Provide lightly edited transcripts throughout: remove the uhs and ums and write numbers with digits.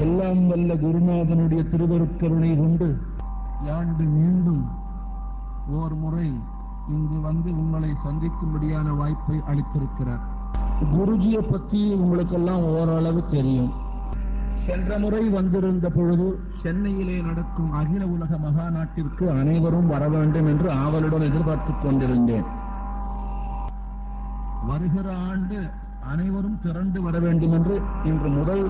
எல்லாம் வல்ல குருநாதனுடைய திருவருட்கருணை கொண்டு யாண்டு மீண்டும் ஓர் முறை இங்கு வந்து உங்களை சந்திக்கும்படியான வாய்ப்பை அளித்திருக்கிறார். குருஜியை பற்றி உங்களுக்கெல்லாம் ஓரளவு தெரியும். சென்ற முறை வந்திருந்த பொழுது சென்னையிலே நடக்கும் அகில உலக மகாநாட்டிற்கு அனைவரும் வர வேண்டும் என்று ஆவலுடன் எதிர்பார்த்துக் கொண்டிருந்தேன். வருகிற ஆண்டு அனைவரும் திரண்டு வர வேண்டும் என்று இன்று முதல்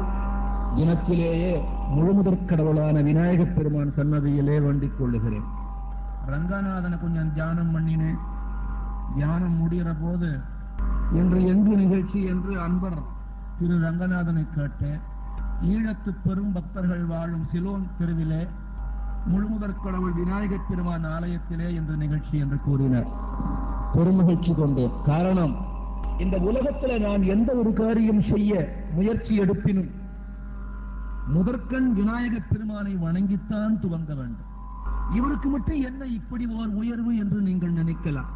தினத்திலேயே முழுமுதற் கடவுளான விநாயகப் பெருமான் சன்னதியிலே வேண்டிக் கொள்ளுகிறேன். ரங்கநாதனை கொஞ்சம் தியானம் பண்ணினேன். தியானம் முடிகிற போது இன்று எங்கு நிகழ்ச்சி என்று அன்பர் திரு ரங்கநாதனை கேட்டேன். ஈழத்து பெரும் பக்தர்கள் வாழும் சிலோன் தெருவிலே முழுமுதற் கடவுள் விநாயகப் பெருமான் ஆலயத்திலே இன்று நிகழ்ச்சி என்று கூறினார். பெருமகிழ்ச்சி கொண்டேன். காரணம், இந்த உலகத்தில் நான் எந்த ஒரு காரியம் செய்ய முயற்சி எடுப்பினும் முதற்கண் விநாயகப் பெருமானை வணங்கித்தான் துவங்க வேண்டும். இவருக்கு மட்டும் என்ன இப்படி ஓர் உயர்வு என்று நீங்கள் நினைக்கலாம்.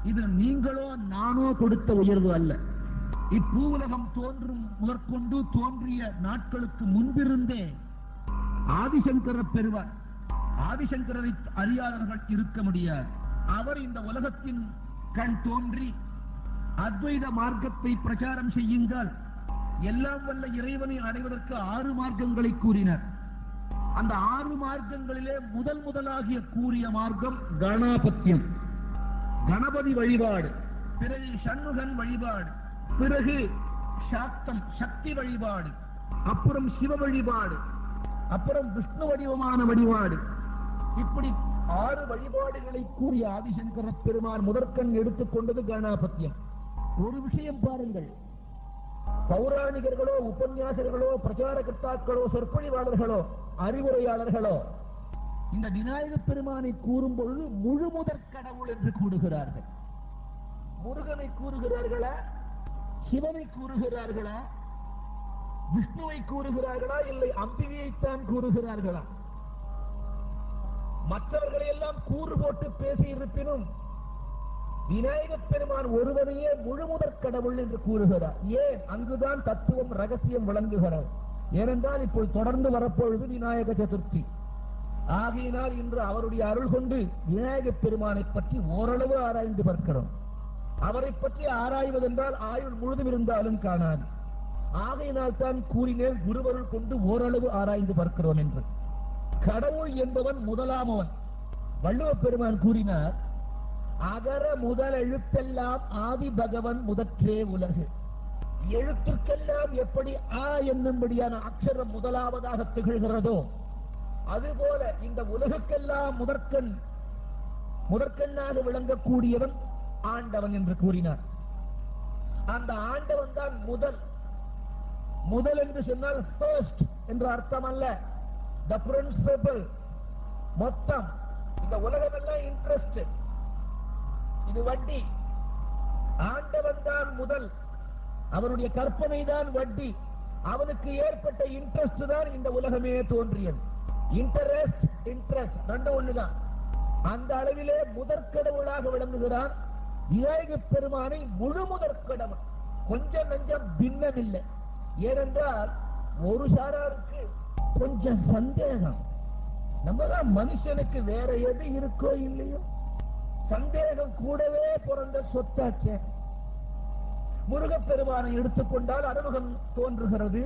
இது நீங்களோ நானோ கொடுத்த உயர்வு அல்ல. இப்பூ உலகம் தோன்றும் முதற்கொண்டு தோன்றிய நாட்களுக்கு முன்பிருந்தே ஆதிசங்கர பெருமான், ஆதிசங்கரரை அறியாதவர்கள் இருக்க முடியாது. அவர் இந்த உலகத்தின் கண் தோன்றி அத்வைத மார்க்கத்தை பிரச்சாரம் செய்யுங்கள், எல்லாம் வல்ல இறைவனை அடைவதற்கு 6 மார்க்கங்களை கூறினர். அந்த 6 மார்க்கங்களிலே முதலாகிய கூறிய மார்க்கம் கணாபத்தியம், கணபதி வழிபாடு, பிறகு சண்முகன் வழிபாடு, பிறகு சாக்தம் சக்தி வழிபாடு, அப்புறம் சிவ வழிபாடு, அப்புறம் விஷ்ணு வடிவமான வழிபாடு. இப்படி 6 வழிபாடுகளை கூறிய ஆதிசங்கர பெருமான் முதற்கண் எடுத்துக்கொண்டது கணாபத்தியம். ஒரு விஷயம் பாருங்கள், பௌராணிகர்களோ உபன்யாசர்களோ பிரச்சாரகர்த்தாக்களோ சொற்பொழிவாளர்களோ அறிவுரையாளர்களோ இந்த விநாயகப் பெருமானை கூறும் பொழுது முழுமுதற் கடவுள் என்று கூறுகிறார்கள். முருகனை கூறுகிறார்களா, சிவனை கூறுகிறார்களா, விஷ்ணுவை கூறுகிறார்களா, இல்லை அம்பிகையைத்தான் கூறுகிறார்களா? மற்றவர்களை எல்லாம் கூறு போட்டு பேசி இருப்பினும் விநாயகப் பெருமான் ஒருவனையே முழுமுதற் கடவுள் என்று கூறுகிறார். ஏன்? அங்குதான் தத்துவம் ரகசியம் விளங்குகிறது. ஏனென்றால் இப்போது தொடர்ந்து வரப்பொழுது விநாயக சதுர்த்தி. ஆகையினால் இன்று அவருடைய அருள் கொண்டு விநாயகப் பெருமானை பற்றி ஓரளவு ஆராய்ந்து பார்க்கிறோம். அவரை பற்றி ஆராய்வதென்றால் ஆயுள் முழுதும் இருந்தாலும் காணாது. ஆகையினால் தான் கூறினேன், குருவருள் கொண்டு ஓரளவு ஆராய்ந்து பார்க்கிறோம் என்று. கடவுள் என்பவன் முதலாமவன். வள்ளுவப் பெருமான் கூறினார், அகர முதல் எழுத்தெல்லாம் ஆதி பகவன் முதற்றே உலகு. எழுத்துக்கெல்லாம் எப்படி ஆ என்னும்படியான அக்ஷரம் முதலாவதாக திகழ்கிறதோ அதுபோல இந்த உலகுக்கெல்லாம் முதற்கண்ணாக விளங்கக்கூடியவன் ஆண்டவன் என்று கூறினார். அந்த ஆண்டவன் தான் முதல் என்று சொன்னால் ஃபர்ஸ்ட் என்ற அர்த்தம் அல்ல. த பிரின்சிபல், மொத்தம். இந்த உலகம் எல்லாம் இன்ட்ரெஸ்ட், இது வட்டி. ஆண்டவன் தான் முதல், அவனுடைய கற்பனை தான் வட்டி. அவனுக்கு ஏற்பட்ட இன்ட்ரெஸ்ட் தான் இந்த உலகமே தோன்றியது. இன்ட்ரெஸ்ட் ரெண்டும் ஒண்ணுதான். அந்த அளவிலே முதற்கடவுளாக விளங்குகிறான் விநாயகப் பெருமானை. முழு முதற்கடவுள், கொஞ்சம் நஞ்சம் பின்னம் இல்லை. ஏனென்றால் ஒரு சாராருக்கு கொஞ்சம் சந்தேகம். நம்மதான் மனுஷனுக்கு வேற எது இருக்கோ இல்லையோ, சந்தேகம் கூடவே பிறந்த சொத்தாச்சே. முருகப்பெருமானை எடுத்துக்கொண்டால் அறுமுகம் தோன்றுகிறது.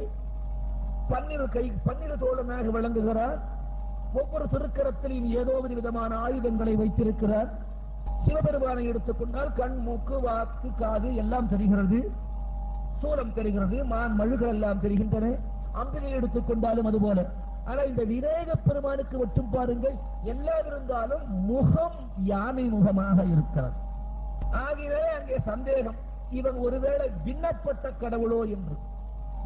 12 தோழனாக விளங்குகிறார். ஒவ்வொரு திருக்கரத்திலும் ஏதோ ஒரு விதமான ஆயுதங்களை வைத்திருக்கிறார். சிவபெருமானை எடுத்துக்கொண்டால் கண், மூக்கு, வாக்கு, காது எல்லாம் தெரிகிறது. சூலம் தெரிகிறது, மான் மழுகள் எல்லாம் தெரிகின்றன. அம்பிகை எடுத்துக்கொண்டாலும் அதுபோல. ஆனா இந்த விநாயகப் பெருமானுக்கு மட்டும் பாருங்கள், எல்லாம் இருந்தாலும் முகம் யானை முகமாக இருக்கிறது. ஆகியவே அங்கே சந்தேகம், இவன் ஒருவேளை விண்ணப்பட்ட கடவுளோ என்று.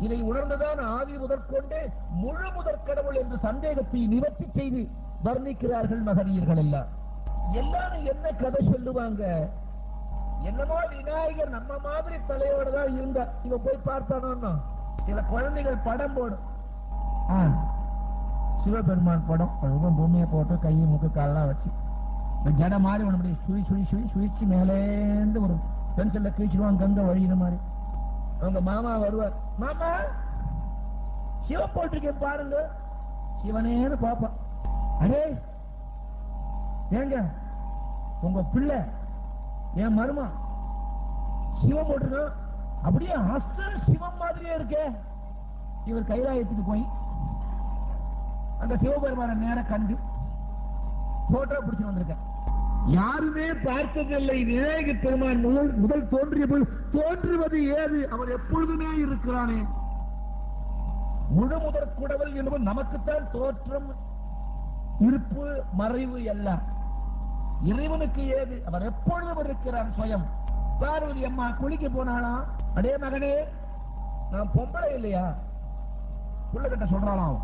இதை உணர்ந்துதான் ஆதி முதற்கொண்டே முழு முதற் கடவுள் என்று சந்தேகத்தை நிவர்த்தி செய்து வர்ணிக்கிறார்கள் மகனீயர்கள் எல்லாம். எல்லாரும் என்ன கதை சொல்லுவாங்க, என்னமோ விநாயகர் நம்ம மாதிரி தலையோட தான் இருந்தார், இவன் போய் பார்த்தானோ. சில குழந்தைகள் படம் போடும், சிவபெருமான் படம், பூமியை போட்டு கையை மூக்கு காலெல்லாம் வச்சு இந்த ஜட மாதிரி ஒண்ணு சுழிச்சு மேலேந்து ஒரு பென்சில்ல கீழ்ச்சிடுவான் கங்க வழியின மாதிரி. அவங்க மாமா வருவார், மாமா சிவம் போட்டிருக்கேன் பாருங்க. சிவனேன்னு பாப்பா. அடே ஏங்க உங்க பிள்ளை என் மருமா சிவம் போட்டிருக்க, அப்படியே அசல் சிவம் மாதிரியே இருக்கே. இவர் கைலாயத்துக்கு போய் அந்த சிவபெருமான நேரம் கண்டு போட்டோ பிடிச்சு வந்திருக்க. யாருமே பார்த்ததில்லை விநாயக பெருமான் முதல் தோன்றிய தோன்றுவது ஏது? அவர் எப்பொழுதுமே இருக்கிறானே. முழு முதற் குடவல் என்பது நமக்குத்தான் தோற்றம், இருப்பு, மறைவு எல்லாம். இறைவனுக்கு ஏது? அவர் எப்பொழுதும் இருக்கிறான் சுயம். பார்வதி அம்மா குளிக்க போனாலாம். அடே மகனே, நான் பொம்பளை இல்லையா? உள்ள கிட்ட சொல்றாளாம்,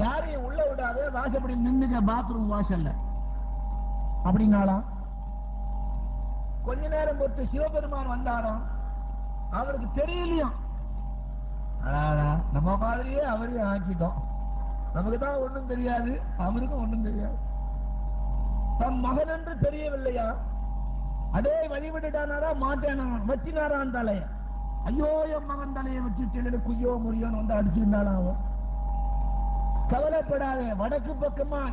யாரையும் உள்ள விடாத, வாசப்படி நின்னுங்க பாத்ரூம் வாசல்ல அப்படின்னாலாம். கொஞ்ச நேரம் பொறுத்து சிவபெருமான் வந்தாராம். அவருக்கு தெரியலையும், நம்ம மாதிரியே அவரையும் ஆக்கிட்டோம். நமக்கு தான் ஒண்ணும் தெரியாது, அவருக்கும் ஒண்ணும் தெரியாது. தம் மகன் என்று தெரியவில்லையா? அதே வழிவிட்டுட்டானாரா மாட்டேனா வச்சினாரான் தலைய. ஐயோ என் மகன் தலையை வச்சுட்டு குய்யோ முறியோன்னு வந்து அடிச்சிருந்தாலும் கவலைப்படாதே, வடக்கு பக்கமா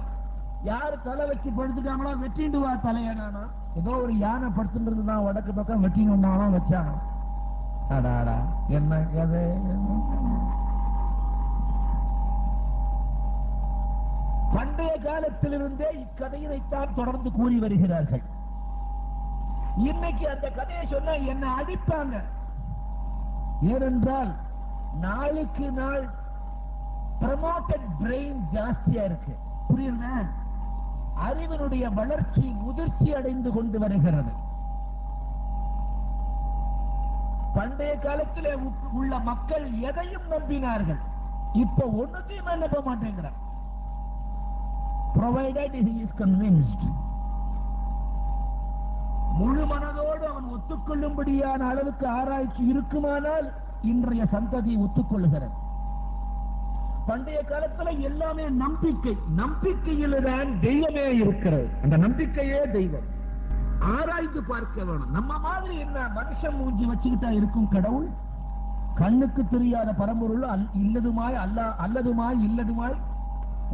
யாரு தலை வச்சு படுத்துட்டாங்களோ வெட்டிண்டு வா தலைய. நானா ஏதோ ஒரு யானை படுத்துட்டு தான் வடக்கு பக்கம் வெட்டின்னு வந்தாலும் வச்சானோ. அடாடா என்ன கதை! பண்டைய காலத்திலிருந்தே இக்கதையினைத்தான் தொடர்ந்து கூறி வருகிறார்கள். இன்னைக்கு அந்த கதையை சொன்னா என்ன அடிப்பாங்க. ஏனென்றால் நாளுக்கு நாள் ப்ரமோட்டட் பிரெயின் ஜாஸ்தியா இருக்கு. புரியுங்க? அறிவினுடைய வளர்ச்சி முதிர்ச்சி அடைந்து கொண்டு வருகிறது. பண்டைய காலத்தில் உள்ள மக்கள் எதையும் நம்பினார்கள். இப்ப ஒண்ணுத்தையும் நம்ப மாட்டேங்கிறார். provided he is convinced. முழு மனதோடு அவன் ஒத்துக்கொள்ளும்படியான அளவுக்கு ஆராய்ச்சி இருக்குமானால் இன்றைய சந்ததி ஒத்துக்கொள்ளுகிறது. பண்டைய காலத்துல எல்லாமே நம்பிக்கை. நம்பிக்கையில் தான் தெய்வமே இருக்கிறது. அந்த நம்பிக்கையே தெய்வம். ஆராய்ந்து பார்க்க வேணும். நம்ம மாதிரி என்ன மனுஷன் மூஞ்சி வச்சுக்கிட்டா இருக்கும் கடவுள்? கண்ணுக்கு தெரியாத பரம்பொருள் இல்லதுமாய் அல்லதுமாய் இல்லதுமாய்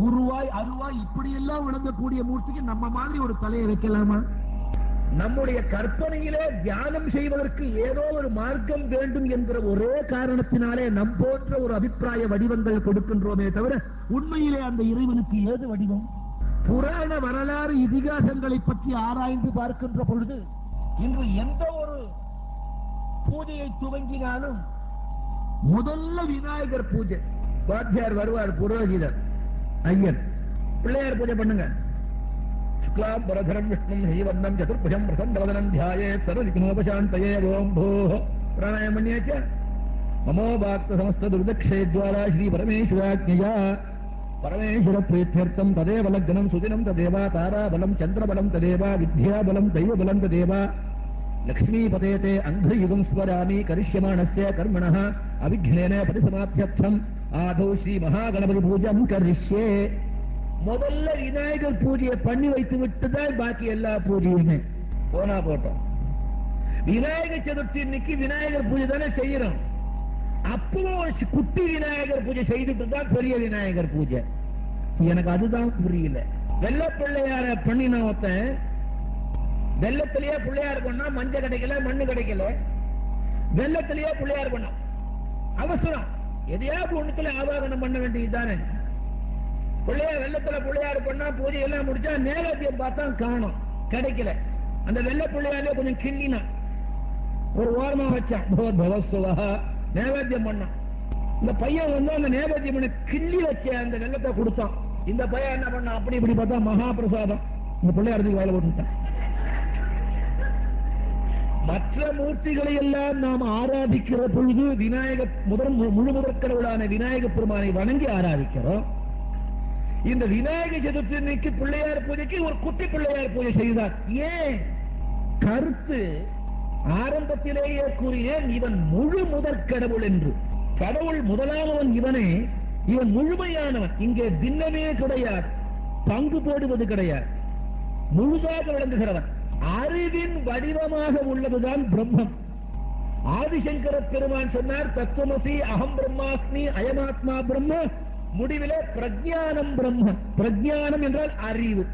உருவாய் அருவாய் இப்படியெல்லாம் விளங்கக்கூடிய மூர்த்திக்கு நம்ம மாதிரி ஒரு தலையை வைக்கலாமா? நம்முடைய கற்பனையிலே தியானம் செய்வதற்கு ஏதோ ஒரு மார்க்கம் வேண்டும் என்கிற ஒரே காரணத்தினாலே நம் போன்ற ஒரு அபிப்பிராய வடிவங்கள் கொடுக்கின்றோமே தவிர உண்மையிலே அந்த இறைவனுக்கு ஏது வடிவம்? புராண வரலாறு இதிகாசங்களை பற்றி ஆராய்ந்து பார்க்கின்ற பொழுது இன்று எந்த ஒரு பூஜையை துவங்கினாலும் முதல்ல விநாயகர் பூஜை. வாத்தியார் வருவார், புரோகிதர், ஐயன், பிள்ளையார் பூஜை பண்ணுங்க. शुक्लांबरधरं विष्णुं श्रीवन्नं चतुर्भुजं प्रसन्नवदनं ध्यायेत् सर्वविघ्नोपशान्तये। ओं भूः प्राणायामन्ये च ममो वाक् समस्तदुर्दक्षेद्वारा श्रीपरमेश्वराज्ञया परमेश्वरप्रीत्यर्थं तदेव लग्नं सुदिनं तदेव ताराबलं चन्द्रबलं तदेव विद्याबलं दैवबलं तदेव लक्ष्मीपतेते अंघ्रियुगं स्मरामि करिष्यमाणस्य कर्मणः अविघ्नेन परिसमाप्त्यर्थम् आदौ श्रीमहागणपति पूजां करिष्ये। முதல்ல விநாயகர் பூஜையை பண்ணி வைத்து விட்டுதான் பாக்கி எல்லா பூஜையுமே. போனா போட்டோம். விநாயகர் சதுர்த்தி இன்னைக்கு விநாயகர் பூஜை தானே செய்யறோம். அப்பவும் ஒரு குட்டி விநாயகர் பூஜை செய்துட்டு தான் பெரிய விநாயகர் பூஜை. எனக்கு அதுதான் புரியல. வெள்ள பிள்ளையார பண்ணின ஒருத்தன் வெள்ளத்திலேயே பிள்ளையார் பண்ணா மஞ்சள் கிடைக்கல, மண்ணு கிடைக்கல. வெள்ளத்திலேயே பிள்ளையார் பண்ணா அவசரம். எதையாவது ஒண்ணுத்துல ஆவாகனம் பண்ண வேண்டியதுதானே. பிள்ளையார் வெள்ளத்துல பிள்ளையார் பண்ணா பூஜை எல்லாம் முடிச்சா நேரத்தையும் பார்த்தா காணும், கிடைக்கல. அந்த வெள்ள பிள்ளையாரே கொஞ்சம் கிள்ளினா ஒரு ஓரமா வச்சான். நேவேத்தியம் பண்ணான். இந்த பையன் வந்து அந்த நேவேத்தியம் பண்ண கிள்ளி வச்ச அந்த வெள்ளத்தை கொடுத்தான். இந்த பையன் என்ன பண்ணா, அப்படி இப்படி பார்த்தா மகா பிரசாதம் இந்த பிள்ளையாரத்துக்கு வேலை போட்டுட்டான். மற்ற மூர்த்திகளை எல்லாம் நாம் ஆராதிக்கிற பொழுது விநாயகர் முழு முதற் கடவுளான விநாயக பெருமானை வணங்கி ஆராதிக்கிறோம். இந்த விநாயக சதுர்த்தி அன்னைக்கு பிள்ளையார் பூஜைக்கு ஒரு குட்டி பிள்ளையார் பூஜை செய்தார். ஏன்? கருத்து ஆரம்பத்திலேயே கூறினேன், இவன் முழு முதற் கடவுள் என்று. கடவுள் முதலானவன் இவனே, இவன் முழுமையானவன். இங்கே பின்னமே கிடையாது, பங்கு போடுவது கிடையாது, முழுதாக விளங்குகிறவன். அறிவின் வடிவமாக உள்ளதுதான் பிரம்மம். ஆதிசங்கர பெருமான் சொன்னார் தத்துவமசி அகம் பிரம்மாஸ்மி அயமாத்மா பிரம்ம, முடிவிலே பிரஜானம் பிரம்ம. பிரஜானம் என்றால் அறிவு.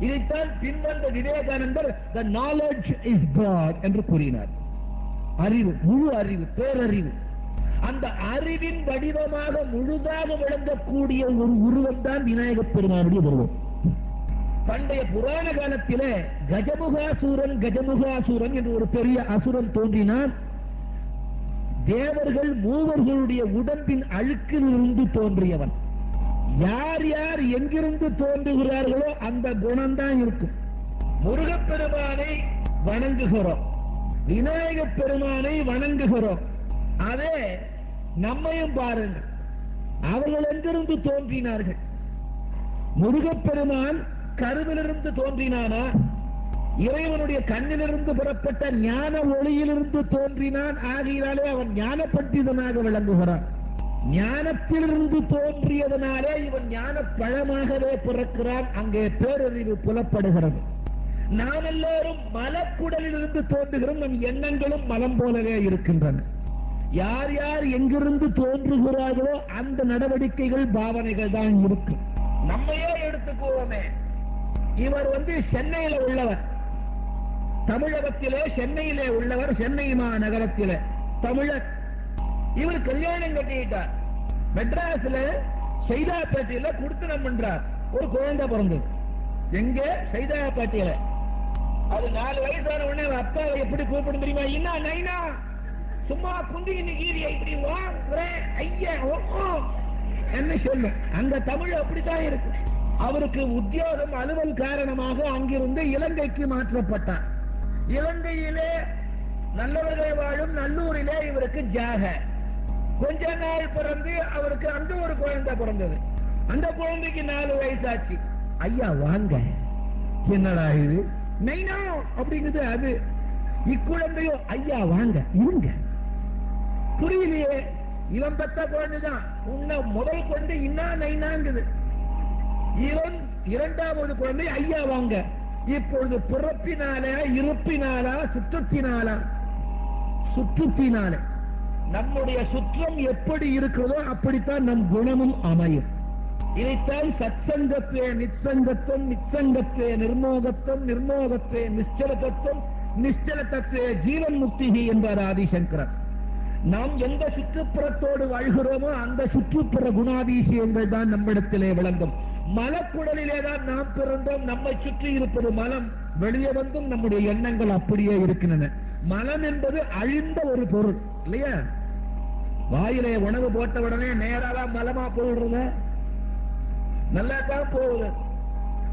இதைத்தான் பின்வந்த விவேகானந்தர் the knowledge is God என்று கூறினார். அறிவு, முழு அறிவு, பேரறிவு. அந்த அறிவின் வடிவமாக முழுதாக விளங்கக்கூடிய ஒரு உருவம் தான் விநாயக பெருமானுடைய உருவம். பண்டைய புராண காலத்திலே கஜமுகாசூரன் என்று ஒரு பெரிய அசுரன் தோன்றினான். தேவர்கள் மூவர்களுடைய உடம்பின் அழுக்கிலிருந்து தோன்றியவன். யார் யார் எங்கிருந்து தோன்றுகிறார்களோ அந்த குணம்தான் இருக்கும். முருகப்பெருமானை வணங்குகிறோம், விநாயக பெருமானை வணங்குகிறோம். அதே நம்மையும் பாருங்கள், அவர்கள் எங்கிருந்து தோன்றினார்கள்? முருகப்பெருமான் கருவிலிருந்து தோன்றினானா? இறைவனுடைய கண்ணிலிருந்து புறப்பட்ட ஞான ஒளியிலிருந்து தோன்றினான். ஆகையினாலே அவன் ஞான பண்டிதனாக விளங்குகிறான். ஞானத்திலிருந்து தோன்றியதனாலே இவன் ஞான பழமாகவே பிறக்கிறான். அங்கே பேரறிவு புலப்படுகிறது. நாம் எல்லோரும் மலக்குடலிலிருந்து தோன்றுகிறோம். நம் எண்ணங்களும் மலம் போலவே இருக்கின்றன. யார் யார் எங்கிருந்து தோன்றுகிறார்களோ அந்த நடவடிக்கைகள், பாவனைகள் தான் இருக்கும். நம்மையே எடுத்துக்கோமே, இவர் சென்னையில உள்ளவர், தமிழகத்திலே சென்னையிலே உள்ளவர், சென்னை மாநகரத்திலே தமிழர். இவர் கல்யாணம் கட்டிட்டார். மெட்ராஸ்ல சைதாப்பேட்டையில குடுத்தனம் பண்றார். ஒரு குழந்தை பிறந்தது. எங்க? சைதாப்பேட்டையில. அது 4 வயசான உடனே அப்பாவை எப்படி கூப்பிடும் தெரியுமா? இன்னா நைனா, சும்மா குந்தி கீரியா இப்படி ஐயா என்ன சொல்லும். அங்க தமிழ் அப்படித்தான் இருக்கு. அவருக்கு உத்தியோகம் அலுவல் காரணமாக அங்கிருந்து இலங்கைக்கு மாற்றப்பட்டார். இலங்கையிலே நல்லவர்கள் வாழும் நல்லூரிலே இவருக்கு ஜாக. கொஞ்ச நாள் பிறந்து அவருக்கு அந்த ஒரு குழந்தை பிறந்தது. அந்த குழந்தைக்கு 4 வயசாச்சு. ஐயா வாங்க, என்னடா இது நைனா அப்படிங்குது. அது இக்குழந்தையோ ஐயா வாங்க இருங்க, புரியலையே. இவன் பெத்த குழந்தைதான். உன்ன முதல் குழந்தை இன்னா நைனாங்குது. இவன் இரண்டாவது குழந்தை ஐயா வாங்க. இப்பொழுது பிறப்பினால, இருப்பினாலா, சுற்றத்தினாலா? சுற்றத்தினால. நம்முடைய சுற்றம் எப்படி இருக்கிறதோ அப்படித்தான் நம் குணமும் அமையும். இதைத்தான் சத்சங்கத்வே நிச்சங்கத்துவம், நிச்சங்கத்வே நிர்மோகத்துவம், நிர்மோகத்வே நிச்சல தத்துவம், நிச்சல தத்துவே ஜீவன் முக்தி என்றார் ஆதிசங்கரர். நாம் எந்த சுற்றுப்புறத்தோடு வாழ்கிறோமோ அந்த சுற்றுப்புற குணாதிசயங்கள் தான் நம்மிடத்திலே விளங்கும். மலக்குடலிலேதான் நாம் பிறந்தோம். நம்மை சுற்றி இருப்பது மலம். வெளியே வந்தும் நம்முடைய எண்ணங்கள் அப்படியே இருக்கின்றன. மலம் என்பது அழிந்த ஒரு பொருள் இல்லையா? வாயிலே உணவு போட்ட உடனே நேராதான் மலமா போடுறது, நல்லா தான் போகுது.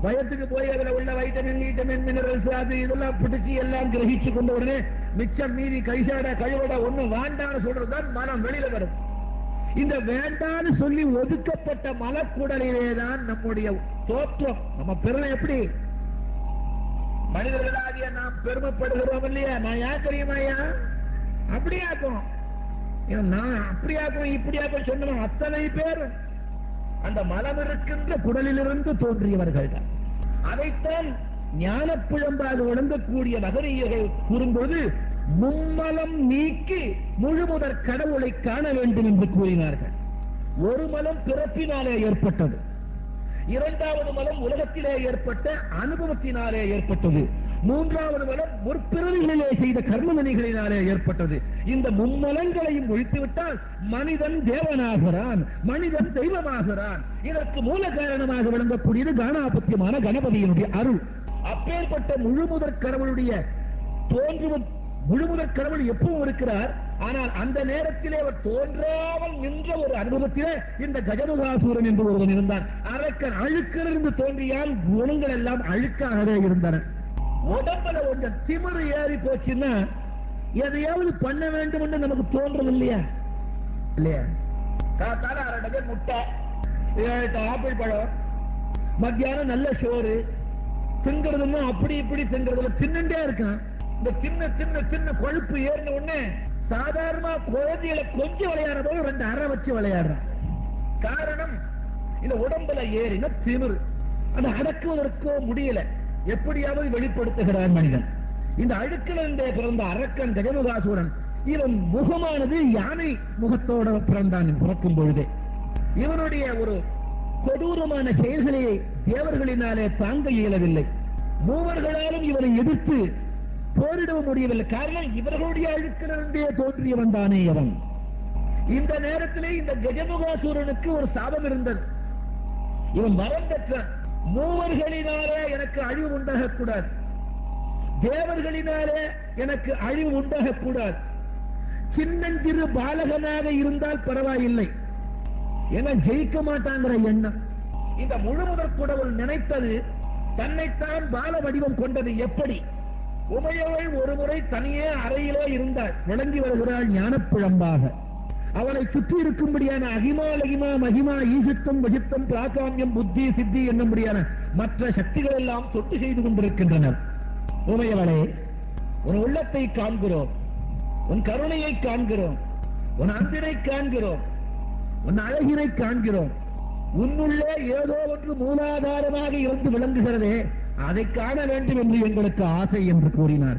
வயத்துக்கு போய் அதுல உள்ள வைட்டமின் மினரல்ஸ் அது இதெல்லாம் பிடிச்சி எல்லாம் கிரகிச்சு கொண்ட உடனே மிச்சம் மீதி கைசாட கழுவட ஒண்ணு வேண்டான்னு சொல்றதுதான் மனம் வெளியில வருது. இந்த வேண்டான்னு சொல்லி ஒதுக்கப்பட்ட மலக்குடலிலேதான் நம்முடைய தோற்றம். நம்ம பெருமை எப்படி? மனிதர்களாகிய நாம் பெருமைப்படுகிறோம் இல்லையா? நான் யார் தெரியுமா? ஐயா அப்படியாக்கும், நான் அப்படியாக்கும் இப்படியாக்கும் சொன்னோம். அத்தனை பேர் அந்த மலம் இருக்கின்ற குடலிலிருந்து தோன்றியவர்கள் தான். அதைத்தான் ஞான பிழம்பாக விளங்கக்கூடிய நகரியர்கள் கூறும்போது மும்மலம் நீக்கி முழுமுதற் கடவுளை காண வேண்டும் என்று கூறினார்கள். ஒரு மலம் பிறப்பினாலே ஏற்பட்டது, இரண்டாவது மலம் உலகத்திலே ஏற்பட்ட அனுபவத்தினாலே ஏற்பட்டது, மூன்றாவது மலம் முற்பிறவிகளிலே செய்த கர்மவினைகளினாலே ஏற்பட்டது. இந்த மும்மலங்களையும் ஒழித்துவிட்டால் மனிதன் தேவனாகிறான், மனிதன் தெய்வமாகிறான். இதற்கு மூல காரணமாக விளங்கக்கூடியது காணாபத்தியமான கணபதியினுடைய அருள். அப்பேற்பட்ட முழுமுதற் கடவுளுடைய தோன்றும் முழுமுதற் கடவுள் எப்பவும் இருக்கிறார். ஆனால் அந்த நேரத்திலே அவர் தோன்றாமல் நின்ற ஒரு அனுபவத்திலே இந்த கஜமுகாசூரன் என்று ஒருவன் இருந்தான். அரக்கன் அழுக்கிலிருந்து தோன்றியால் குணங்கள் எல்லாம் அழுக்காகவே இருந்தன. உடம்புல கொஞ்சம் திமிரு ஏறி போச்சுன்னா எதையாவது பண்ண வேண்டும் என்று நமக்கு தோன்றது இல்லையா? இல்லையா? காத்தால 1/2 டஜன் முட்டை, 7 ஆப்பிள் பழம், மத்தியானம் நல்ல சோறு திங்கிறதுன்னா அப்படி இப்படி திங்கிறதுல தின்னுட்டே இருக்கான். இந்த சின்ன சின்ன சின்ன கொழுப்பு ஏறின உடனே சாதாரணமா குழந்தைகளை கொஞ்சம் விளையாடுறதோ 2 அரை வச்சு விளையாடுறான். காரணம் இந்த உடம்புல ஏறின திமிரு. அதை அடக்குவதற்கோ முடியல, எப்படியாவது வெளிப்படுத்துகிறான் மனிதன். இந்த அழுக்கிலிருந்தே பிறந்த அரக்கன் கஜமுகாசூரன் இவன் முகமானது யானை முகத்தோட பிறந்தான் பிறக்கும் பொழுதே. இவனுடைய ஒரு கொடூரமான செயல்களை தேவர்களினாலே தாங்க இயலவில்லை. மூவர்களாலும் இவனை எதிர்த்து போரிட முடியவில்லை. காரணம், இவர்களுடைய அழுக்கிலிருந்தே தோன்றியவன் தானே அவன். இந்த நேரத்திலே இந்த கஜமுகாசூரனுக்கு ஒரு சாபம் இருந்தது. இவன் வரம் பெற்றான், மூவர்களினாலே எனக்கு அழிவு உண்டாகக்கூடாது, தேவர்களினாலே எனக்கு அழிவு உண்டாகக்கூடாது. சின்னஞ்சிறு பாலகனாக இருந்தால் பரவாயில்லை, என ஜெயிக்க மாட்டாங்கிற எண்ணம். இந்த முழுமுதற் கடவுள் நினைத்தது தன்னைத்தான் பால வடிவம் கொண்டது. எப்படி? உமையவள் ஒரு முறை தனியே அறையிலே இருந்தாள், விளங்கி வருகிறாள் ஞானப்பிழம்பாக. அவளை சுற்றி இருக்கும்படியான அகிமா லகிமா மகிமா ஈசித்தம் வசித்தம் பிராகாமியம் புத்தி சித்தி என்னும்படியான மற்ற சக்திகள் எல்லாம் தொட்டு செய்து கொண்டிருக்கின்றனர். உமையவளே, உன் உள்ளத்தை காண்கிறோம், உன் கருணையை காண்கிறோம், உன் அன்பினை காண்கிறோம், உன் அழகினை காண்கிறோம். உன்னுள்ளே ஏதோ ஒன்று மூலாதாரமாக இருந்து விளங்குகிறதே, அதை காண வேண்டும் என்று எங்களுக்கு ஆசை என்று கூறினார்.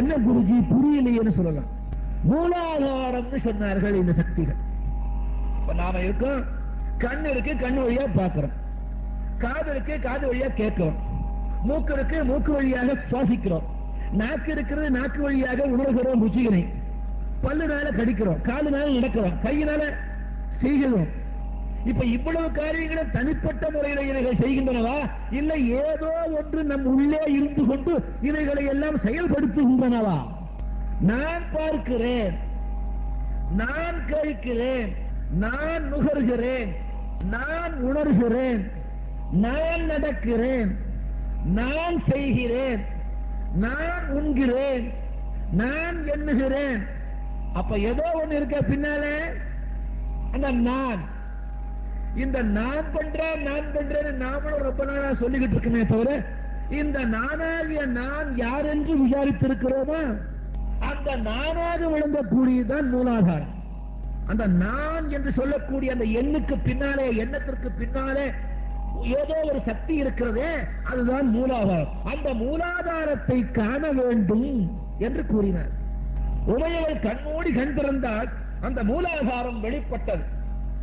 என்ன குருஜி புரியலையேன்னு சொல்லலாம். மூலாதாரம் சொன்னார்கள் இந்த சக்திகள். நாம இருக்கோம், கண் இருக்கு, கண்ணு வழியா பார்க்கிறோம், காது இருக்கு, காது வழியா கேட்கிறோம், மூக்கு இருக்கு, மூக்கு வழியாக சுவாசிக்கிறோம், நாக்கு இருக்கிறது, நாக்கு வழியாக உணர்கிறோம் ருச்சிகளை, பல்லுனால கடிக்கிறோம், காலுனால நடக்கிறோம், கையினால செய்கிறோம். இப்ப இவ்வளவு காரியங்களும் தனிப்பட்ட முறையில் இவைகள் செய்கின்றனவா, இல்லை ஏதோ ஒன்று நம் உள்ளே இருந்து கொண்டு இவைகளை எல்லாம் செயல்படுத்துகின்றனவா? நான் பார்க்கிறேன், நான் கேட்கிறேன், நான் நுகர்கிறேன், நான் உணர்கிறேன், நான் நடக்கிறேன், நான் செய்கிறேன், நான் உண்கிறேன், நான் எண்ணுகிறேன். அப்ப ஏதோ ஒண்ணு இருக்க பின்னாலே அந்த நான். இந்த நான் பண்றேன் நான் பண்றேன்னு நாமளும் ரொம்ப நாளா சொல்லிக்கிட்டு இருக்கமே தவிர இந்த நானாகிய நான் யார் என்று விசாரித்திருக்கிறோமா? அந்த நானாக விளங்கக்கூடியதுதான் மூலாதாரம். அந்த நான் என்று சொல்லக்கூடிய அந்த எண்ணுக்கு பின்னாலே, எண்ணத்திற்கு பின்னாலே ஏதோ ஒரு சக்தி இருக்கிறதே, அதுதான் மூலாதாரம். அந்த மூலாதாரத்தை காண வேண்டும் என்று கூறினார். உமையவள் கண்மூடி கண் திறந்தால் அந்த மூலாதாரம் வெளிப்பட்டது.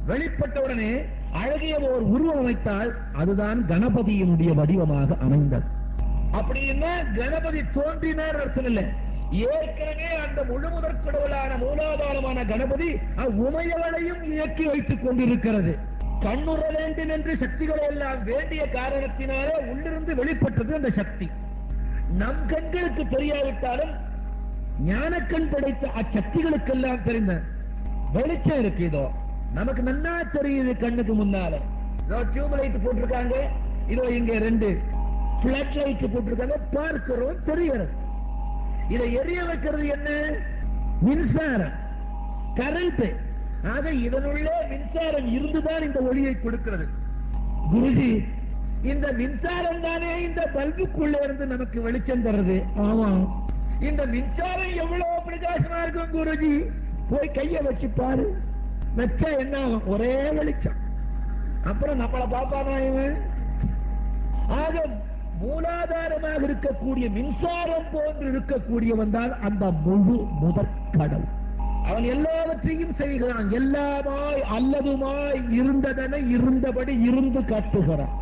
வெளிப்பட்டவுடனே அழகிய ஒரு உருவம் அமைத்தால் அதுதான் கணபதியினுடைய வடிவமாக அமைந்தது. அப்படின்னா கணபதி தோன்றினார் அர்த்தம் இல்லை. ஏற்கனவே அந்த முழுமுதற் கடவுளான மூலாதாரமான கணபதி உமையவளையும் இயக்கி வைத்துக் கொண்டிருக்கிறது. கண்ணுற வேண்டும் என்று சக்திகளை எல்லாம் வேண்டிய காரணத்தினாலே உள்ளிருந்து வெளிப்பட்டது அந்த சக்தி. நம் கண்களுக்கு தெரியாவிட்டாலும் ஞானக்கண் படைத்த அச்சக்திகளுக்கெல்லாம் தெரிந்த வெளிச்சம் இருக்கு. இதோ நமக்கு நன்னா தெரியுது, கண்ணுக்கு முன்னால டியூப் லைட் போட்டிருக்காங்க, இதோ இங்க 2 பிளட் லைட் போட்டிருக்காங்க, பார்க்கிறோம், தெரிகிறது. இதை எரிய வைக்கிறது என்ன? மின்சாரம், கரண்ட். ஆக இதனுள்ளே மின்சாரம் இருந்துதான் இந்த ஒளியை கொடுக்கிறது. குருஜி, இந்த மின்சாரம் தானே இந்த பல்புக்குள்ளே இருந்து நமக்கு வெளிச்சம் தருது. ஆமா, இந்த மின்சாரம் எவ்வளவு பிரகாசமா இருக்கும் குருஜி, போய் கைய வச்சு பாரு, வச்சா என்ன ஆகும்? ஒரே வெளிச்சம். அப்புறம் நம்மளை பாப்பானா இவன்? ஆக மூலாதாரமாக இருக்கக்கூடிய மின்சாரம் போன்று இருக்கக்கூடியவன் தான் அந்த முழு முதற்கடவுள். அவன் எல்லாவற்றையும் செய்கிறான், எல்லாமாய் அல்லதுமாய் இருந்ததனை இருந்தபடி இருந்து காட்டுகிறான்.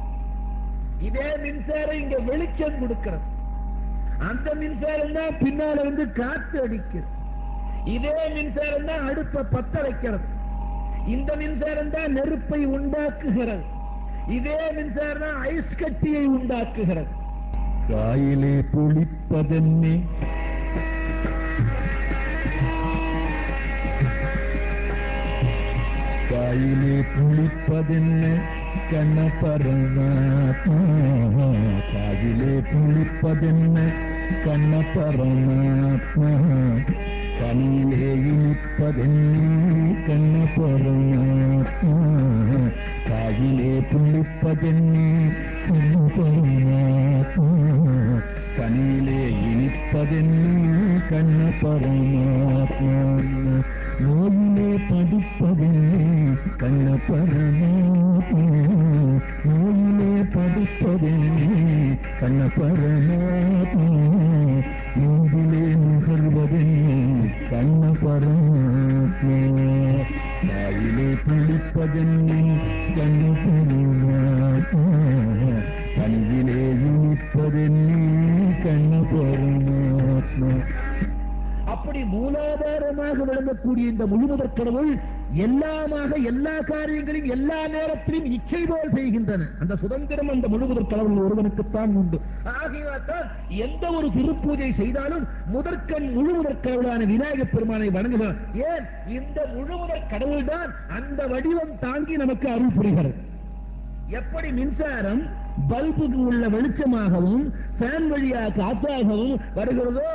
இதே மின்சாரம் இங்க வெளிச்சம் கொடுக்கிறது. அந்த மின்சாரம் தான் பின்னால வந்து காத்து அடிக்கிறது. இதே மின்சாரம் தான் அடுப்பை பத்த வைக்கிறது. இந்த மின்சாரம் தான் நெருப்பை உண்டாக்குகிறது. இதே மின்சாரம் தான் ஐஸ் கட்டியை உண்டாக்குகிறது. காயிலே புளிப்பதென்னே, காயிலே புளிப்பதென்ன கண்ண பரமாத்மா, காயிலே புளிப்பதென்ன கண்ண பரமாத்மா, கனியிலே இனிப்பதென்னே கண்ண பரமாத்மா, காயிலே புளிப்பதென்னே கண்ண பரமாத்மா, கனியிலே இனிப்பதென்னே கண்ண பரமாத்மா, நோயிலே படுப்பதென்னே கண்ண பரமாத்மா, நோயிலே படுப்பதென்னே கண்ண பரமாத்மா, நோயிலே நுகர்வதென்னே கண்ண பரமாத்மா. இருக்கக்கூடிய இந்த முழுமுதற் கடவுள் எல்லாமாக எல்லா காரியங்களையும் எல்லா நேரத்திலும் இச்சை போல் செய்கின்றன. அந்த சுதந்திரம் அந்த முழுமுதற் கடவுள் ஒருவனுக்குத்தான் உண்டு. ஆகையால்தான் எந்த ஒரு திருப்பூஜை செய்தாலும் முதற்கண் முழுமுதற் கடவுளான விநாயகப் பெருமானை வணங்குகிறார். ஏன்? இந்த முழுமுதற் கடவுள் தான் அந்த வடிவம் தாங்கி நமக்கு அருள் புரிகிறது. எப்படி மின்சாரம் பல்புக்கு உள்ள வெளிச்சமாகவும் ஃபேன் வழியாக காற்றாகவும் வருகிறதோ,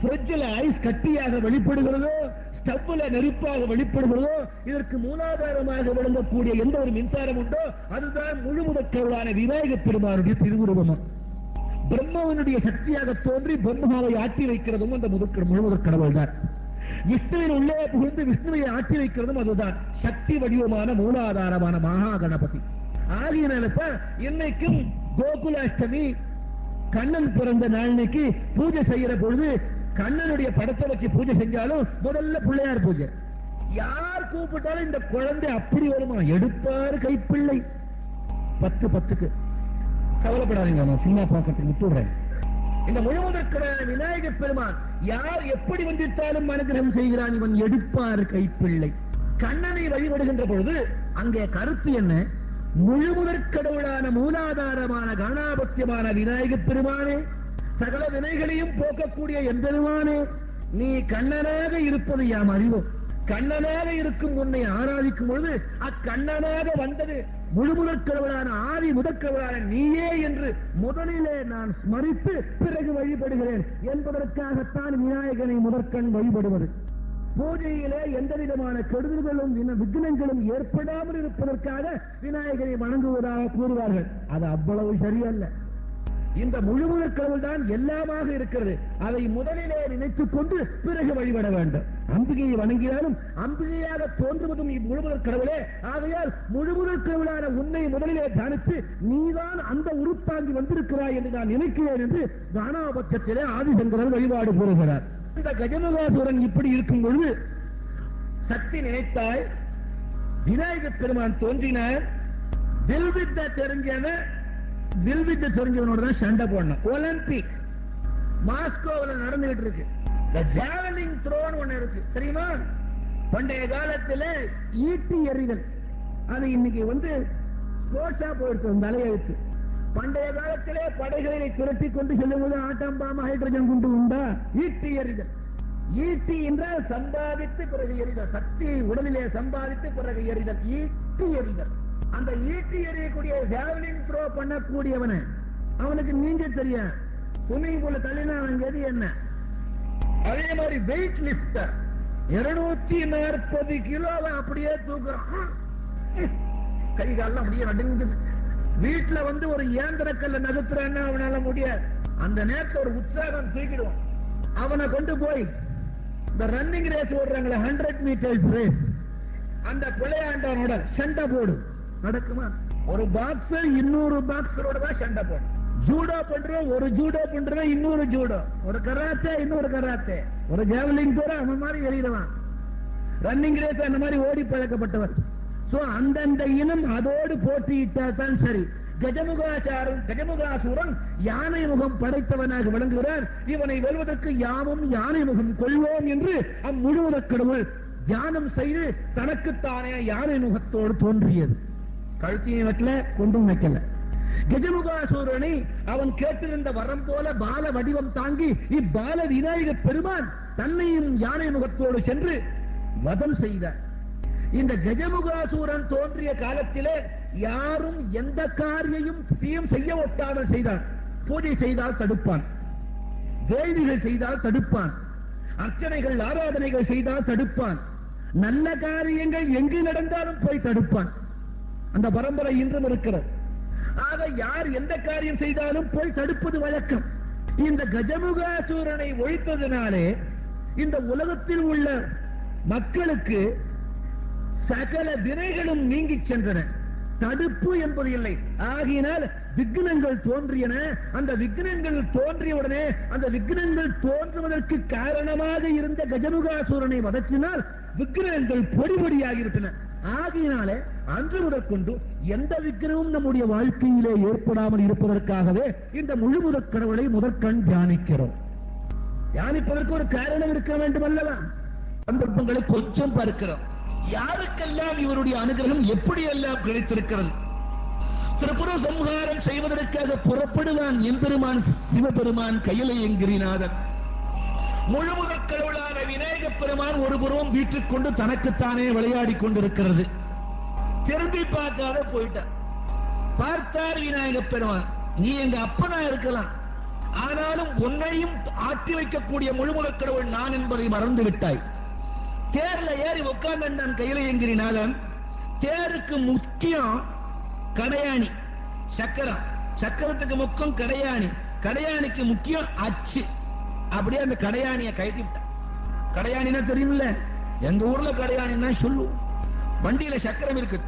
ஃப்ரிட்ஜில் ஐஸ் கட்டியாக வெளிப்படுகிறதோ, ஸ்டவ்ல நெருப்பாக வெளிப்படுகிறதோ, இதற்கு மூலாதாரமாக விளங்கக்கூடிய எந்த ஒரு மின்சாரம் உண்டோ அதுதான் முழுமுதற் கடவுளான விநாயகப் பெருமானுடைய திருவுருவம். பிரம்மனுடைய சக்தியாக தோன்றி பிரம்மாவை ஆட்டி வைக்கிறதும் அந்த முழுமுதற் கடவுள் தான். விஷ்ணுவின் உள்ளே புகுந்து விஷ்ணுவை ஆட்டி வைக்கிறதும் அதுதான். சக்தி வடிவமான மூலாதாரமான மகா கணபதி. ஆகியனாலப்ப இன்னைக்கும் கோகுலாஷ்டமி கண்ணன் பிறந்த நாளைக்கு பூஜை செய்யற பொழுது கண்ணனுடைய படத்தை வச்சு பூஜை செஞ்சாலும் முதல்ல பிள்ளையார் பூஜை. யார் கூப்பிட்டாலும் இந்த குழந்தை அப்படி வருமா, எடுப்பாரு கைப்பிள்ளை 10-10க்கு. கவலைப்படாதீங்க, நான் சின்ன பாக்கத்துக்கு விட்டுடுறேன். இந்த முழுமுதற் கடவுளான விநாயகப் பெருமான் யார் எப்படி வந்திருந்தாலும் அனுகிரகம் செய்கிறான். இவன் எடுப்பார் கைப்பிள்ளை. கண்ணனை வழிபடுகின்ற பொழுது அங்கே கருத்து என்ன? முழுமுதற் கடவுளான மூலாதாரமான கணாபத்தியமான விநாயகப் பெருமானே, சகல வினைகளையும் போக்கக்கூடிய எம்பெருமானே, நீ கண்ணனாக இருப்பது யாம் அறிவோம். கண்ணனாக இருக்கும் உன்னை ஆராதிக்கும் பொழுது அக்கண்ணனாக வந்தது முழுமுதற் கடவுளான ஆதி முதற் கடவுளான நீயே என்று முதலிலே நான் ஸ்மரித்து பிறகு வழிபடுகிறேன் என்பதற்காகத்தான் விநாயகனை முதற்கண் வழிபடுவது. பூஜையிலே எந்த விதமான கெடுதல்களும் விக்னங்களும் ஏற்படாமல் இருப்பதற்காக விநாயகரை வணங்குவதாக கூறுவார்கள். அது அவ்வளவு சரியல்ல. இந்த முழுமுதற் கடவுள் தான் எல்லாமாக இருக்கிறது. அதை முதலிலே நினைத்துக் கொண்டு பிறகு வழிபட வேண்டும். அம்பிகையை வணங்கினாலும் அம்பிகையாக தோன்றுவதும் முழுமுதற் கடவுளே. ஆகையால் முழுமுதற் கடவுளான உன்னை முதலிலே தியானித்து நீதான் அந்த உருப்பாங்கி வந்திருக்கிறாய் என்று நான் நினைக்கிறேன் என்று கானாபத்தியத்திலே ஆதிசங்கரர் வழிபாடு கூறுகிறார். இந்த கஜமுகாசுரன் இப்படி இருக்கும் பொழுது சக்தி நினைத்தாய், விநாயகப் பெருமான் தோன்றினார். வில்வித்தை தெரிஞ்சவன் வில்வித்தை தெரிஞ்சவனோட தான் சண்டை போடணும். ஒலிம்பிக் மாஸ்கோவில் நடந்துகிட்டு இருக்கு. ஜாவலிங் த்ரோன் ஒண்ணு இருக்கு தெரியுமா? பண்டைய காலத்துல ஈட்டி எறிதல், அது இன்னைக்கு ஸ்போர்ட்ஸா போயிருக்கு தலையெழுத்து. பண்டைய காலத்திலே படைகளை திரட்டி கொண்டு செல்லும்போது ஆட்டம் பாம்பு ஹைட்ரஜன் குண்டு உண்டா? ஈட்டி எறிதல். ஈட்டி என்றால் சம்பாதித்து பிறகு எறிதல். சக்தி உடலிலே சம்பாதித்து பிறகு எறிதல் ஈட்டி எறிதல். அந்த ஈட்டி எறியக்கூடிய ஜாவலிங் த்ரோ பண்ணக்கூடியவன அவனுக்கு நீங்க தெரியும். ஸ்விமிங் பூல தள்ளினா அவன் எது என்ன? அதே மாதிரி வெயிட் லிஃப்டர் 240 கிலோவை அப்படியே தூக்குறான். கை காலம் அப்படியே நடுங்குது. வீட்டுல ஒரு இயந்திரக்கல்ல நகர்த்துறான்னா அவனால முடியாது. அந்த நேரத்தில் ஒரு உற்சாகம் தூக்கிடுவான். அவனை கொண்டு போய் இந்த ரன்னிங் ரேஸ் ஓடுறாங்களே 100 மீட்டர்ஸ் ரேஸ், அந்த பிள்ளையாண்டவனோட சண்டை போடு. நடக்குமா? ஒரு பாக்ஸர் இன்னொரு பாக்ஸரோட தான் சண்டை போடும். ஜூடோ பண்றோம், ஒரு ஜூடோ பண்றோம், இன்னொரு ஜூடோ, ஒரு கராத்தே இன்னொரு கராத்தே, ஒரு ஜாவலிங் தூர அவன் மாதிரி எறிடுவான். ரன்னிங் ரேஸ் அந்த மாதிரி ஓடி பழக்கப்பட்டவர். சோ அந்தந்த இனம் அதோடு போட்டியிட்டா தான் சரி. கஜமுகாசுரன் யானை முகம் படைத்தவனாக விளங்குகிறார். இவனை வெல்வதற்கு யாமும் யானை முகம் கொள்வோம் என்று அம்முழுமுதற் கடவுள் தியானம் செய்து தனக்குத்தானே யானை முகத்தோடு தோன்றியது. கழுத்தையும் வைக்கல, கொண்டும் வைக்கல. கஜமுகாசுரனை அவன் கேட்டிருந்த வரம் போல பால வடிவம் தாங்கி இப்பால விநாயகப் பெருமான் தன்னையும் யானை முகத்தோடு சென்று வதம் செய்தார். இந்த கஜமுகாசுரன் தோன்றிய காலத்திலே யாரும் எந்த காரியையும் செய்ய ஒட்டாமல் செய்தான். பூஜை செய்தால் தடுப்பான், வேள்விகள் செய்தால் தடுப்பான், அர்ச்சனைகள் ஆராதனைகள் செய்தால் தடுப்பான், நல்ல காரியங்கள் எங்கு நடந்தாலும் போய் தடுப்பான். அந்த பரம்பரை இன்றும் இருக்கிறது. ஆக யார் எந்த காரியம் செய்தாலும் போய் தடுப்பது வழக்கம். இந்த கஜமுகாசுரனை ஒழித்ததினாலே இந்த உலகத்தில் உள்ள மக்களுக்கு சகல வினைகளும் நீங்கி சென்றன. தடுப்பு என்பது இல்லை. ஆகினால் விக்னங்கள் தோன்றியன. அந்த விக்னங்கள் தோன்றியவுடனே அந்த விக்னங்கள் தோன்றுவதற்கு காரணமாக இருந்த கஜமுகாசுரனை வதற்றினால் விக்னங்கள் பொடிபொடியாகிவிட்டன. ஆகினாலே அன்று முதற்கொண்டு எந்த விக்னமும் நம்முடைய வாழ்க்கையிலே ஏற்படாமல் இருப்பதற்காகவே இந்த முழுமுதற் கடவுளை முதற்கண் தியானிக்கிறோம். தியானிப்பதற்கு ஒரு காரணம் இருக்க வேண்டும் அல்லவா? சந்தர்ப்பங்களை கொஞ்சம் பார்க்கிறோம். யாருக்கெல்லாம் இவருடைய அனுகிரகம் எப்படியெல்லாம் கிடைத்திருக்கிறது. திரிபுர சம்ஹாரம் செய்வதற்காக புறப்படுவான் எம்பெருமான் சிவபெருமான் கையிலையங்கிரிநாதன். முழுமுதற் கடவுளான விநாயகப் பெருமான் ஒருபுறம் வீட்டுக் கொண்டு தனக்குத்தானே விளையாடி கொண்டிருக்கிறது. திரும்பி பார்க்காத போயிட்டார். பார்த்தார் விநாயகப் பெருமான், நீ எங்க அப்பனா இருக்கலாம், ஆனாலும் உன்னையும் ஆட்டி வைக்கக்கூடிய முழுமுதற் கடவுள் நான் என்பதை மறந்து விட்டாய். தேர்ல ஏறி உட்கார்ந்தான் கையிலையங்கிரிநாதன். தேருக்கு முக்கியம் கடையாணி, சக்கரம். சக்கரத்துக்கு முக்கியம் கடையாணி, கடையாணிக்கு முக்கியம் அச்சு. அப்படியே அந்த கடையாணியை கழட்டி விட்டான். கடையாணினா தெரியுமில்ல, எங்க ஊர்ல கடையாணின்னா சொல்லுவோம். வண்டியில சக்கரம் இருக்கு,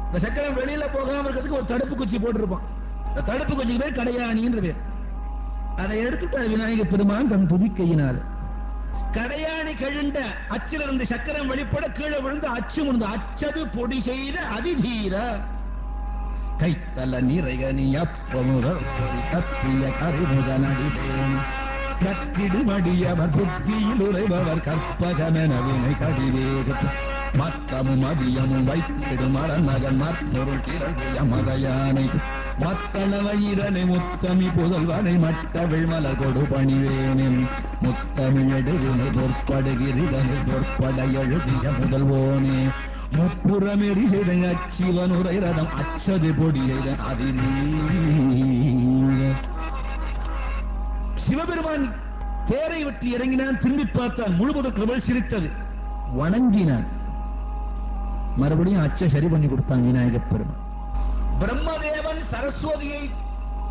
இந்த சக்கரம் வெளியில போகாம இருக்கிறதுக்கு ஒரு தடுப்பு குச்சி போட்டிருப்பான். இந்த தடுப்பு குச்சிக்கு பேர் கடையாணின்ற பேர். அதை எடுத்துட்டார் விநாயகப் பெருமான் தன் துதிக்கையினால். கடையாணி கழுண்ட அச்சிலிருந்து சக்கரம் வெளிப்பட கீழே விழுந்து அச்சு முழுந்து அச்சது பொடி செய்த அதிதீர கைத்தல நிறைகனி அப்பமுதல் கத்திய கரிமுதனடிதேன் கத்திடுமடியவர் புத்தியில் உரைபவர் கற்பகமென வினை கடிவேக மத்தமும் மதியமும் வைத்திடும் மரநகன் மற்றொருள் திரள்விய மதையானை மத்தளவயிரனை முத்தமி புதல்வனை மட்டவிழ் மலர் கொடு பணிவேனின் முத்தமிழெடுவினை பொற்படுகிறிதனை பொற்பட எழுதிய முதல்வோனே முப்புறமெறி செய்த அச்சிவனுரை ரதம் அச்சது பொடி செய்த அதிநீர. சிவபெருமான் தேரை விட்டு இறங்கினான். திரும்பி பார்த்தான். முழுமுதற் கடவுள் சிரித்தது. வணங்கினான். மறுபடியும் அச்சை சரி பண்ணி கொடுத்தான் விநாயகப் பெருமான். பிரம்மதேவன் சரஸ்வதியை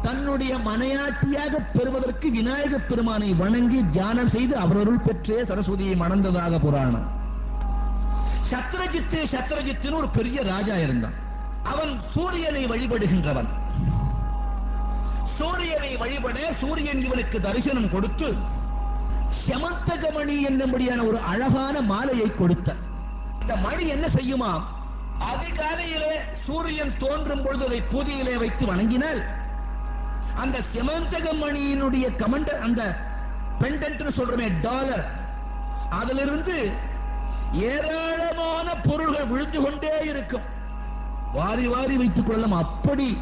தன்னுடைய மனையாட்டியாக பெறுவதற்கு விநாயகப் பெருமானை வணங்கி தியானம் செய்து அவரருள் பெற்றே சரஸ்வதியை மணந்ததாக புராணம். சத்ரஜித்து ஒரு பெரிய ராஜா இருந்தான். அவன் சூரியனை வழிபடுகின்றவன். சூரியனை வழிபட சூரியன் இவனுக்கு தரிசனம் கொடுத்து சமந்தகமணி என்னும்படியான ஒரு அழகான மாலையை கொடுத்தார். இந்த மணி என்ன செய்யுமா, அதிகாலையிலே சூரியன் தோன்றும் பொழுது அதை பூஜையிலே வைத்து வணங்கினால் அந்த செமந்தகமணியினுடைய கமண்ட அந்த பெண்டன்ட் சொல்றமே டாலர், அதிலிருந்து ஏராளமான பொருள்கள் விழுந்து கொண்டே இருக்கும். வாரி வாரி வைத்துக் கொள்ளலாம். அப்படி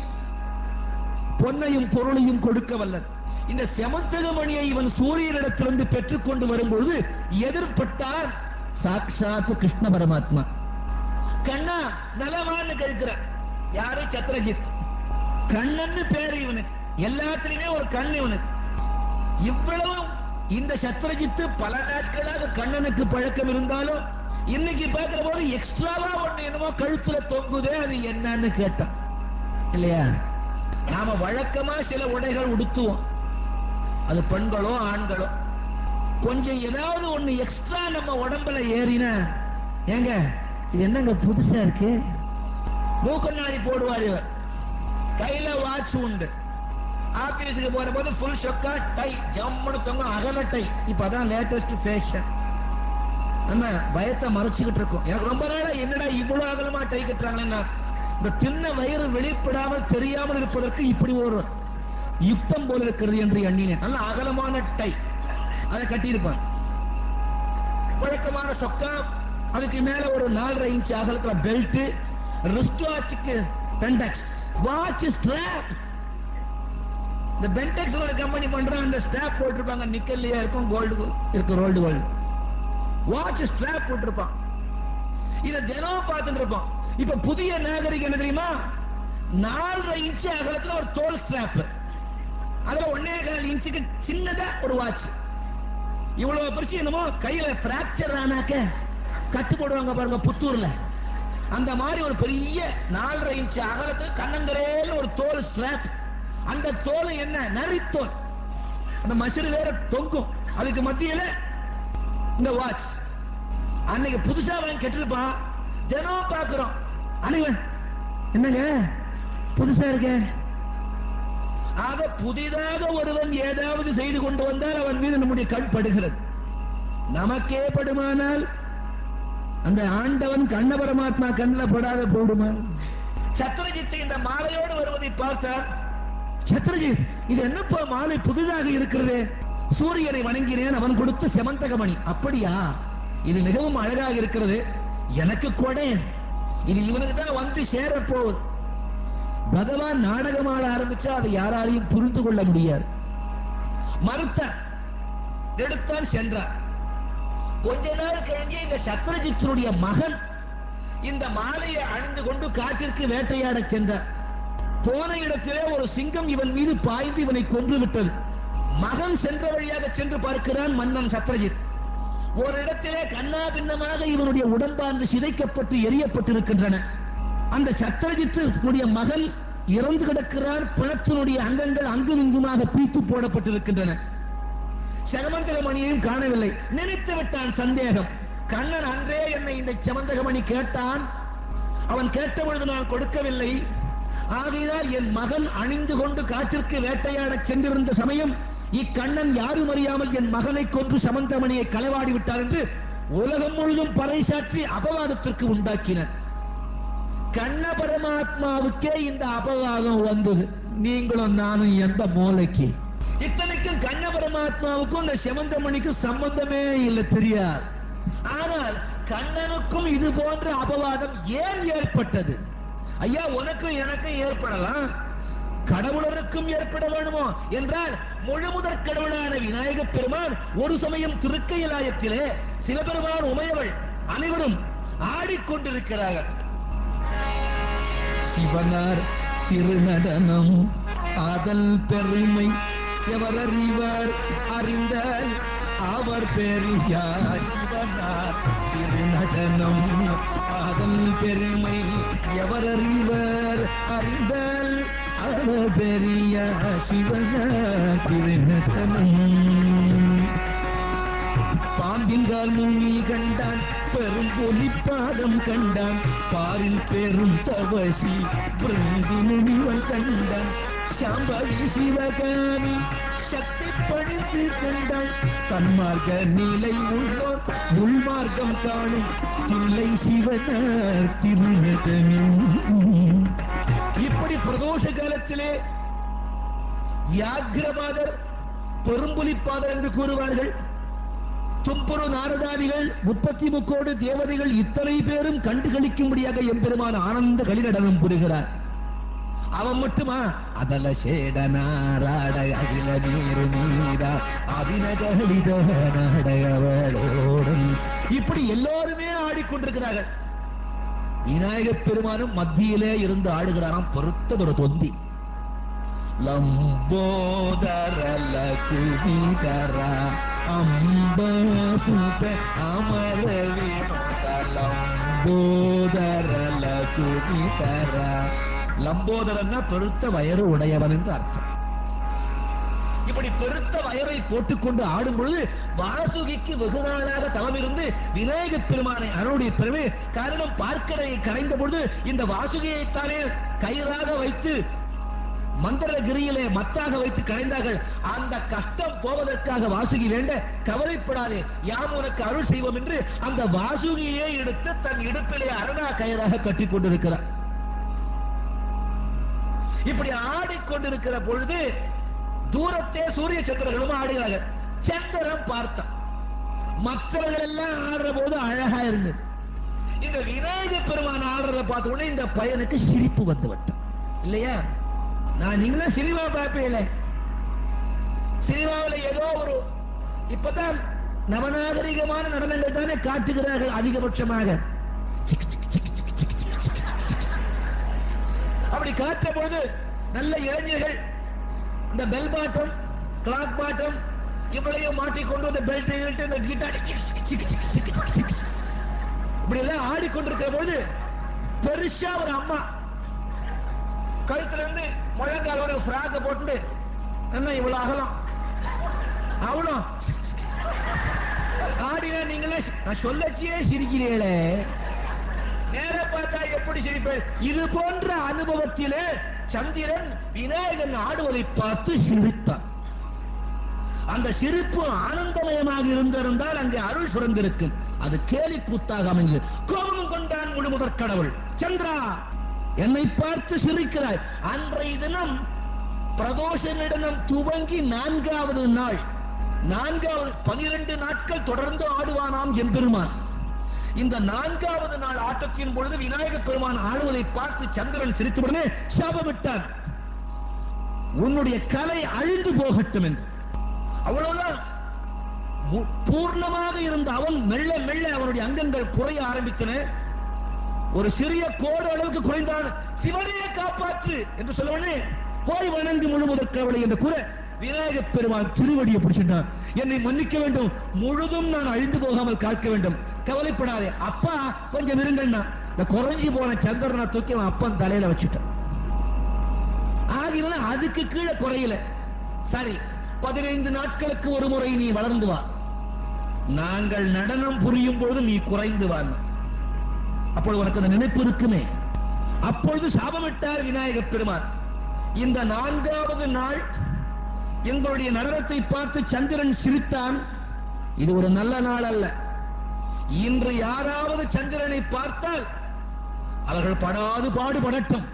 பொன்னையும் பொருளையும் கொடுக்க வல்லது. இந்த செமந்தகமணியை இவன் சூரியனிடத்திலிருந்து பெற்றுக் கொண்டு வரும்பொழுது எதிர்பட்டார் சாட்சாத் கிருஷ்ண பரமாத்மா. கண்ணா நலவான்னு கேட்கிற யாரு? சத்ரஜித். கண்ணன்னு பேரு இவனுக்கு. எல்லாத்திலுமே ஒரு கண் இவனுக்கு. இவ்வளவு இந்த சத்ரஜித்து பல நாட்களாக கண்ணனுக்கு பழக்கம் இருந்தாலும் இன்னைக்கு பார்க்கிற போது எக்ஸ்ட்ராவா ஒண்ணு என்னமோ கழுத்துல தொங்குதே, அது என்னன்னு கேட்டான். இல்லையா? நாம வழக்கமா சில உடைகள் உடுத்துவோம், அது பெண்களோ ஆண்களோ. கொஞ்சம் ஏதாவது ஒண்ணு எக்ஸ்ட்ரா நம்ம உடம்புல ஏறினா, ஏங்க இது என்னங்க புதுசா இருக்கு, மூக்கண்ணாடி போடுவார் இவர், கையில வாட்ச் உண்டு, ஆபீஸுக்கு போற போது ஃபுல் ஷொக்கா டை ஜம்முன்னு தொங்க அகல டை. இப்பதான் லேட்டஸ்ட் ஃபேஷன். என்ன பயத்தை மறைச்சுக்கிட்டு இருக்கும். எனக்கு ரொம்ப நாளா என்னடா இவ்வளவு அகலமா டை கட்டுறாங்கன்னா, இந்த தின்ன வயிறு வெளிப்படாமல் தெரியாமல் இருப்பதற்கு இப்படி ஒரு யுத்தம் போல இருக்கிறது என்று எண்ணினேன். நல்ல அகலமான டை அதை கட்டியிருப்பான். வழக்கமான சொக்கா, அதுக்கு மேல ஒரு 4.5 இன்ச் அகலத்துல பெல்ட், ரிஸ்ட் வாட்சுக்கு பென்டெக்ஸ், வாட்ச் ஸ்ட்ராப். இந்த பென்டெக்ஸ் ஒரு கம்பெனி பண்றான், அந்த ஸ்ட்ராப் போட்டிருப்பாங்க, நிக்கல்லையா இருக்கும், கோல்டு இருக்கு, ரோல்டு கோல்டு. வாட்ச் ஸ்ட்ராப் போட்டிருப்பான். இதை தினம் பார்த்துட்டு இருப்பான். இப்ப புதிய நாகரிகம் என்ன தெரியுமா? 4.5 இன்ச் அகலத்துல ஒரு தோல் ஸ்ட்ராப், அதுல 1.25 இன்ச்சுக்கு சின்னதா ஒரு வாட்ச். இவ்வளவு பெருசு என்னமோ கையில பிராக்சர் ஆனாக்க கட்டு போடுவாங்க பாருங்க புத்தூர்ல, அந்த மாதிரி ஒரு பெரிய 4.5 இன்ச் அகலத்துக்கு கண்ணங்கரேல ஒரு தோல் ஸ்ட்ராப். அந்த தோல் என்ன? நரித்தோல். அந்த மசிறு வேற தொங்கும், அதுக்கு மத்தியில இந்த வாட்ச். அன்னைக்கு புதுசா வாங்கி கட்டிருப்பான். தினம் பாக்குறோம், அனைவன் என்னங்க புதுசா இருக்க. ஆக புதிதாக ஒருவன் ஏதாவது செய்து கொண்டு வந்தால் அவன் மீது நம்முடைய கண் படுகிறது. நமக்கே படுமானால் அந்த ஆண்டவன் கண்ண பரமாத்மா கண்ணில் படாத போடுமா? சத்ரஜித் இந்த மாலையோடு வருவதை பார்த்தார். சத்ரஜித், இது என்னப்பா மாலை புதிதாக இருக்கிறது? சூரியனை வணங்கினேன், அவன் கொடுத்த செமந்தகமணி. அப்படியா? இது மிகவும் அழகாக இருக்கிறது. எனக்கு கொடை, இது இவனுக்கு தான் வந்து சேரப்போகுது. பகவான் நாடகமாட ஆரம்பிச்சா அதை யாராலையும் புரிந்து கொள்ள முடியாது. மறுத்தார், எடுத்தான், சென்றார். கொஞ்ச நாள் கழிஞ்சு இந்த சத்ரஜித்தினுடைய மகன் இந்த மாலையை அணிந்து கொண்டு காட்டிற்கு வேட்டையாட சென்றார். போன இடத்திலே ஒரு சிங்கம் இவன் மீது பாய்ந்து இவனை கொன்று விட்டது. மகன் சென்ற வழியாக சென்று பார்க்கிறான் மன்னன் சத்ரஜித். ஒரு இடத்திலே கண்ணா பின்னமாக இவனுடைய உடம்பார்ந்து சிதைக்கப்பட்டு எரியப்பட்டிருக்கின்றன. அந்த சத்ரஜித்துடைய மகன் இறந்து கிடக்கிறான். பிணத்தினுடைய அங்கங்கள் அங்கும் இங்குமாக பீத்து போடப்பட்டிருக்கின்றன. சமந்தகமணியையும் காணவில்லை. நினைத்து விட்டான் சந்தேகம். கண்ணன் அன்றே என்னை இந்த சமந்தகமணி கேட்டான். அவன் கேட்ட பொழுது நான் கொடுக்கவில்லை. ஆகையால் என் மகன் அணிந்து கொண்டு காட்டிற்கு வேட்டையாட சென்றிருந்த சமயம் இக்கண்ணன் யாரும் அறியாமல் என் மகனை கொன்று சமந்தமணியை களவாடி விட்டார் என்று உலகம் முழுதும் பறைசாற்றி அபவாதத்திற்கு உண்டாக்கினர். கண்ண பரமாத்மாவுக்கே இந்த அபவாதம் வந்தது. நீங்களும் நானும் எந்த மூளைக்கு? இத்தனைக்கும் கண்ண பரமாத்மாவுக்கும் இந்த செமந்தமணிக்கு சம்பந்தமே இல்லை, தெரியாது. ஆனால் கண்ணனுக்கும் இது போன்ற அபவாதம் ஏன் ஏற்பட்டது? ஐயா, உனக்கும் எனக்கும் ஏற்படலாம், கடவுளருக்கும் ஏற்பட வேணுமோ என்றால் முழுமுதற் கடவுளான விநாயக பெருமான் ஒரு சமயம் திருக்கையிலாயத்திலே சிவபெருமான் உமையவள் அனைவரும் ஆடிக்கொண்டிருக்கிறார்கள். சிவனார் திருநடனம் ஆதல் பெருமை எவர் அறிவார், அறிந்தால் அவர் பெரியார். சிவனார் திருநடனம் ஆதல் பெருமை எவர் அறிவார், அறிந்தால் அவர் பெரியார். சிவனார் திருநடனம். பாம்பின்கால் மூங்கி கண்டான், பெரும் பொலிப்பாதம் கண்டான், பாரில் பெரும் தவசி பிருந்தி முனிவன் கண்டான், சாம்பவி சிவகாமி சக்தி பணித்து கண்டான், தன்மார்க்க நிலை உள்ளோர் உள்மார்க்கம் காணும் தில்லை சிவனார் திருநடனம். இப்படி பிரதோஷ காலத்திலே வியாக்கிரபாதர், பெரும்புலிப்பாதர் என்று கூறுவார்கள். தும்புரு நாரதாதிகள், 33 தேவதைகள் இத்தனை பேரும் கண்டுகளிக்கும்படியாக எம்பெருமான் ஆனந்த களிநடனம் புரிகிறார். அவன் மட்டுமா? அதல சேடனாராட அகில நீரு மீதா அபிநகலித நாடகவளோடும் இப்படி எல்லோருமே ஆடிக்கொண்டிருக்கிறார்கள். விநாயக பெருமானும் மத்தியிலே இருந்து ஆடுகிறாராம். பொருத்ததொரு தொந்தி. லம்போதரல குவிதரா அம்பசுத அமரவி லம்போதரல குவிதரா. லம்போதரன்னா பெருத்த வயறு உடையவன் என்று அர்த்தம். இப்படி பெருத்த வயரை போட்டுக்கொண்டு ஆடும் பொழுது வாசுகிக்கு வெகு நாளாக தவம் இருந்து விநாயக பெருமானை அருளுடைய பெருமை காரணம் பார்க்கடையை கரைந்த பொழுது இந்த வாசுகியைத்தானே கயிறாக வைத்து மந்திரகிரியிலே மத்தாக வைத்து கரைந்தார்கள். அந்த கஷ்டம் போவதற்காக வாசுகி வேண்ட, கவலைப்படாதே, யாம் உனக்கு அருள் செய்வோம் என்று அந்த வாசுகியை எடுத்து தன் இடுப்பிலே அரணா கயிறாக கட்டிக் கொண்டிருக்கிறார். இப்படி ஆடிக்கொண்டிருக்கிற பொழுது தூரத்தே சூரிய சந்திரர்களும் ஆடுகிறார்கள். சந்திரன் பார்த்தான். மற்றவர்கள் எல்லாம் ஆடுற போது அழகா இருந்தது. இந்த விநாயக பெருமான் ஆடுறத பார்த்த உடனே இந்த பையனுக்கு சிரிப்பு வந்து விட்டான். இல்லையா? நான் நீங்களும் சினிமா பார்ப்பீங்களே, சினிமாவில் ஏதோ ஒரு இப்பதான் நவநாகரிகமான நடனங்கள் தானே காட்டுகிறார்கள் அதிகபட்சமாக. அப்படி காட்டுற போது நல்ல இளைஞர்கள் இந்த பெல் பாட்டம், கிளாக் பாட்டம் இவளையும் மாட்டிக்கொண்டு இந்த பெல்ட் இந்த கீட்டாடி இப்படி எல்லாம் ஆடிக்கொண்டிருக்கிற போது பெருசா ஒரு அம்மா கழுத்துல இருந்து முழங்கால் ஒரு ஃப்ராக போட்டு என்ன இவ்வளவு அகலம் அவ்வளோ ஆடினா நீங்களே நான் சொல்லச்சியே சிரிக்கிறீங்களே, நேர பார்த்தா எப்படி சிரிப்பேன்? இது போன்ற அனுபவத்திலே சந்திரன் விநாயகன் ஆடுவதை பார்த்து சிரித்தான். அந்த சிரிப்பு ஆனந்தமயமாக இருந்திருந்தால் அங்கே அருள் சுரந்திருக்கும். அது கேலி கூத்தாக அமைந்தது. கோபம் கொண்டான் முழுமுதற் கடவுள். சந்திரா, என்னை பார்த்து சிரிக்கிறாய். அன்றைய தினம் பிரதோஷ நடனம் துவங்கி 4வது நாள் நான்காவது 12 நாட்கள் தொடர்ந்து ஆடுவானாம் எம்பெருமான். இந்த 4வது நாள் ஆட்டத்தின் பொழுது விநாயக பெருமான் ஆடுவதை பார்த்து சந்திரன் சிரித்தவுடனே சாபமிட்டான், உன்னுடைய கலை அழிந்து போகட்டும் என்று. அவ்வளவுதான். பூர்ணமாக இருந்த அவன் மெல்ல மெல்ல அவனுடைய அங்கங்கள் குறைய ஆரம்பித்தன. ஒரு சிறிய கோடு அளவுக்கு குறைந்தான். சிவனையே காப்பாற்று என்று சொல்லவனே போய் வணங்கி முழுமுதற் கடவுளை என்று கூற விநாயக பெருமான் திருவடியை பிடிச்சிட்டான். என்னை மன்னிக்க வேண்டும், முழுதும் நான் அழிந்து போகாமல் காக்க வேண்டும், கவலைப்படாதே. அப்பா கொஞ்சம் இருங்கண்ணா. இந்த குறைஞ்சி போன சந்திரனை தூக்கி அவன் அப்பன் தலையில வச்சுட்டான். ஆகினால அதுக்கு கீழே குறையல. சரி, 15 நாட்களுக்கு ஒரு முறை நீ வளர்ந்து வா, நாங்கள் நடனம் புரியும் பொழுது நீ குறைந்து வா. அப்பொழுது உனக்கு அந்த நினைப்பு இருக்குமே. அப்பொழுது சாபமிட்டார் விநாயக பெருமான். இந்த 4வது நாள் எங்களுடைய நடனத்தை பார்த்து சந்திரன் சிரித்தான். இது ஒரு நல்ல நாள் அல்ல. இன்று யாராவது சந்திரனை பார்த்தால் அவர்கள் படாது பாடுபடட்டும்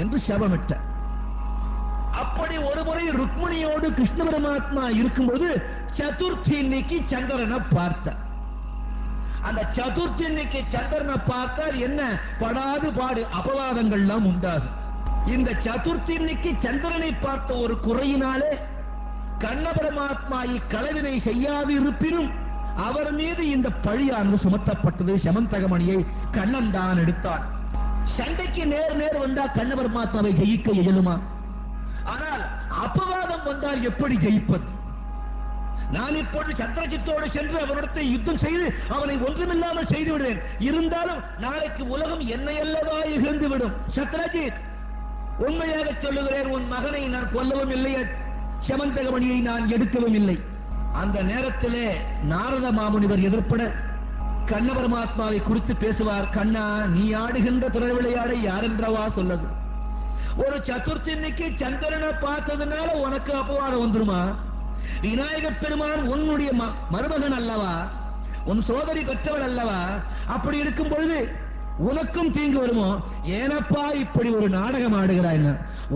என்று சாபமிட்டார். அப்படி ஒரு முறை ருக்மிணியோடு கிருஷ்ண பரமாத்மா இருக்கும்போது சதுர்த்தி இன்னைக்கு சந்திரனை பார்த்தார். அந்த சதுர்த்தி இன்னைக்கு சந்திரனை பார்த்தால் என்ன படாது பாடு அபவாதங்கள்லாம் உண்டாகும். இந்த சதுர்த்தி இன்னைக்கு சந்திரனை பார்த்த ஒரு குறையினாலே கண்ண பரமாத்மா இக்கலவினை செய்யாது இருப்பினும் அவர் மீது இந்த பழியானது சுமத்தப்பட்டது. சமந்தகமணியை கண்ணன் தான் எடுத்தான். சண்டைக்கு நேர் நேர் வந்தா கண்ண பரமாத்மாவை ஜெயிக்க இயலுமா? ஆனால் அபவாதம் வந்தால் எப்படி ஜெயிப்பது? நான் இப்பொழுது சந்திரஜித்தோடு சென்று அவரிடத்தை யுத்தம் செய்து அவனை ஒன்றுமில்லாமல் செய்து விடுவேன். இருந்தாலும் நாளைக்கு உலகம் என்னை அல்லவா இகழ்ந்து விடும். சத்ரஜித், உண்மையாக சொல்லுகிறேன், உன் மகனை நான் கொல்லவும் இல்லை, சமந்தகமணியை நான் எடுக்கவும் இல்லை. அந்த நேரத்திலே நாரத மாமுனிவர் எதிர்ப்பட கண்ண பரமாத்மாவை குறித்து பேசுவார். கண்ணா, நீ ஆடுகின்ற திரை விளையாடை யாரென்றவா சொல்லது? ஒரு சதுர்த்தி இன்னைக்கு சந்திரனை பார்த்ததுனால உனக்கு அபவாதம் வந்துருமா? விநாயக பெருமான் உன்னுடைய மருமகன் அல்லவா, உன் சோதரி பெற்றவள் அல்லவா? அப்படி இருக்கும் பொழுது உனக்கும் தீங்கு வருமோ? ஏனப்பா இப்படி ஒரு நாடகம் ஆடுகிறாய்?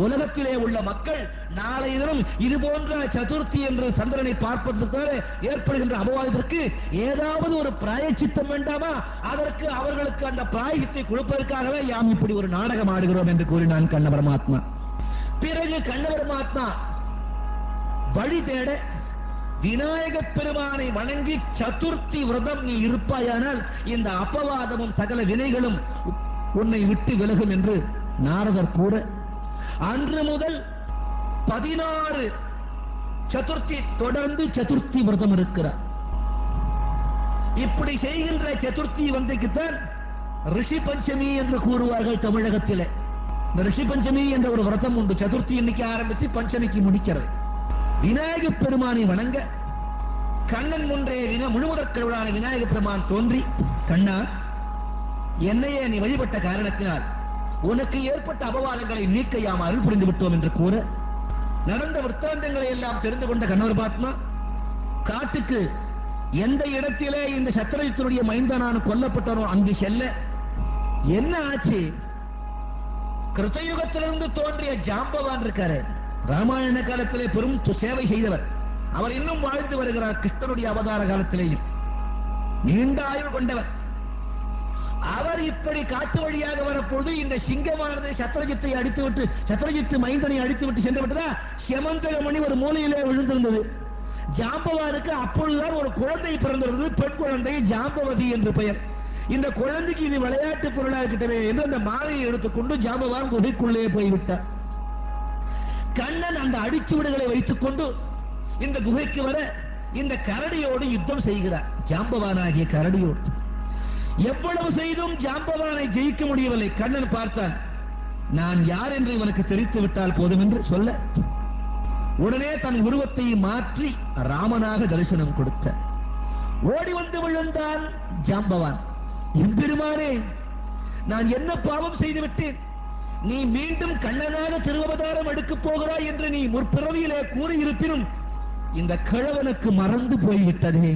உலகத்திலே உள்ள மக்கள் நாளை தினம் இது போன்ற சதுர்த்தி என்று சந்திரனை பார்ப்பதற்காக ஏற்படுகின்ற அபவாதத்திற்கு ஏதாவது ஒரு பிராயச்சித்தம் வேண்டாமா? அதற்கு அவர்களுக்கு அந்த பிராயச்சித்தை கொடுப்பதற்காகவே யாம் இப்படி ஒரு நாடகம் ஆடுகிறோம் என்று கூறினான் கண்ண பரமாத்மா. பிறகு கண்ண பரமாத்மா வழி தேட விநாயக பெருமானை வணங்கி சதுர்த்தி விரதம் நீ இருப்பாயானால் இந்த அபவாதமும் சகல வினைகளும் உன்னை விட்டு விலகும் என்று நாரதர் கூற, அன்று முதல் 16 சதுர்த்தி தொடர்ந்து சதுர்த்தி விரதம் இருக்கிறார். இப்படி செய்கின்ற சதுர்த்தி வந்தைக்குத்தான் ரிஷி பஞ்சமி என்று கூறுவார்கள் தமிழகத்திலே. இந்த ரிஷி பஞ்சமி என்ற ஒரு விரதம் உண்டு. சதுர்த்தி இன்னைக்கு ஆரம்பித்து பஞ்சமிக்கு முடிக்கிறது. விநாயக பெருமானை வணங்க கண்ணன் முன்றே முழுமுதற் கடவுளான விநாயக பெருமான் தோன்றி, கண்ணா, என்னையே நீ வழிபட்ட காரணத்தினால் உனக்கு ஏற்பட்ட அபவாதங்களை நீக்க யாம் அருள் புரிந்து விட்டோம் என்று கூற, நடந்த விற்த்தாந்தங்களை எல்லாம் தெரிந்து கொண்ட கண்ண பரமாத்மா காட்டுக்கு எந்த இடத்திலே இந்த சத்ரஜித்தனுடைய மைந்தனான் கொல்லப்பட்டானோ அங்கு செல்ல, என்ன ஆச்சு? கிருத்தயுகத்திலிருந்து தோன்றிய ஜாம்பவான் இருக்காரு, ராமாயண காலத்திலே பெரும் சேவை செய்தவர். அவர் இன்னும் வாழ்ந்து வருகிறார். கிருஷ்ணனுடைய அவதார காலத்திலேயும் நீண்ட ஆயுள் கொண்டவர். அவர் இப்படி காட்டு வழியாக வரப்பொழுது இந்த சிங்கமானது சத்ரஜித்தை அடித்துவிட்டு, சத்ரஜித்து மைந்தனை அடித்துவிட்டு சென்று விட்டதா, செமந்தகமணி ஒரு மூலையிலே விழுந்திருந்தது. ஜாம்பவானுக்கு அப்பொழுதுதான் ஒரு குழந்தை பிறந்திருந்தது. பெண் குழந்தை ஜாம்பவதி என்று பெயர். இந்த குழந்தைக்கு இது விளையாட்டு பொருளாக கிட்டவே என்று அந்த மாலையை எடுத்துக்கொண்டு ஜாம்பவான் குகைக்குள்ளே போய்விட்டார். கண்ணன் அந்த அடிச்சுவடுகளை வைத்துக் கொண்டு இந்த குகைக்கு வர இந்த கரடியோடு யுத்தம் செய்கிறார். ஜாம்பவானாகிய கரடியோடு எவ்வளவு செய்தும் ஜாம்பவானை ஜெயிக்க முடியவில்லை. கண்ணன் பார்த்தான், நான் யார் என்று இவனுக்கு தெரிவித்து விட்டால் போதும் என்று சொல்ல, உடனே தன் உருவத்தை மாற்றி ராமனாக தரிசனம் கொடுத்த ஓடி வந்து விழுந்தான் ஜாம்பவான். எம்பெருமானே, நான் என்ன பாவம் செய்து விட்டேன்? நீ மீண்டும் கண்ணனாக திருவவதாரம் எடுக்கப் போகிறாய் என்று நீ முற்பிறவியிலே கூறியிருப்பினும் இந்த கிழவனுக்கு மறந்து போய்விட்டதே.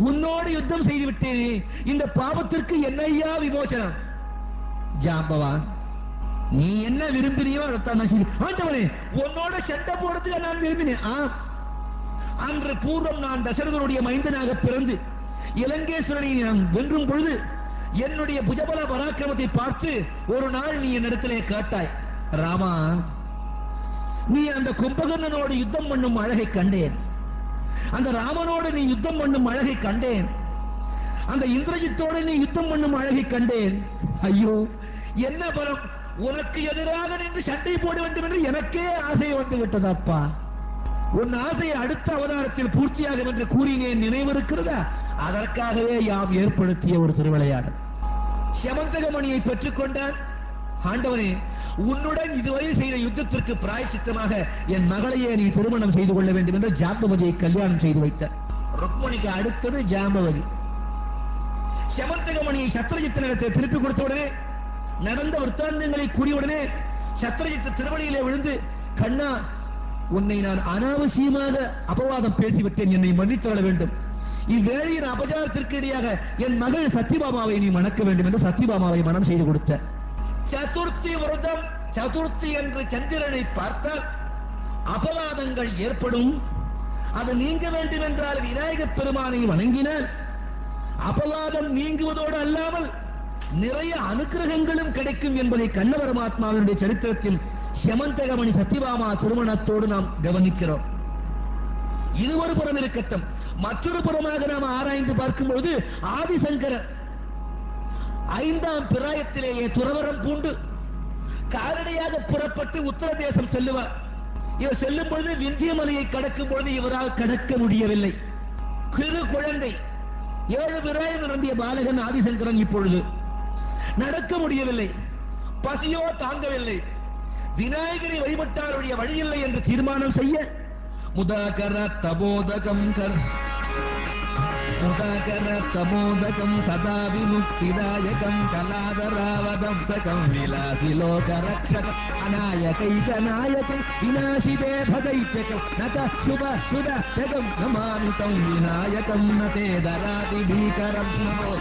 உன்னோடு யுத்தம் செய்து விட்டேனே, இந்த பாவத்திற்கு என்னையா விமோசனம்? ஜாம்பவான், நீ என்ன விரும்பினியோ அதைத்தான் நான் செய்து. ஆண்டவனே, உன்னோட சண்டை போடுறதுக்கு நான் விரும்பினேன். அன்று பூர்வம் நான் தசரதனுடைய மைந்தனாக பிறந்து இலங்கேஸ்வரனை நான் வென்றும் பொழுது என்னுடைய புஜபல பராக்கிரமத்தை பார்த்து ஒரு நாள் நீ என்னிடத்திலே கேட்டாய், ராமா, நீ அந்த கும்பகர்ணனோடு யுத்தம் பண்ணும் அழகை கண்டேன், அந்த ராமனோடு நீ யுத்தம் பண்ணும் அழகை கண்டேன், அந்த இந்திரஜித்தோடு நீ யுத்தம் பண்ணும் அழகை கண்டேன். ஐயோ, என்ன பலம், உனக்கு எதிராக நின்று சண்டை போட வேண்டும் என்று எனக்கே ஆசை வந்து விட்டதப்பா. உன் ஆசையை அடுத்த அவதாரத்தில் பூர்த்தியாகும் என்று கூறினேன், நினைவிருக்கிறதா? அதற்காகவே யாம் ஏற்படுத்திய ஒரு திருவிளையாடல். செமந்தகமணியை பெற்றுக் கொண்டான். ஆண்டவனே, உன்னுடன் இதுவரை செய்த யுத்தத்திற்கு பிராயச்சித்தமாக என் மகளையே நீ திருமணம் செய்து கொள்ள வேண்டும் என்று ஜாம்பவதியை கல்யாணம் செய்து வைத்தார். ருக்மணிக்கு அடுத்தது ஜாம்பவதி. செமந்தகமணியை சத்ரஜித்தினிடத்தை திருப்பி கொடுத்தவுடனே, நடந்த விற்த்தாந்தங்களை கூறியவுடனே சத்ரஜித்து திருவடியிலே விழுந்து, கண்ணா, உன்னை நான் அனாவசியமாக அபவாதம் பேசிவிட்டேன், என்னை மன்னித்துவிட வேண்டும். இவ்வேளையின் அபச்சாரத்திற்கு இடையாக என் மகள் சத்யபாமாவை நீ மணக்க வேண்டும் என்று சத்யபாமாவை மனம் செய்து கொடுத்த. சதுர்த்தி விரதம், சதுர்த்தி என்று சந்திரனை பார்த்தால் அபவாதங்கள் ஏற்படும். அது நீங்க வேண்டும் என்றால் விநாயகப் பெருமானை வணங்கினால் அபவாதம் நீங்குவதோடு அல்லாமல் நிறைய அனுக்கிரகங்களும் கிடைக்கும் என்பதை கண்ண பரமாத்மாவினுடைய சரித்திரத்தில் செமந்தகமணி சத்யபாமா திருமணத்தோடு நாம் கவனிக்கிறோம். இது ஒரு புறம் இருக்கட்டும். மற்றொரு புறமாக நாம் ஆராய்ந்து பார்க்கும்போது ஆதிசங்கரர் 5ஆம் பிராயத்திலேயே துறவரம் பூண்டு காரணியாக புறப்பட்டு உத்தரதேசம் செல்லுவார். இவர் செல்லும் பொழுது விந்திய மலையை கடக்கும் பொழுது இவரால் கடக்க முடியவில்லை. சிறு குழந்தை, 7 பிராயம் நிரம்பிய பாலகன் ஆதிசங்கரன் இப்பொழுது நடக்க முடியவில்லை. பசியோ தாங்கவில்லை. விநாயகரை வழிபட்டாருடைய வழியில்லை என்று தீர்மானம் செய்ய முதாகர தபோதகம் சதா விமுக்திதாயகம் கலாதராவதம்சகம் விலாசிலோகரக்ஷகம் அநாயகைகநாயகம் விநாசிதே பதைத்யகம் நத சுப சுதகம் நமாமிதம் விநாயகம் நதே தராதி பீகரம் நமோ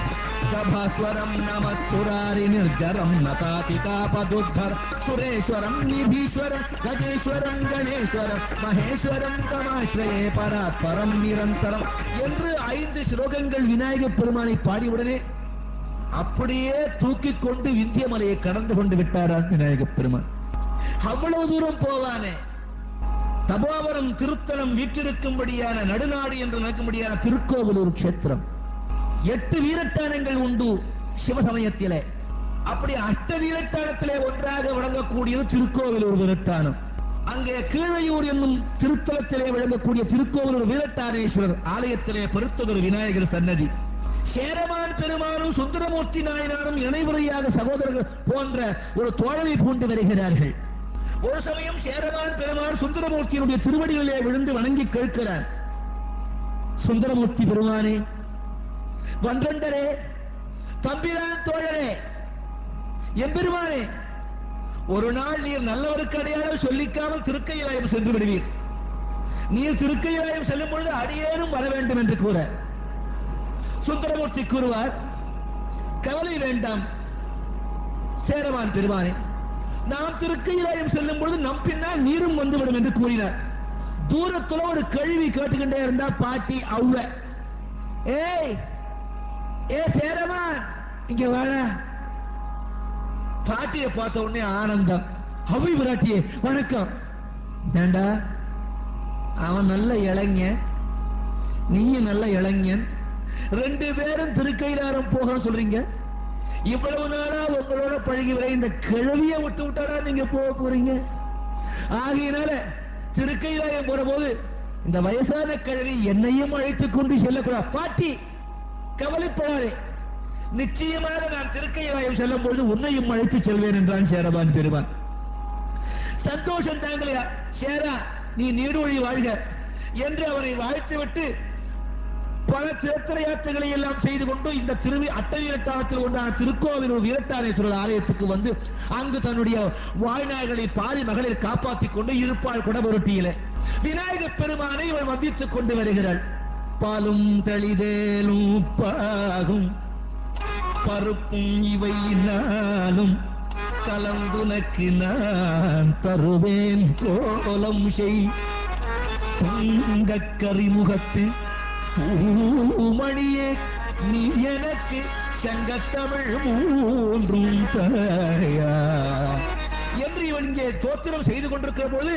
சபாஸ்வரம் நமத்சுராரி நிர்ஜரம் நதாதிதாபதுத்தர் சுரேஸ்வரம் நிபீஸ்வரம் கஜேஸ்வரம் கணேஸ்வரம் மகேஸ்வரம் கமாஸ்வரே பராத்பரம் நிரந்தரம் என்று 5 ஸ்லோகங்கள் விநாயகப் பெருமானை பாடியுடனே அப்படியே தூக்கிக் கொண்டு விந்திய மலையை கடந்து கொண்டு விட்டாரான் விநாயகப் பெருமான். அவ்வளவு தூரம் போவானே, தபோவரம் திருத்தலம் வீற்றிருக்கும்படியான நடுநாடு என்று நினைக்கும்படியான திருக்கோவிலூர் கஷேத்திரம். 8 வீரட்டானங்கள் உண்டு சிவசமயத்திலே. அப்படி அஷ்ட வீரட்டானத்திலே ஒன்றாக விளங்கக்கூடியது திருக்கோவிலூர் வீரட்டானம். அங்கே கீழையூர் என்னும் திருத்தலத்திலே விளங்கக்கூடிய திருக்கோவிலூர் வீரட்டானேஸ்வரர் ஆலயத்திலே பெருத்ததொரு விநாயகர் சன்னதி. சேரமான் பெருமானும் சுந்தரமூர்த்தி நாயனாரும் இணைமுறையாக சகோதரர்கள் போன்ற ஒரு தோழமை பூண்டு வருகிறார்கள். ஒரு சமயம் சேரமான் பெருமான் சுந்தரமூர்த்தியினுடைய திருவடிகளிலே விழுந்து வணங்கி கேட்கிறார், சுந்தரமூர்த்தி பெருமானே, வன்றண்டரே, தம்பிரான் தோழரே, எம்பெருமானே, ஒரு நாள் நீர் நல்லவருக்கு அடையாளம் சொல்லிக்காமல் திருக்கையிலாயம் சென்று விடுவீர். நீர் திருக்கையிலாயம் செல்லும் பொழுது அடியேனும் வர வேண்டும் என்று கூற சுந்தரமூர்த்தி கூறுவார், கவலை வேண்டாம் சேரமான் பெருமானே, நாம் திருக்கையிலாயம் செல்லும் பொழுது நம் பின்னால் நீரும் வந்துவிடும் என்று கூறினார். தூரத்துல ஒரு கேள்வி கேட்டுக்கிட்டே இருந்தா பாட்டி அவ்வ, ஏய் ஏ சேரமான் இங்க வாழ. பாட்டியை பார்த்த உடனே ஆனந்தம். அவை விராட்டியே வணக்கம். ஏண்டா, அவன் நல்ல இளைஞன், நீயும் நல்ல இளைஞன், 2 பேரும் திருக்கையிலாரம் போக சொல்றீங்க. இவ்வளவு நாளா உங்களோட பழகி வர இந்த கிழவியை விட்டு விட்டாரா நீங்க போக போறீங்க? ஆகையினால திருக்கையிலாயம் போற போது இந்த வயசான கிழவி என்னையும் அழைத்துக் கொண்டு செல்லக்கூடாது. பாட்டி கவலைப்படாதே, நிச்சயமாக நான் திருக்கையிலாயம் செல்லும் பொழுது உன்னையும் அழைத்து செல்வேன் என்றான் சேரமான் பெருமான். சந்தோஷம் தாங்கலையா? சேரா, நீ நீடூழி வாழ்க என்று அவனை வாழ்த்துவிட்டு பல திருத்தல யாத்திரைகளை எல்லாம் செய்து கொண்டு இந்த அட்டவீரட்டானத்தில் ஒன்றான திருக்கோவிலூர் வீரட்டானேஸ்வரர் ஆலயத்துக்கு வந்து அங்கு தன்னுடைய வாழ்நாள்களை பாதி மகளிர் காப்பாற்றிக் கொண்டு இருப்பாள் குடபுரட்டியில விநாயகப் பெருமானை இவள் வந்தித்துக் கொண்டு வருகிறாள். பாலும் தெளிதேலும் பாகும் பருப்பும் இவை நாளும் கலந்துனக்கு நான் தருவேன் கோலம் செய் துங்கக்கரிமுகத்து பூமணியே நீ எனக்கு சங்கத்தமிழ் மூன்றும் தாயா என்று இவன் இங்கே தோத்திரம் செய்து கொண்டிருக்கிற போது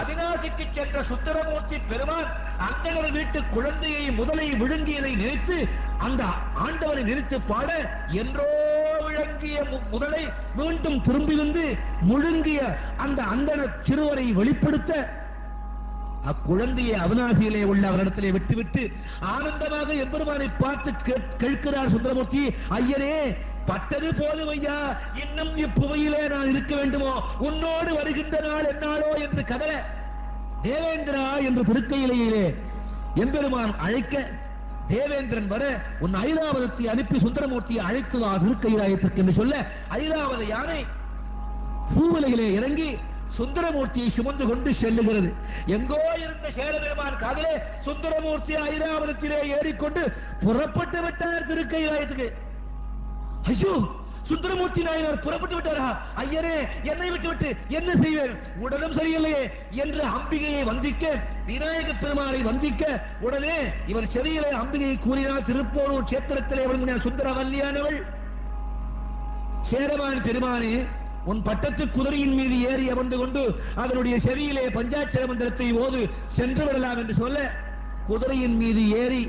அவிநாசிக்கு சென்ற சுந்தரமூர்த்தி பெருமான் அந்தனர் வீட்டு குழந்தையை முதலை விழுங்கியதை நினைத்து அந்த ஆண்டவனை நினைத்து பாட என்றோ விழுங்கிய முதலை மீண்டும் திரும்பி வந்து முழுங்கிய அந்த அந்தன சிறுவரை வெளிப்படுத்த அக்குழந்தையை அவிநாசியிலே உள்ள அவரிடத்திலே விட்டுவிட்டு ஆனந்தமாக எம்பெருமானை பார்த்து கேட்கிறார் சுந்தரமூர்த்தி, ஐயனே பட்டது போதும் ஐயா, இன்னும் இப்புவையிலே நான் இருக்க வேண்டுமோ, உன்னோடு வருகின்ற நாள் என்னாலோ என்று கதற தேவேந்திரா என்று திருக்கையிலேயே எம்பெருமான் அழைக்க தேவேந்திரன் வர உன் ஐராவதத்தை அனுப்பி சுந்தரமூர்த்தியை அழைத்து வா திருக்கையிலாயத்திற்கு என்று சொல்ல ஐராவத யானை பூவுலையிலே இறங்கி சுந்தரமூர்த்தியை சுமந்து கொண்டு செல்லுகிறது. எங்கோ இருந்த சேரபெருமான் காதலே சுந்தரமூர்த்தி ஐராவதத்திலே ஏறிக்கொண்டு புறப்பட்டு விட்டார் திருக்கையிலாயத்துக்கு. ஐயோ, சுந்தரமூர்த்தி நாயனார் புறப்பட்டு விட்டாரா? ஐயரே, என்னை விட்டு என்ன செய்வேன், உடலும் சரியில்லையே என்று அம்பிகையை வந்திக்க, விநாயக பெருமானை வந்திக்க, உடனே இவர் செவியிலே அம்பிகையை கூறினார். திருப்போரூர் சேத்திரத்திலே வழங்கினார் சுந்தரவல்லியானவள், சேரமான் பெருமானே, உன் பட்டத்து குதிரையின் மீது ஏறி அமர்ந்து கொண்டு அதனுடைய செவியிலே பஞ்சாட்சர மந்திரத்தை ஓது சென்று விடலாம் என்று சொல்ல, குதிரையின் மீது ஏறி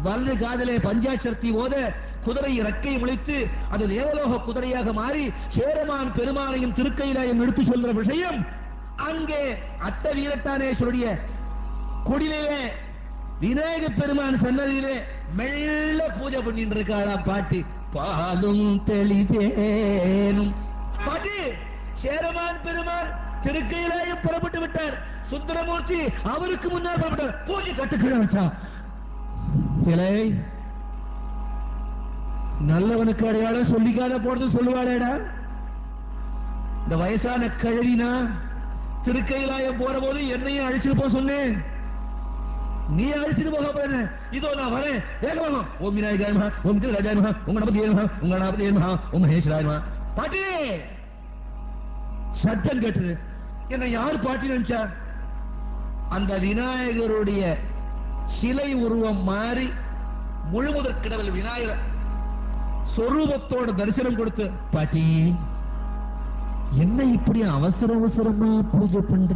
வலது காதலே பஞ்சாட்சரத்தை ஓத குதிரை இறக்கை முளைத்து அது தேவலோக குதிரையாக மாறி சேரமான் பெருமானையும் திருக்கையிலாயம் எடுத்து சொல்ற விஷயம் அங்கே அட்ட வீரட்டானேஸ்வருடைய குடிலே விநாயக பெருமான் சன்னதியிலே மெல்ல பூஜை பண்ணிட்டு இருக்காளாம் பாட்டி. பாலும் தெளிதேனும் பாட்டி. சேரமான் பெருமான் திருக்கையிலாயம் புறப்பட்டு விட்டார். சுந்தரமூர்த்தி அவருக்கு முன்னால் புறப்பட்டார். பூஜை கட்டுக்கிறான். நல்லவனுக்கு அடையாளம் சொல்லிக்காத போறது சொல்லுவாளேடா. இந்த வயசான கழவினா திருக்கையிலாயம் போற போது என்னையும் அழிச்சுட்டு போக சொன்னேன், நீ அழிச்சுட்டு போக போற. இதோ நான் வரேன், வேகமாக. ஓம் விநாயகாய நமஹ, ஓம் திரிராஜாய நமஹ, ஓம் கணபதியே நமஹ, ஓம் கணபதியே நமஹ, ஓம் மகேஸ்வராய நமஹ. பாட்டி சத்தம் கேட்டது. என்ன யார் பாட்டி நினைச்சா? அந்த விநாயகருடைய சிலை உருவம் மாறி முழுமுதற் கடவுள் விநாயகர் சொரூபத்தோட தரிசனம் கொடுத்து, பாட்டி என்ன இப்படி அவசர அவசரமா பூஜை பண்ற?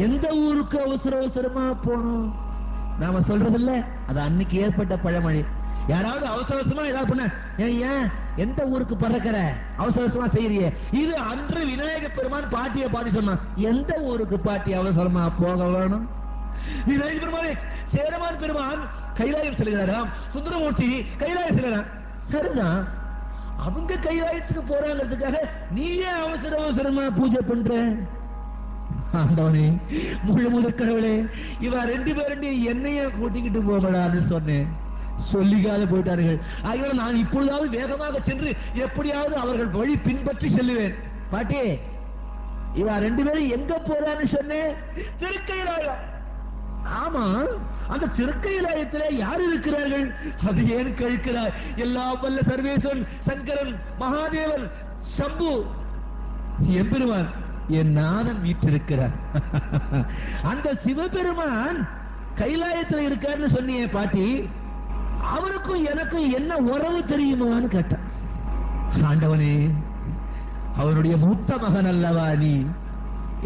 எந்த ஊருக்கு அவசர அவசரமா போனோம்? நாம சொல்றதில்ல, அது அன்னைக்கு ஏற்பட்ட பழமொழி. யாராவது அவசர அவசரமா ஏதாவது பண்ண, ஏன் எந்த ஊருக்கு பறக்கிற, அவசர அவசரமா செய்யறிய? இது அன்று விநாயக பெருமான் பாட்டியை பார்த்து சொன்னான். எந்த ஊருக்கு பாட்டி அவசரமா போக வேணும்? விநாயக பெருமானே, சேரமான் பெருமான் கைலாயம் செல்கிறாராம், சுந்தரமூர்த்தி கைலாயம் செல்கிறான். சரிதான், அவங்க கைலாயத்துக்கு போறாங்கிறதுக்காக நீயே அவசர அவசரமா பூஜை பண்ற? ஆண்டவனே, முழு முதற் கடவுளே, இவ ரெண்டு பேரும் என்னைய கூட்டிக்கிட்டு போகலான்னு சொன்னேன், சொல்லிக்காத போயிட்டார்கள். ஆகிய நான் இப்பொழுதாவது வேகமாக சென்று எப்படியாவது அவர்கள் வழி பின்பற்றி செல்லுவேன். பாட்டி, இவ ரெண்டு பேரும் எங்க போறான்னு சொன்னேன்? திருக்கையிலாயம். ஆமா, அந்த திருக்கையிலாயத்திலே யார் இருக்கிறார்கள்? அது ஏன் கேட்கிறார்? எல்லாம் வல்ல சர்வேஸ்வரன், சங்கரன், மகாதேவன், சம்பு, எம்பெருமான், என் நாதன் வீற்றிருக்கிறார். அந்த சிவபெருமான் கைலாயத்தில் இருக்காருன்னு சொன்னியே பாட்டி, அவருக்கும் எனக்கும் என்ன உறவு தெரியுமான்னு கேட்டான். ஆண்டவனே, அவனுடைய மூத்த மகன் அல்லவா நீ?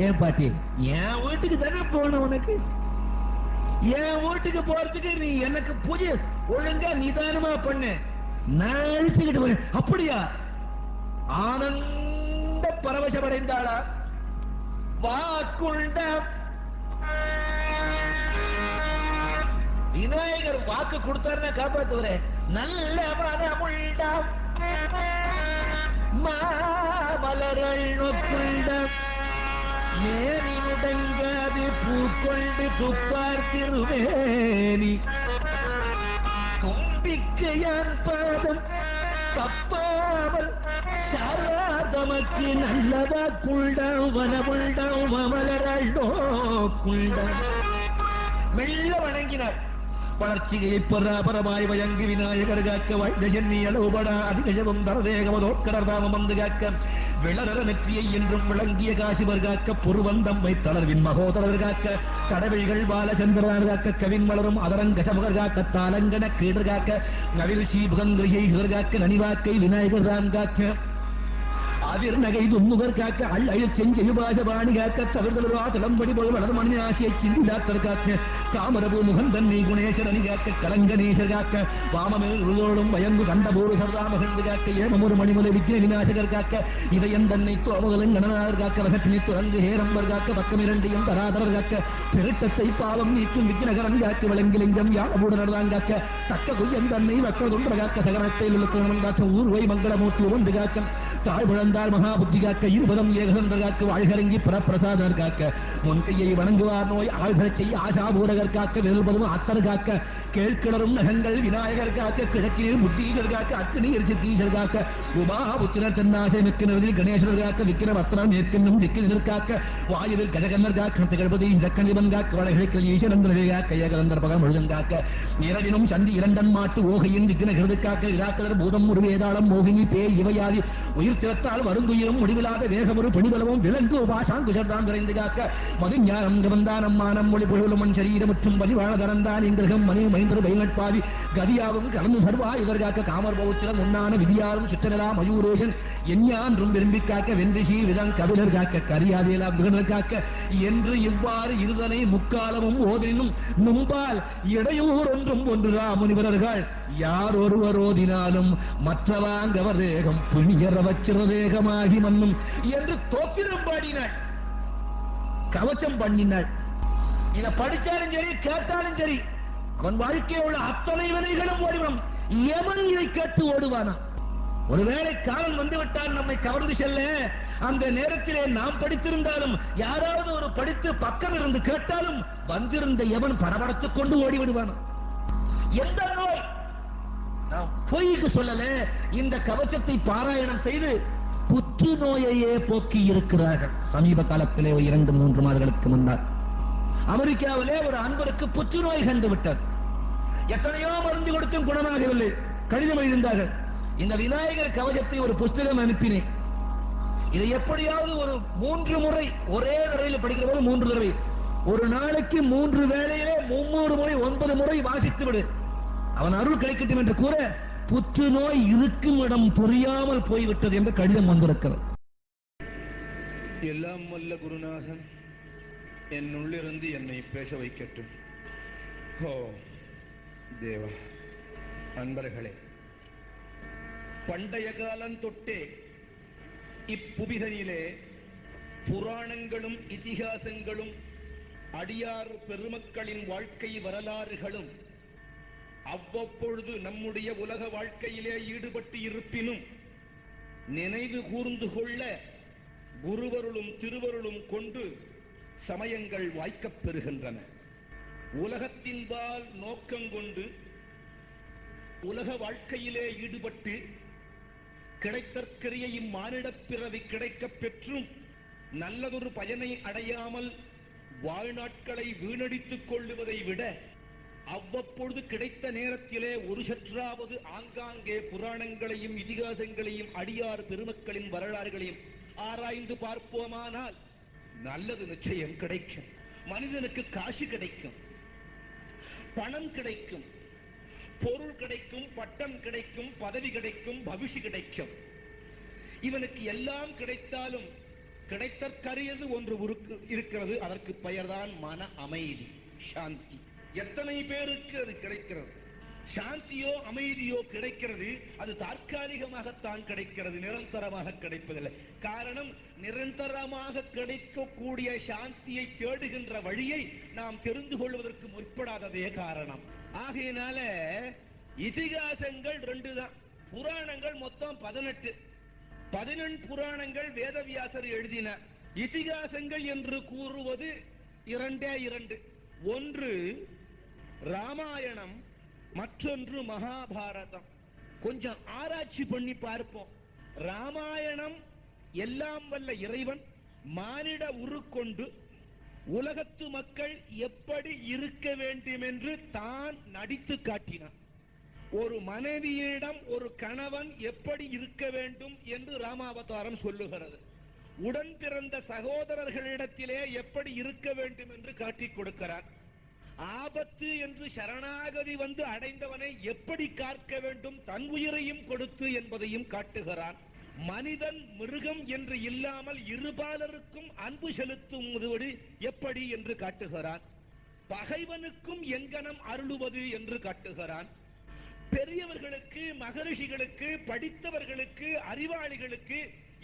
ஏன் பாட்டி, என் வீட்டுக்கு தானே போன, உனக்கு என் வீட்டுக்கு போறதுக்கு நீ எனக்கு பூஜை ஒழுங்கா நிதானமா பண்ண, நான் அழிச்சுக்கிட்டு போறேன். அப்படியா? ஆனந்த பரவசமடைந்தாளா? வாக்குண்ட விநாயகர் வாக்கு கொடுத்தாருன்னா காப்பாத்துவரே. நல்ல மனமுள்ள மாமலர்கள் நொக்குண்ட மேனி முடங்காது பூக்கொண்டு துப்பார் திருவேணி தும்பிக்கு யான் பாதம் தப்பாமல் சாராதமக்கு நல்லதா குள்டாம் வனமுள்டாம் மமலராள் நோக்குள்டாம். மெல்ல வணங்கினார். വളർച്ചയെ പരാപരമായി വയങ്കി വിനായകർ കാക്ക വൈദ്യശന്യളവുപട അതികശവും തറദേകമതോക്കടർതാമമന്ത് കാക്ക വിളറ നെറ്റിயை என்றும் விளங்கிய காசிவர் காக்க பொருவந்தம்மை தளர்வின் மகோதரர் காக்க கடவிழிகள் பாலச்சந்திரன் காக்க கவின் மலரும் அதரங்கசமுகர் காக்க தாலங்கன கீடர் காக்க நவில் ஸ்ரீபுகங்கிரியை காக்க நனிவாக்கை விநாயகர் தான் காக்க ஆவிர் நகை துன்முகர் காக்க அழில் செஞ்செயுபாசபாணி காக்க தவிர்தலா தளம்படி போல் வளர் மணி ஆசையை சிந்திலாத்தர் காக்க காமரபு முகந்தன்னை குணேசனி காக்க கலங்கநேசர் காக்க வாமமேல் உருளோடும் பயந்து கண்டபோடு சர்தாமகந்து காக்க ஏமமொரு மணிமுலை விக்ன விநாசகர் காக்க இதயம் தன்னை தோமகலன் கணனார் காக்க வகட்டினை துறந்து ஹேரம்பர் காக்க பக்கம் இரண்டையும் தராதரர் காக்க பெருட்டத்தை பாவம் நீக்கும் விக்னகரன் காக்க விளங்கிலிங்கம் யாழபூடனர்தான் காக்க தக்க குய்யன் தன்னை வக்கதுன்ற காக்க சகரத்தை இழுக்கணும் காக்க ஊர்வை மங்களமூர்த்தி உவந்து காக்க தாழ்பழந்தாள் மகாபுத்தி காக்க இருபதம் ஏகசந்தர் காக்க வாழ்கரங்கி பிரசாதர் காக்க முன்கையை வணங்குவார் நோய் ஆழ்கழச் செய்ய ஆசாபூரகர் காக்க விரல்பதும் அத்தர் காக்க கேழ்கிணறும் நகங்கள் விநாயகர் காக்க கிழக்கினில் புத்தீசர் காக்க அத்தினீர் சித்தீசர் காக்க உமாபுத்திரர் தென்னாசை மிக்கினரில் கணேசர் காக்க விக்கிர வஸ்திரம் ஏற்கின்னும் திக்கினர் காக்க வாயுவில் கஜகன்னர் காக்க திகழ்பதி தக்கணிபன் காக்க வடகிழக்கில் ஈசனந்தரே காக்க ஏகதந்தர் பகல் முழுதன் காக்க நிரவினும் சந்தி இரண்டன் மாட்டு ஓகையின் விக்னகிருது காக்க இலாக்கதர் பூதம் ஒரு வேதாளம் மோகினி பேய் இவையாதி உயிர் திறத்தால் வருங்குயிரும் முடிவிலாத வேகமொரு பிணிபலமும் விலங்கு உபாசாங்குஷர்தான் விரைந்து காக்க மதுஞானம் கவந்தானம் மானம் மொழி பொழுமன் சரீரம் மற்றும் வலிவாழ தரந்தான் இங்கிரகம் மணி மைந்தர் பயிலட்பாதி கதியாவும் கலந்து சர்வா இவர் காக்க காமர் பௌத்திரம் உன்னான விதியாரும் சிற்றனலா மயூரேஷன் எஞ்ஞான்றும் விரும்பி காக்க வென்றிஷி விதம் கபிலர் காக்க கரியாதையெல்லாம் விகனர் காக்க என்று இவ்வாறு இருதனை முக்காலமும் ஓதினும் நும்பால் இடையூர் ஒன்றும் ஒன்றுரா முனிவரர்கள் யார் ஒருவர் ஓதினாலும் மற்றவாங்கவர் தேகம் பிணியற வச்சிரதேகமாகி மன்னும் என்று தோத்திரம் பாடினாள், கவச்சம் பண்ணினாள். இதை படிச்சாலும் சரி கேட்டாலும் சரி அவன் வாழ்க்கையில் உள்ள அத்தனை வினைகளும் ஓடிவன். எவன் இதை கேட்டு ஓடுவானா? ஒருவேளை காலம் வந்துவிட்டால் நம்மை கவர்ந்து செல்ல அந்த நேரத்திலே நாம் படித்திருந்தாலும் யாராவது ஒரு படித்து பக்கம் இருந்து கேட்டாலும் வந்திருந்த எவன் படபடத்துக் கொண்டு ஓடிவிடுவானா? எந்த நோய் நாம் பொய்க்கு சொல்லல. இந்த கவச்சத்தை பாராயணம் செய்து புற்று நோயையே போக்கி இருக்கிறார்கள். சமீப காலத்திலே 2-3 மாதங்களுக்கு முன்னால் அமெரிக்காவிலே ஒரு அன்பருக்கு புற்றுநோய் கண்டுவிட்டார். எத்தனையோ மருந்து கொடுத்தும் குணமாகவில்லை. கடிதம் எழுந்தார்கள். இந்த விநாயகர் கவச்சத்தை ஒரு புஸ்தகம் அனுப்பினேன். இதை எப்படியாவது ஒரு 3 முறை ஒரே தடவையில் படிக்கிற போது 3 தடவை, ஒரு நாளைக்கு 3 வேளையிலே 300 முறை 9 முறை வாசித்து விடு, அவன் அருள் கிடைக்கட்டும் என்று கூற புற்றுநோய் இருக்கும் இடம் புரியாமல் போய்விட்டது என்று கடிதம் வந்திருக்கிறது. எல்லாம் வல்ல குருநாதன் என் உள்ளிருந்து என்னை பேச வைக்கட்டும். ஓ தேவா, அன்பர்களே, பண்டைய காலம் தொட்டே இப்புவிதனிலே புராணங்களும் இதிகாசங்களும் அடியார் பெருமக்களின் வாழ்க்கை வரலாறுகளும் அவ்வப்பொழுது நம்முடைய உலக வாழ்க்கையிலே ஈடுபட்டு இருப்பினும் நினைவு கூர்ந்து கொள்ள குருவருளும் திருவருளும் கொண்டு சமயங்கள் வாய்க்கப் பெறுகின்றன. உலகத்தின்பால் நோக்கங்கொண்டு உலக வாழ்க்கையிலே ஈடுபட்டு கிடைத்தற்கரிய இம்மானிடப் பிறவி கிடைக்கப் பெற்றும் நல்லதொரு பயனை அடையாமல் வாழ்நாட்களை வீணடித்துக் கொள்ளுவதை விட அவ்வப்பொழுது கிடைத்த நேரத்திலே ஒரு சற்றாவது ஆங்காங்கே புராணங்களையும் இதிகாசங்களையும் அடியார் பெருமக்களின் வரலாறுகளையும் ஆராய்ந்து பார்ப்போமானால் நல்லது நிச்சயம் கிடைக்கும். மனிதனுக்கு காசு கிடைக்கும், பணம் கிடைக்கும், பொருள் கிடைக்கும், பட்டம் கிடைக்கும், பதவி கிடைக்கும், பவிஷு கிடைக்கும். இவனுக்கு எல்லாம் கிடைத்தாலும் கிடைத்தற்கரியது ஒன்று இருக்கிறது. அதற்கு பெயர்தான் மன அமைதி, சாந்தி. எத்தனை பேருக்கு அது கிடைக்கிறது? சாந்தியோ அமைதியோ கிடைக்கிறது, அது தற்காலிகமாகத்தான் கிடைக்கிறது, நிரந்தரமாக கிடைப்பதில்லை. காரணம், நிரந்தரமாக கிடைக்கக்கூடிய சாந்தியை தேடுகின்ற வழியை நாம் தெரிந்து கொள்வதற்கு முற்படாததே காரணம். ஆகையினால இதிகாசங்கள் 2 தான், புராணங்கள் மொத்தம் 18. 18 புராணங்கள் வேதவியாசர் எழுதினார். இதிகாசங்கள் என்று கூறுவது 2. ஒன்று ராமாயணம், மற்றொன்று மகாபாரதம். கொஞ்சம் ஆராய்ச்சி பண்ணி பார்ப்போம். ராமாயணம் எல்லாம் வல்ல இறைவன் மானிட உருக்கொண்டு உலகத்து மக்கள் எப்படி இருக்க வேண்டும் என்று தான் நடித்து காட்டினார். ஒரு மனைவியிடம் ஒரு கணவன் எப்படி இருக்க வேண்டும் என்று ராமாவதாரம் சொல்லுகிறது. உடன் பிறந்த சகோதரர்களிடத்திலே எப்படி இருக்க வேண்டும் என்று காட்டிக் கொடுக்கிறார். ஆபத்து என்று சரணாகதி வந்து அடைந்தவனை எப்படி காக்க வேண்டும், தன் உயிரையும் கொடுத்து என்பதையும் காட்டுகிறான். மனிதன் மிருகம் என்று இல்லாமல் இருபாலருக்கும் அன்பு செலுத்துவது எப்படி என்று காட்டுகிறான். பகைவனுக்கும் எங்கனம் அருளுவது என்று காட்டுகிறான். பெரியவர்களுக்கு, மகரிஷிகளுக்கு, படித்தவர்களுக்கு, அறிவாளிகளுக்கு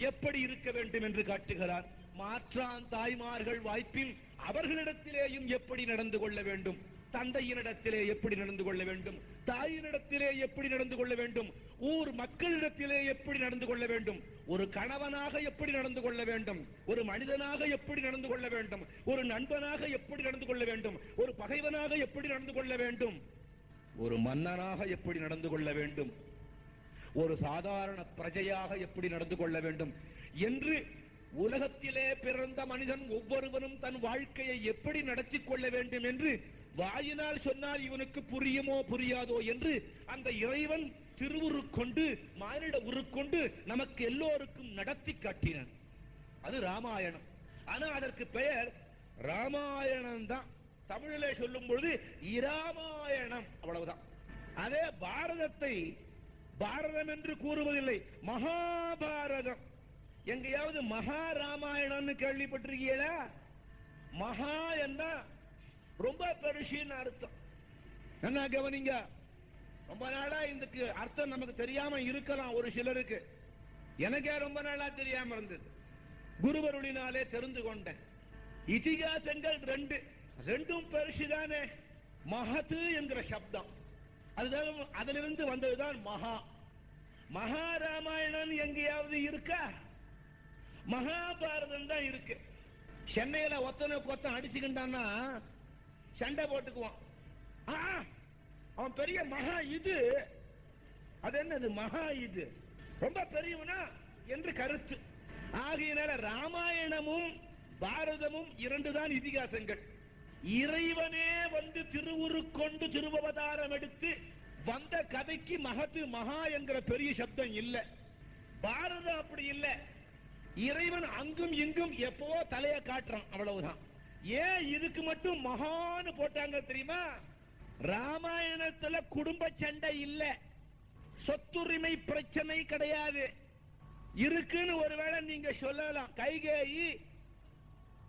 எப்படி இருக்க வேண்டும் என்று காட்டுகிறார். மாற்றான் தாய்மார்கள் வாய்ப்பில் அவர்களிடத்திலேயும் எப்படி நடந்து கொள்ள வேண்டும், தந்தையினிடத்திலே எப்படி நடந்து கொள்ள வேண்டும், தாயினிடத்திலே எப்படி நடந்து கொள்ள வேண்டும், ஊர் மக்களிடத்திலே எப்படி நடந்து கொள்ள வேண்டும், ஒரு கணவனாக எப்படி நடந்து கொள்ள வேண்டும், ஒரு மனிதனாக எப்படி நடந்து கொள்ள வேண்டும், ஒரு நண்பனாக எப்படி நடந்து கொள்ள வேண்டும், ஒரு பகைவனாக எப்படி நடந்து கொள்ள வேண்டும், ஒரு மன்னனாக எப்படி நடந்து கொள்ள வேண்டும், ஒரு சாதாரண பிரஜையாக எப்படி நடந்து கொள்ள வேண்டும் என்று உலகத்திலே பிறந்த மனிதன் ஒவ்வொருவனும் தன் வாழ்க்கையை எப்படி நடத்திக் கொள்ள வேண்டும் என்று வாயினால் சொன்னால் இவனுக்கு புரியுமோ புரியாதோ என்று அந்த இறைவன் திருவுருக்கொண்டு, மானிட உருக்கொண்டு நமக்கு எல்லோருக்கும் நடத்தி காட்டினான். அது ராமாயணம். ஆனா அதற்கு பெயர் ராமாயணம் தான். தமிழிலே சொல்லும் பொழுது இராமாயணம், அவ்வளவுதான். அதே பாரதத்தை பாரதம் என்று கூறுவதில்லை, மகாபாரதம். எங்கேயாவது மகாராமாயணம்னு கேள்விப்பட்டிருக்கீங்களா? மகா என்ன ரொம்ப பெருசுன்னு அர்த்தம். என்ன கவனிங்க, ரொம்ப நாளா இதுக்கு அர்த்தம் நமக்கு தெரியாம இருக்கலாம் ஒரு சிலருக்கு. எனக்கே ரொம்ப நாளா தெரியாம இருந்தது. குருவருளினாலே தெரிந்து கொண்டேன். இதிகாசங்கள் ரெண்டும் பெருசுதானே. மகத்து என்கிற சப்தம் அதுதான், அதிலிருந்து வந்ததுதான் மகா. மகாராமாயணம் எங்கேயாவது இருக்கா? மகாபாரதம் தான் இருக்கு. சென்னையில ஒத்தனுக்கு ஒத்தன் அடிச்சுக்கிட்டான்னா சண்டை போட்டுக்குவான். அவன் பெரிய மகா இது, அது என்னது மகா இது, ரொம்ப பெரியவனா என்று கருத்து. ஆகையினால ராமாயணமும் பாரதமும் இரண்டு தான் இதிகாசங்கள். இறைவனே வந்து திருவுருக்கொண்டு திருவவதாரம் எடுத்து வந்த கதைக்கு மகத்து மகா என்கிற பெரிய சப்தம் இல்ல. பாரதம் அப்படி இல்ல. இறைவன் அங்கும் இங்கும் எப்போ தலையை காட்டுறான், அவ்வளவுதான். ஏன் இதுக்கு மட்டும் மகான்னு போட்டாங்க தெரியுமா? ராமாயணத்துல குடும்ப சண்டை இல்ல, சொத்துரிமை பிரச்சனை கிடையாது. இருக்குன்னு ஒருவேளை நீங்க சொல்லலாம். கைகேயி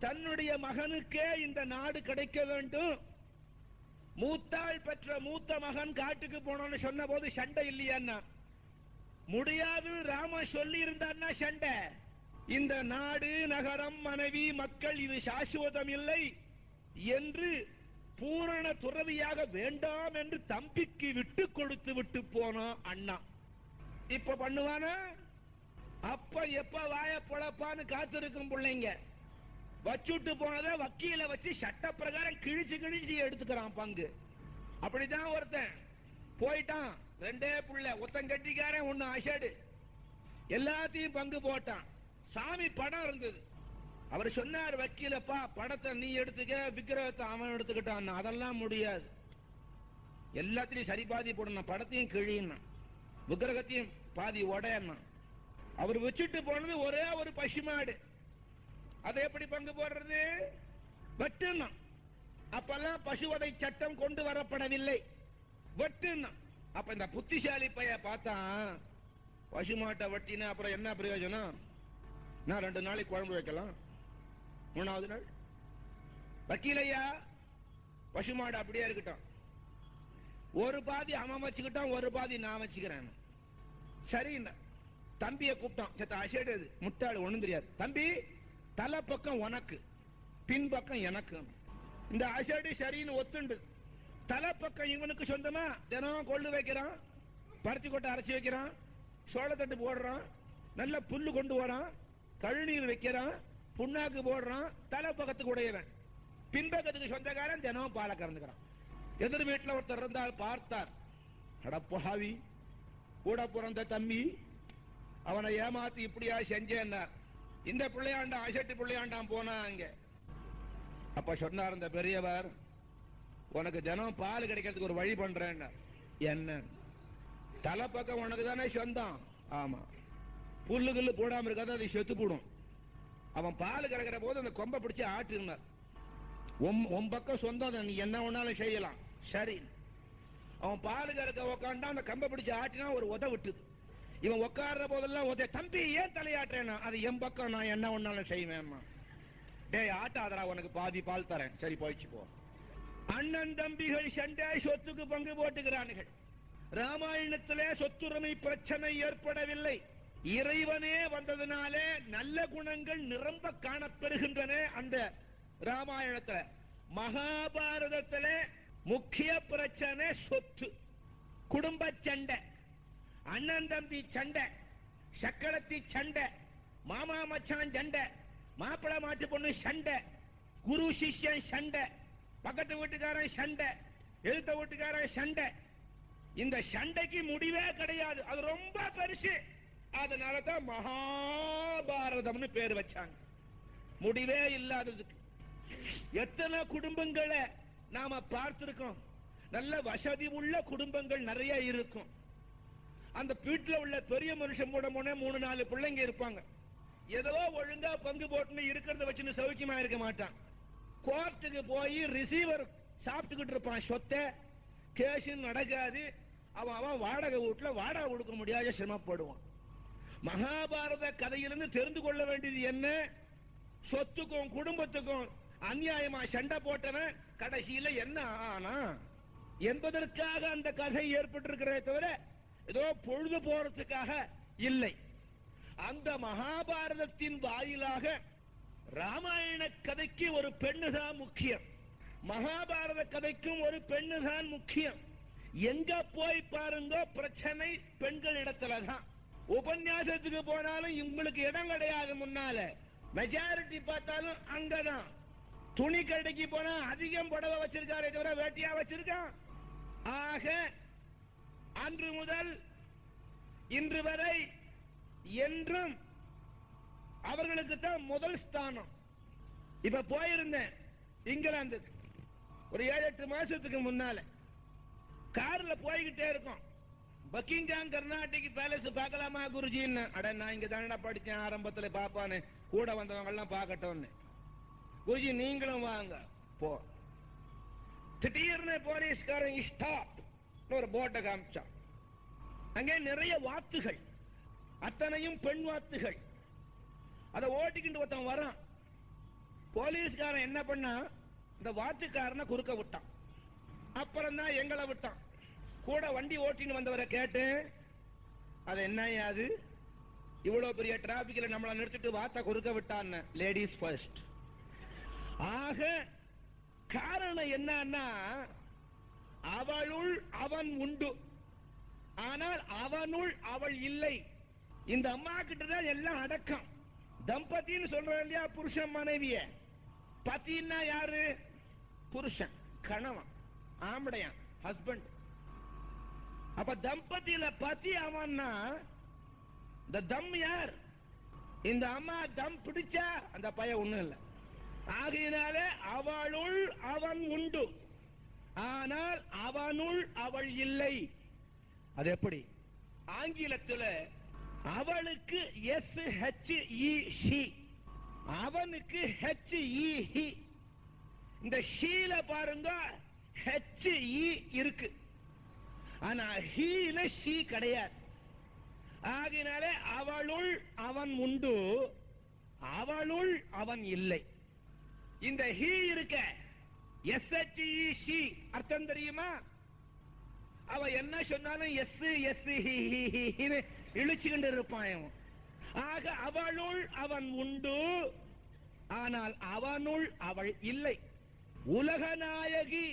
தன்னுடைய மகனுக்கே இந்த நாடு கிடைக்க வேண்டும், மூத்தாள் பெற்ற மூத்த மகன் காட்டுக்கு போனோம்னு சொன்ன போது சண்டை இல்லையா? முடியாது. ராம சொல்லி இருந்தான்னா சண்டை. இந்த நாடு, நகரம், மனைவி, மக்கள் இது சாஸ்வதம் இல்லை என்று பூரண துறவியாக வேண்டாம் என்று தம்பிக்கு விட்டு கொடுத்து விட்டு போனோம் அண்ணா. இப்ப பண்ணுவானா? அப்ப எப்ப வாய பொழப்பான்னு காத்திருக்கும் பிள்ளைங்க. வச்சுட்டு போனதை வக்கீல வச்சு சட்ட பிரகாரம் கிழிச்சு எடுத்துக்கிறான் பங்கு. அப்படிதான் ஒருத்தன் போயிட்டான். ரெண்டே புள்ள, ஒருத்தன் கட்டிக்காரன், ஒண்ணு அசடு, எல்லாத்தையும் பங்கு போட்டான். சாமி படம் இருந்தது. அவர் சொன்னார் வக்கீலப்பா, படத்தை நீ எடுத்துக்க, விக்கிரகத்தை அவன் எடுத்துக்கிட்டான். அதெல்லாம் முடியாது, எல்லாத்திலையும் சரி பாதி போடணும், படத்தையும் கிழியணும், விக்கிரகத்தையும் பாதி உடையணும். அவர் வச்சுட்டு போனது ஒரே ஒரு பசுமாடு, அதை எப்படி பங்கு போடுறது? வெட்டுனா. அப்பெல்லாம் பசுவதை சட்டம் கொண்டு வரப்படவில்லை. வெட்டுனா. அப்ப இந்த புத்திசாலி பைய பார்த்தான், பசுமாட்டை வெட்டினா அப்புறம் என்ன பிரயோஜனம்? நான் 2 நாளைக்கு குழம்பு வைக்கலாம், 3வது நாள் வக்கீலையா பசுமாடு அப்படியே இருக்கட்டும், ஒரு பாதி அவன் வச்சுக்கிட்டான், ஒரு பாதி நான் வச்சுக்கிறேன். சரி, தம்பியை கூப்பிட்டான். சத்த அசேடு முட்டாளு, ஒண்ணும் தெரியாது. தம்பி, தலை பக்கம் உனக்கு, பின்பக்கம் எனக்கு. இந்த அசேடு சரின்னு ஒத்துண்டு. தலை பக்கம் இவனுக்கு சொந்தமா. தினம் கொள்ளு வைக்கிறான், பருத்தி கொட்டை அரைச்சி வைக்கிறான், சோளத்தட்டு போடுறான், நல்ல புல்லு கொண்டு வரான், கழுநீர் வைக்கிறான், புண்ணாக்கு போடுறான். தலை பக்கத்துக்கு உடையவன். பின்பக்கத்துக்கு சொந்தக்காரன் தினம் பாலை கறந்துக்கிறான். எதிர் வீட்டில் ஒருத்தர் இருந்தால் பார்த்தார். அடப்பாவி, கூட பிறந்த தம்பி, அவனை ஏமாத்தி இப்படியா செஞ்சேன்னார். இந்த பிள்ளையாண்டா அசட்டு பிள்ளையாண்டான் போனா அங்க. அப்ப சொன்னார் அந்த பெரியவர், உனக்கு தினம் பால் கிடைக்கிறதுக்கு ஒரு வழி பண்றேன். என்ன? தலைப்பக்கம் உனக்கு தானே சொந்தம். ஆமா, புல்லு கில்லு போடாம இருக்காது, அது செத்து போடும். அவன் பால் கறக்கிற போது அந்த கொம்பை பிடிச்சி ஆட்டுனார். உன் பக்கம் சொந்தம், நீ என்ன ஒன்னாலும் செய்யலாம். சரி, அவன் பால் கறக்க உக்காண்டா, அந்த கம்பை பிடிச்சி ஆட்டினா ஒரு உத விட்டுது. இவன் உட்கார்ற போதெல்லாம் உத, தம்பி ஏன் தலையாட்டுறேன்னா, அது என் பக்கம், நான் என்ன ஒன்னாலும் செய்வேன். டேய் ஆட்டாதரா, உனக்கு பாதி பால் தரேன். சரி போயிடுச்சு போ. அண்ணன் தம்பிகள் சண்டை, சொத்துக்கு பங்கு போட்டுக்கிறார்கள். ராமாயணத்திலே சொத்துரிமை பிரச்சனை ஏற்படவில்லை. இறைவனே வந்ததுனாலே நல்ல குணங்கள் நிரம்ப காணப்பெறுகின்றன அந்த ராமாயணத்துல. மகாபாரதத்திலே முக்கிய பிரச்சனை சொத்து, குடும்ப சண்டை, அண்ணன் தம்பி சண்டை, சக்கரத்தி சண்டை, மாமா மச்சான் சண்டை, மாப்பிள மாட்டு பொண்ணு சண்டை, குரு சிஷ்யன் சண்டை, பக்கத்து வீட்டுக்காரன் சண்டை, எழுத்த வீட்டுக்காரன் சண்டை. இந்த சண்டைக்கு முடிவே கிடையாது, அது ரொம்ப பெருசு. அதனாலதான் மகாபாரதம்னு பேர் வச்சாங்க. முடிவே இல்லாததுக்கு. எத்தனை குடும்பங்களை நாம பார்த்திருக்கோம். நல்ல வசதி உள்ள குடும்பங்கள் நிறைய இருக்கும். அந்த வீட்டுல உள்ள பெரிய மனுஷன் கூட 3-4 பிள்ளைங்க இருப்பாங்க. ஏதோ ஒழுங்கா பங்கு போட்டு இருக்கிறத வச்சுன்னு சௌக்கியமா இருக்க மாட்டான். கோர்ட்டுக்கு போய் ரிசீவர் சாப்பிட்டுக்கிட்டு இருப்பான் சொத்தை. கேஸ் நடக்காது. அவன் வாடகை வீட்டுல வாடகை கொடுக்க முடியாத சிரமப்படுவான். மகாபாரத கதையிலிருந்து தெரிந்து கொள்ள வேண்டியது என்ன? சொத்துக்கும் குடும்பத்துக்கும் அநியாயமா சண்டை போட்டவன் கடைசியில என்ன ஆனா என்பதற்காக அந்த கதை ஏற்பட்டிருக்கிறதே தவிர ஏதோ பொழுது போறதுக்காக இல்லை. அந்த மகாபாரதத்தின் வாயிலாக ராமாயண கதைக்கு ஒரு பெண்ணு தான் முக்கியம், மகாபாரத கதைக்கும் ஒரு பெண்ணு தான் முக்கியம். எங்க போய் பாருங்க, பிரச்சனை பெண்கள் இடத்துல தான். உபன்யாசத்துக்கு போனாலும் உங்களுக்கு இடம் கிடையாது. முன்னால மெஜாரிட்டி பார்த்தாலும் அங்கதான். துணி கடைக்கு போனா அதிகம் புடவை வச்சிருக்காரே தவிர வேட்டியா வச்சிருக்கான். ஆக அன்று முதல் இன்று வரை என்றும் அவர்களுக்கு தான் முதல் ஸ்தானம். இப்ப போயிருந்தேன் இங்கிலாந்துக்கு ஒரு 7-8 மாசத்துக்கு முன்னால. கார்ல போய்கிட்டே இருக்கோம். பக்கிங்ஹாம் கர்நாடிக் பேலஸ் பார்க்கலாமா குருஜின்னு. அட நான் இங்க தானடா படிச்சேன், ஆரம்பத்துல பாப்பான்னு. கூட வந்தவங்க எல்லாம் பார்க்கட்டும்னு. குருஜி நீங்களும் வாங்க. போ. திடீர்னு போலீஸ்காரன் ஸ்டாப் ஒரு போட்டை காமிச்சான். அங்கே நிறைய வாத்துகள், அத்தனையும் பெண் வாத்துகள். அதை ஓட்டிக்கிட்டு ஒருத்தன் வரான். போலீஸ்காரன் என்ன பண்ணா, இந்த வாத்துக்காரனை குறுக்க விட்டான். அப்புறம் தான் எங்களை விட்டான். கூட வண்டி ஓட்டின்னு வந்தவரை கேட்டு, அது என்ன அது இவ்வளவு பெரிய டிராபிக்ல நம்மளை நிறுத்திட்டு வாத்த குறுக்க விட்டான். Ladies first. ஆக காரணம் என்னன்னா, அவளுள் அவன் உண்டு, ஆனால் அவனுள் அவள் இல்லை. இந்த அம்மா கிட்டதான் எல்லாம் அடக்கம். தம்பதின்னு சொல்றோம் இல்லையா, புருஷன் மனைவிய. பத்தின்னா யாரு? புருஷன், கணவன், ஆம்படையான், ஹஸ்பண்ட். அப்ப தம்பதியில பதி அவன்னா இந்த தம் யார்? இந்த அம்மா தம் பிடிச்சா அந்த பையன் ஒண்ணும் இல்லை. ஆகையினாலே அவளுள் அவன் உண்டு, ஆனால் அவனுள் அவள் இல்லை. அது எப்படி? ஆங்கிலத்தில் அவளுக்கு SHE, அவனுக்கு HE. இந்த ஷீல பாருங்க HE இருக்கு, ஆனா ஹீல ஷீ கிடையாது. ஆகினாலே அவளுள் அவன் உண்டு, அவளுள் அவன் இல்லை. இந்த ஹீ இருக்க SHE அர்த்தம் தெரியுமா? அவ என்ன சொன்னாலும் எஸ் இழுச்சுக்கிட்டு இருப்பான். ஆக அவளுள் அவன் உண்டு, ஆனால் அவனுள் அவள் இல்லை. உலகநாயகி,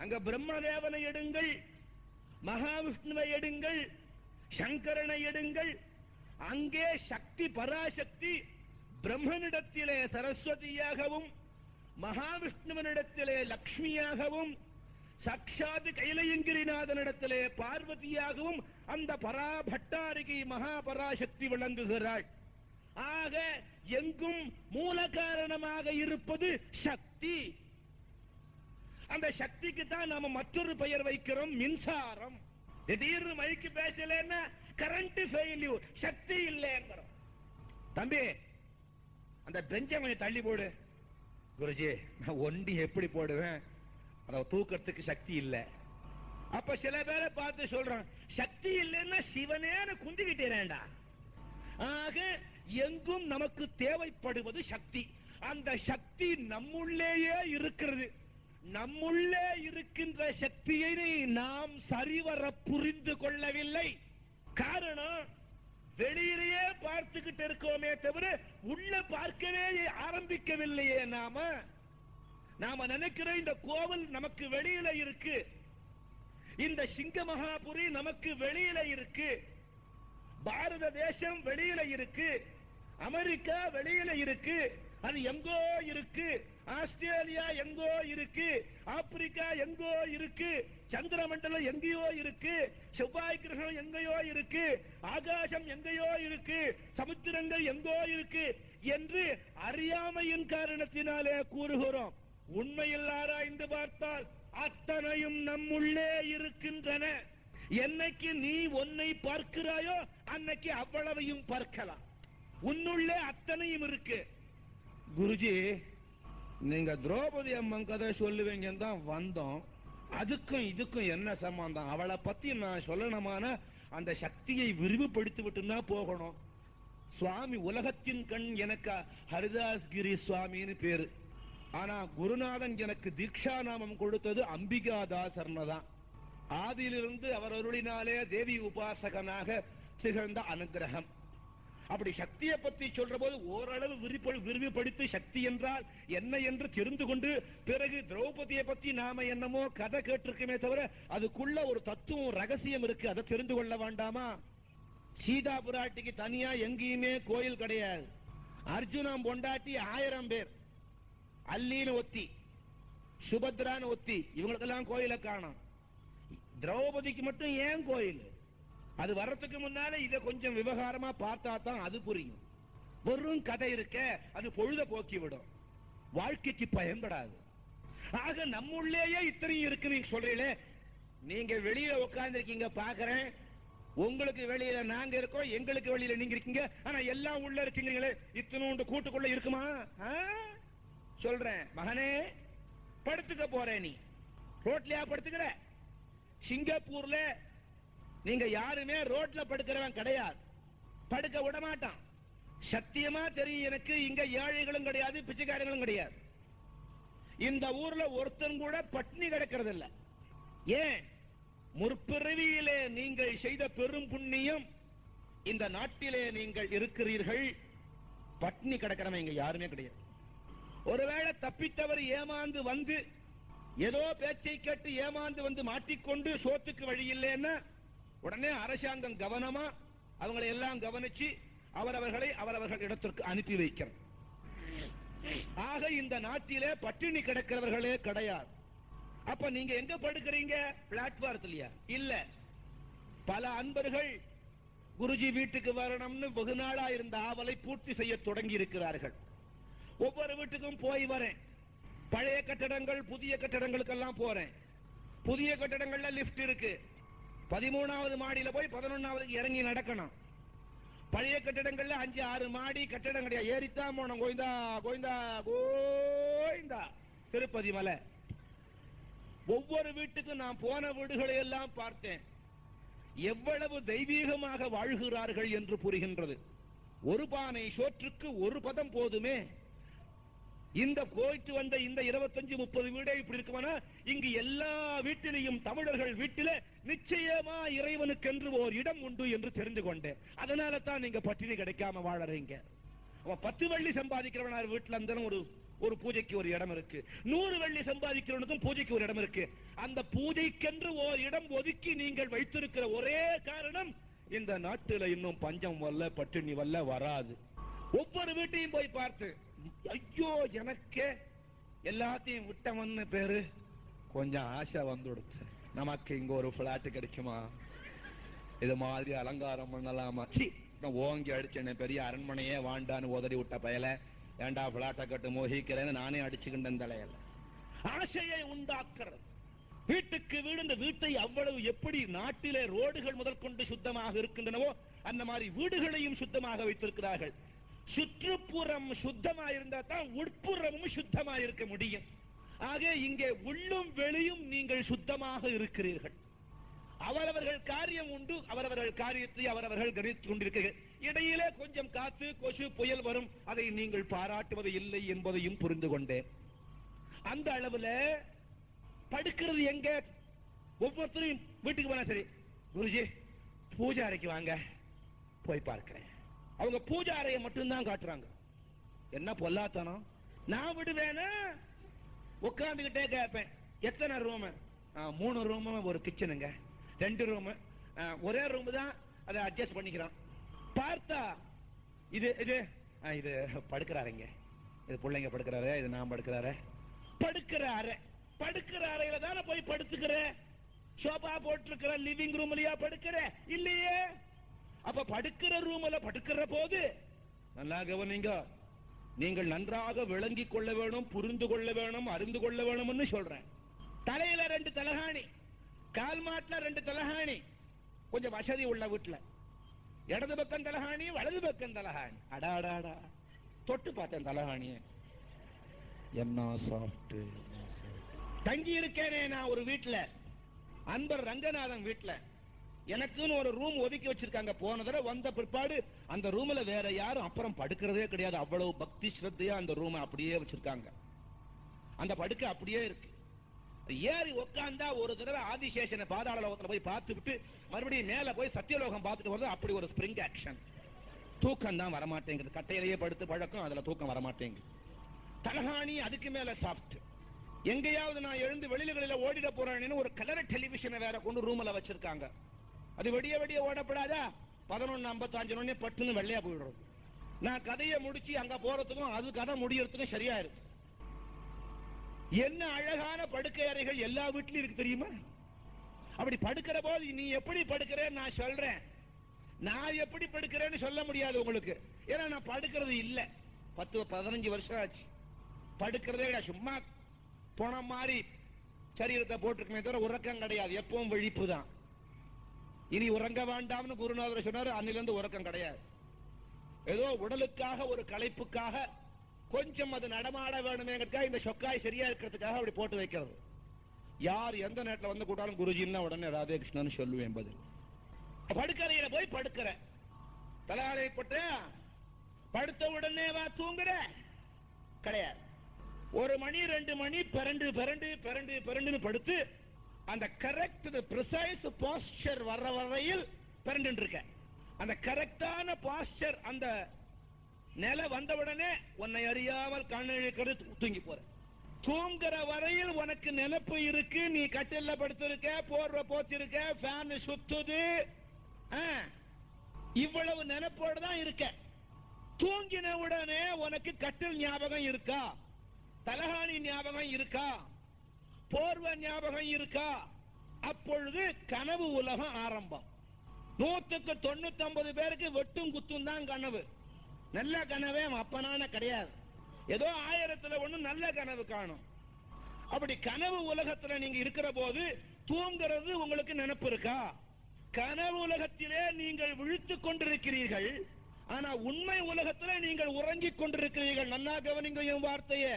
அங்க பிரம்மதேவனை எடுங்கள், மகாவிஷ்ணுவை எடுங்கள், சங்கரனை எடுங்கள். அங்கே சக்தி பராசக்தி பிரம்மனிடத்திலே சரஸ்வதியாகவும் மகாவிஷ்ணுவனிடத்திலே லக்ஷ்மியாகவும் சாட்சாத் கைலயங்கிரிநாதனிடத்திலே பார்வதியாகவும் அந்த பராபட்டாரிகை மகாபராசக்தி விளங்குகிறாள். ஆக எங்கும் மூல காரணமாக இருப்பது சக்தி. அந்த சக்திக்கு தான் நாம மற்றொரு பெயர் வைக்கிறோம், மின்சாரம். திடீர்னு மைக்கு பேசலன்னா கரண்ட் ஃபெயில்யூர், சக்தி இல்லைங்கிறோம். தம்பி அந்த பெஞ்சை கொஞ்சம் தள்ளி போடு. குருஜி நான் ஒண்டி எப்படி போடுவேன், அத தூக்கறதுக்கு சக்தி இல்ல. அப்ப சில பேரை பார்த்து சொல்றான், சக்தி இல்லைன்னா சிவனேன்னு குந்திக்கிட்டேன்டா. ஆக எங்கும் நமக்கு தேவைப்படுவது சக்தி. அந்த சக்தி நம்முள்ளேயே இருக்கிறது. நம்முள்ளே இருக்கின்ற சக்தியை நாம் சரிவர புரிந்து கொள்ளவில்லை. காரணம், வெளியிலேயே பார்த்துக்கிட்டு இருக்கோமே தவிர உள்ள பார்க்கவே ஆரம்பிக்கவில்லையே. நாம நினைக்கிற இந்த கோவில் நமக்கு வெளியில இருக்கு, இந்த சிங்க மகாபுரி நமக்கு வெளியில இருக்கு, பாரத தேசம் வெளியில இருக்கு, அமெரிக்கா வெளியில இருக்கு, அது எங்கோ இருக்கு, ஆஸ்திரேலியா எங்கோ இருக்கு, ஆப்பிரிக்கா எங்கோ இருக்கு, சந்திரமண்டலம் எங்கேயோ இருக்கு, செவ்வாய் கிரகம் எங்கேயோ இருக்கு, ஆகாசம் எங்கேயோ இருக்கு, சமுத்திரங்கள் எங்கோ இருக்கு என்று அறியாமையின் காரணத்தினாலே கூறுகிறோம். உண்மையில் ஆராய்ந்து பார்த்தால் அத்தனையும் நம்முள்ளே இருக்கின்றன. என்னைக்கு நீ உன்னை பார்க்கிறாயோ அன்னைக்கு அவ்வளவையும் பார்க்கலாம். உன்னுள்ளே அத்தனையும் இருக்கு. குருஜி நீங்க திரௌபதி அம்மன் கதை சொல்லுவீங்கன்னு தான் வந்தோம், அதுக்கும் இதுக்கும் என்ன சம்பந்தம்? அவளை பத்தி நான் சொல்லணுமான அந்த சக்தியை விரிவுபடுத்தி விட்டுனா போகணும். சுவாமி உலகத்தின் கண் எனக்கு ஹரிதாஸ்கிரி சுவாமின்னு பேரு. ஆனா குருநாதன் எனக்கு தீக்ஷா நாமம் கொடுத்தது அம்பிகாதாசர்னு தான். ஆதியிலிருந்து அவர் அருளினாலே தேவி உபாசகனாக திகழ்ந்த அனுகிரகம். அப்படி சக்தியை பற்றி சொல்ற போது ஓரளவு விரிவுபடுத்தி சக்தி என்றால் என்ன என்று தெரிந்து கொண்டு பிறகு திரௌபதியை பத்தி நாம என்னமோ கதை கேட்டிருக்கமே தவிர அதுக்குள்ள ஒரு தத்துவம் ரகசியம் இருக்கு, அதை தெரிந்து கொள்ள வேண்டாமா? சீதா புராட்டிக்கு தனியா எங்கேயுமே கோயில் கிடையாது. அர்ஜுனன் பொண்டாட்டி 1000 பேர், அல்லின்னு ஒத்தி, சுபத்ரான்னு ஒத்தி, இவங்களுக்கெல்லாம் கோயில காணோம். திரௌபதிக்கு மட்டும் ஏன் கோயில்? அது வர்றதுக்கு முன்னால இதை கொஞ்சம் விவகாரமா பார்த்தா தான் அது புரியும். வெறும் கதை இருக்க அது பொழுத போக்கி விடும், வாழ்க்கைக்கு பயன்படாது. ஆக நம்முள்ளேயே இத்தனையும் இருக்கு. நீங்க சொல்றீங்களே, நீங்க வெளியில உட்கார்ந்து இருக்கீங்க பாக்குறேன், உங்களுக்கு வெளியில நாங்க இருக்கோம், எங்களுக்கு வெளியில நீங்க இருக்கீங்க, ஆனா எல்லாம் உள்ள இருக்கீங்களே, இத்தனோண்டு கூட்டுக்குள்ள இருக்குமா? சொல்றேன் மகனே, படுத்துக்க போறேன். நீ ரோட்லயா படுத்துக்கிற? சிங்கப்பூர்ல நீங்க யாருமே ரோட்ல படுக்கிறவன் கிடையாது, படுக்க விட மாட்டான். சத்தியமா தெரியும் எனக்கு, இங்க ஏழைகளும் கிடையாது, பிச்சைக்காரங்களும் கிடையாது. இந்த ஊர்ல ஒருத்தன் கூட பட்னி கிடக்கிறது இல்ல. ஏன்? முற்பிறவியிலே நீங்கள் செய்த பெரும் புண்ணியம் இந்த நாட்டிலே நீங்கள் இருக்கிறீர்கள். பட்னி கிடக்கிறவன் இங்க யாருமே கிடையாது. ஒருவேளை தப்பித்தவர் ஏமாந்து வந்து ஏதோ பேச்சை கேட்டு ஏமாந்து வந்து மாட்டிக்கொண்டு சோத்துக்கு வழி இல்லைன்னா உடனே அரசாங்கம் கவனமா அவங்களை எல்லாம் கவனிச்சு அவரவர்கள் இடத்திற்கு அனுப்பி வைக்கிறது. ஆக இந்த நாட்டிலே பட்டினி கிடக்கிறவர்களே கிடையாது. அப்ப நீங்க எங்க படுக்கிறீங்க? பிளாட்பாரத்திலயா? இல்ல. பல அன்பர்கள் குருஜி வீட்டுக்கு வரணும்னு வெகு நாளா இருந்த ஆவலை பூர்த்தி செய்ய தொடங்கி இருக்கிறார்கள். ஒவ்வொரு வீட்டுக்கும் போய் வரேன். பழைய கட்டடங்கள் புதிய கட்டடங்களுக்கெல்லாம் போறேன். புதிய கட்டடங்கள்ல லிப்ட் இருக்கு, 13வது மாடியில போய் 11வது இறங்கி நடக்கணும். பழைய கட்டடங்கள்ல 5-6 மாடி கட்டடம் கிடையாது, ஏறித்தான் போனோம். கோவிந்தா கோவிந்தா கோவிந்தா திருப்பதி மலை. ஒவ்வொரு வீட்டுக்கும் நான் போன வீடுகளை எல்லாம் பார்த்தேன். எவ்வளவு தெய்வீகமாக வாழ்கிறார்கள் என்று புரிகின்றது. ஒரு பானை சோற்றுக்கு ஒரு பதம் போதுமே. இந்த போயிட்டு வந்த இந்த 25-30 வீடே இப்படி இருக்குமானா, இங்கு எல்லா வீட்டிலையும் தமிழர்கள் வீட்டில நிச்சயமா இறைவனுக்கென்று ஓர் இடம் உண்டு என்று தெரிந்து கொண்டேன். அதனால தான் நீங்க பட்டினி கிடைக்காம வாழறீங்க. 10 வெள்ளி சம்பாதிக்கிறவனார் வீட்டுல இருந்தாலும் ஒரு பூஜைக்கு ஒரு இடம் இருக்கு. 100 வெள்ளி சம்பாதிக்கிறவனுக்கும் பூஜைக்கு ஒரு இடம் இருக்கு. அந்த பூஜைக்கென்று ஓர் இடம் ஒதுக்கி நீங்கள் வைத்திருக்கிற ஒரே காரணம், இந்த நாட்டில இன்னும் பஞ்சம் வரல, பட்டினி வரல, வராது. ஒவ்வொரு வீட்டையும் போய் பார்த்து, ஐயோ எனக்கு எல்லாத்தையும் விட்டவன்னு பேரு, கொஞ்சம் ஆசை வந்துடுச்சு, நமக்கு இங்க ஒரு பிளாட் கிடைக்குமா, இது மாதிரி அலங்காரம் பண்ணலாமா, ஒருத்தன் ஓங்கி அடிச்சேன், பெரிய அரண்மனையே வாண்டான்னு உதறி விட்ட பயல, ஏண்டா பிளாட்டை கட்டு மோகிக்கிறேன்னு நானே அடிச்சுக்கிட்டேன் தலையில. ஆசையை உண்டாக்குறது. வீட்டுக்கு வீடு, இந்த வீட்டை அவ்வளவு எப்படி நாட்டிலே ரோடுகள் முதற்கொண்டு சுத்தமாக இருக்கின்றனவோ அந்த மாதிரி வீடுகளையும் சுத்தமாக வைத்திருக்கிறார்கள். சுற்றுப்புறம் சுத்தமா இருந்தா தான் உட்புறமும் சுத்தமா இருக்க முடியும். ஆக இங்கே உள்ளும் வெளியும் நீங்கள் சுத்தமாக இருக்கிறீர்கள். அவரவர்கள் காரியம் உண்டு, அவரவர்கள் காரியத்தை அவரவர்கள் கணித்துக் கொண்டிருக்கிறீர்கள். இடையிலே கொஞ்சம் காத்து கொசு புயல் வரும், அதை நீங்கள் பாராட்டுவது இல்லை என்பதையும் புரிந்து கொண்டேன். அந்த அளவுல படுக்கிறது எங்க? ஒவ்வொருத்தரும் வீட்டுக்கு போனா சரி, குருஜி பூஜை அறைக்கு வாங்க, போய் பார்க்கிறேன். அவங்க பூஜை அறையை மட்டும்தான் காட்டுறாங்க. என்ன பொல்லாத்தனம்! நான் விடுவேனா? உட்கார்ந்துகிட்டே கேட்பேன், எத்தனை ரூம்? 3 ரூம், ஒரு கிச்சனுங்க, 2 ரூம், ஒரே ரூம் தான், அதை அட்ஜஸ்ட் பண்ணிக்கிறான். பார்த்தா இது இது இது படுக்கிறாருங்க, இது பிள்ளைங்க படுக்கிறாரு, இது நான் படுக்கிறாரு. படுக்கிற அறை, படுக்கிற அறையில தானே போய் படுத்துக்கிற. சோபா போட்டிருக்கிற லிவிங் ரூம்லயா படுக்கிற? இல்லையே. அப்ப படுக்கிற ரூம்ல படுக்கிற போது நல்லா கவனிங்க, நீங்கள் நன்றாக விளங்கிக் கொள்ள வேணும், புரிந்து கொள்ள வேணும், அறிந்து கொள்ள வேணும்னு சொல்றேன். தலையில 2 தலகாணி, கால் மாட்டுல 2 தலகாணி. கொஞ்சம் வசதி உள்ள வீட்டுல இடது பக்கம் தலகாணி, வலது பக்கம் தலகாணி. அடாடாடா, தொட்டு பார்த்தேன் தலகாணிய, என்ன சாஃப்ட். தங்கி இருக்கேனே நான் ஒரு வீட்டுல, அன்பர் ரங்கநாதன் வீட்டுல. எனக்குன்னு ஒரு ரூம் ஒதுக்கி வச்சிருக்காங்க. போன தடவை வந்த பிற்பாடு அந்த ரூம்ல வேற யாரும் அப்புறம் படுக்கிறதே கிடையாது. அவ்வளவு பக்தி ஸ்ரத்தையா அந்த ரூம் அப்படியே வச்சிருக்காங்க. அந்த படுக்கை அப்படியே இருக்கு. ஏறி உட்கார்ந்தா ஒரு தடவை ஆதிசேஷனை பாதாள லோகத்துல போய் பார்த்து விட்டு மறுபடியும் மேல போய் சத்தியலோகம் பார்த்துட்டு வருது. அப்படி ஒரு ஸ்பிரிங் ஆக்ஷன். தூக்கம் தான் வரமாட்டேங்குது. கட்டையிலேயே படுத்து பழக்கம், அதுல தூக்கம் வரமாட்டேங்குது. தலகாணி அதுக்கு மேல சாஃப்ட். எங்கேயாவது நான் எழுந்து வெளியில ஓடிட போறேன்னு ஒரு கலர் டெலிவிஷனை வேற கொண்டு ரூம்ல வச்சிருக்காங்க. அது வெடிய வெடிய ஓடப்படாதா? 11:55 பட்டுன்னு வெள்ளையா போயிடுறது. நான் கதையை முடிச்சு அங்க போறதுக்கும் அது கதை முடியறதுக்கும் சரியா இருக்கு. என்ன அழகான படுக்கை அறைகள் எல்லா வீட்லயும் இருக்கு தெரியுமா? அப்படி படுக்கிற போது நீ எப்படி படுக்கிறேன்னு நான் சொல்றேன். நான் எப்படி படுக்கிறேன்னு சொல்ல முடியாது உங்களுக்கு, ஏன்னா நான் படுக்கிறது இல்ல. 10-15 வருஷம் ஆச்சு படுக்கிறதே. சும்மா போன மாதிரி சரீரத்தை போட்டுருக்குமே தவிர உறக்கம் கிடையாது. எப்பவும் விழிப்பு தான். இனி உறங்க வேண்டாம்னு குருநாதர் சொன்னாரு. அன்னிலிருந்து உறக்கம் கிடையாது. ஏதோ உடலுக்காக ஒரு களைப்புக்காக கொஞ்சம் அது நடமாட வேணுமேங்கிறதுக்காக இந்த சொக்காய் சரியா இருக்கிறதுக்காக அப்படி போட்டு வைக்கிறது. யார் எந்த நேரத்தில் வந்து கூட்டாலும் குருஜின்னா உடனே ராதே கிருஷ்ணன் சொல்லுவேன் பதில். படுக்கறையில போய் படுக்கிற, தலாலை போட்ட படுத்த உடனே வா தூங்குற கிடையாது. 1 மணி 2 மணி பிறண்டு பிறண்டு பிறண்டு பிறண்டு படுத்து அந்த கரெக்ட் பிரிசைஸ் பாஸ்டர் வர்ற வரையில் பிறண்டு இருக்க. அந்த கரெக்டான பாஸ்டர் அந்த நிலை வந்தவுடனே உன்னை அறியாமல் கண்ணு தூங்கி போற. தூங்குற வரையில் உனக்கு நினைப்பு இருக்கு. நீ கட்டில படுத்திருக்க, போர்வை போத்திருக்க, ஃபேன் சுத்துது, இவ்வளவு நினைப்போடு தான் இருக்க. தூங்கின உடனே உனக்கு கட்டில் ஞாபகம் இருக்கா? தலகாணி ஞாபகம் இருக்கா? போர்வை ஞாபகம் இருக்கா? அப்பொழுது கனவு உலகம் ஆரம்பம். 100-99 பேருக்கு வெட்டும் குத்தும் தான் கனவு. நல்ல கனவே அப்பனான கிடையாது. ஏதோ 1000ல் 1 நல்ல கனவு காணும். அப்படி கனவு உலகத்துல நீங்க இருக்கிற போது தூங்குறது உங்களுக்கு நினைப்பு இருக்கா? கனவு உலகத்திலே நீங்கள் விழித்துக் கொண்டிருக்கிறீர்கள். ஆனா உண்மை உலகத்திலே நீங்கள் உறங்கிக் கொண்டிருக்கிறீர்கள். நன்னா கவனிங்க என் வார்த்தையே.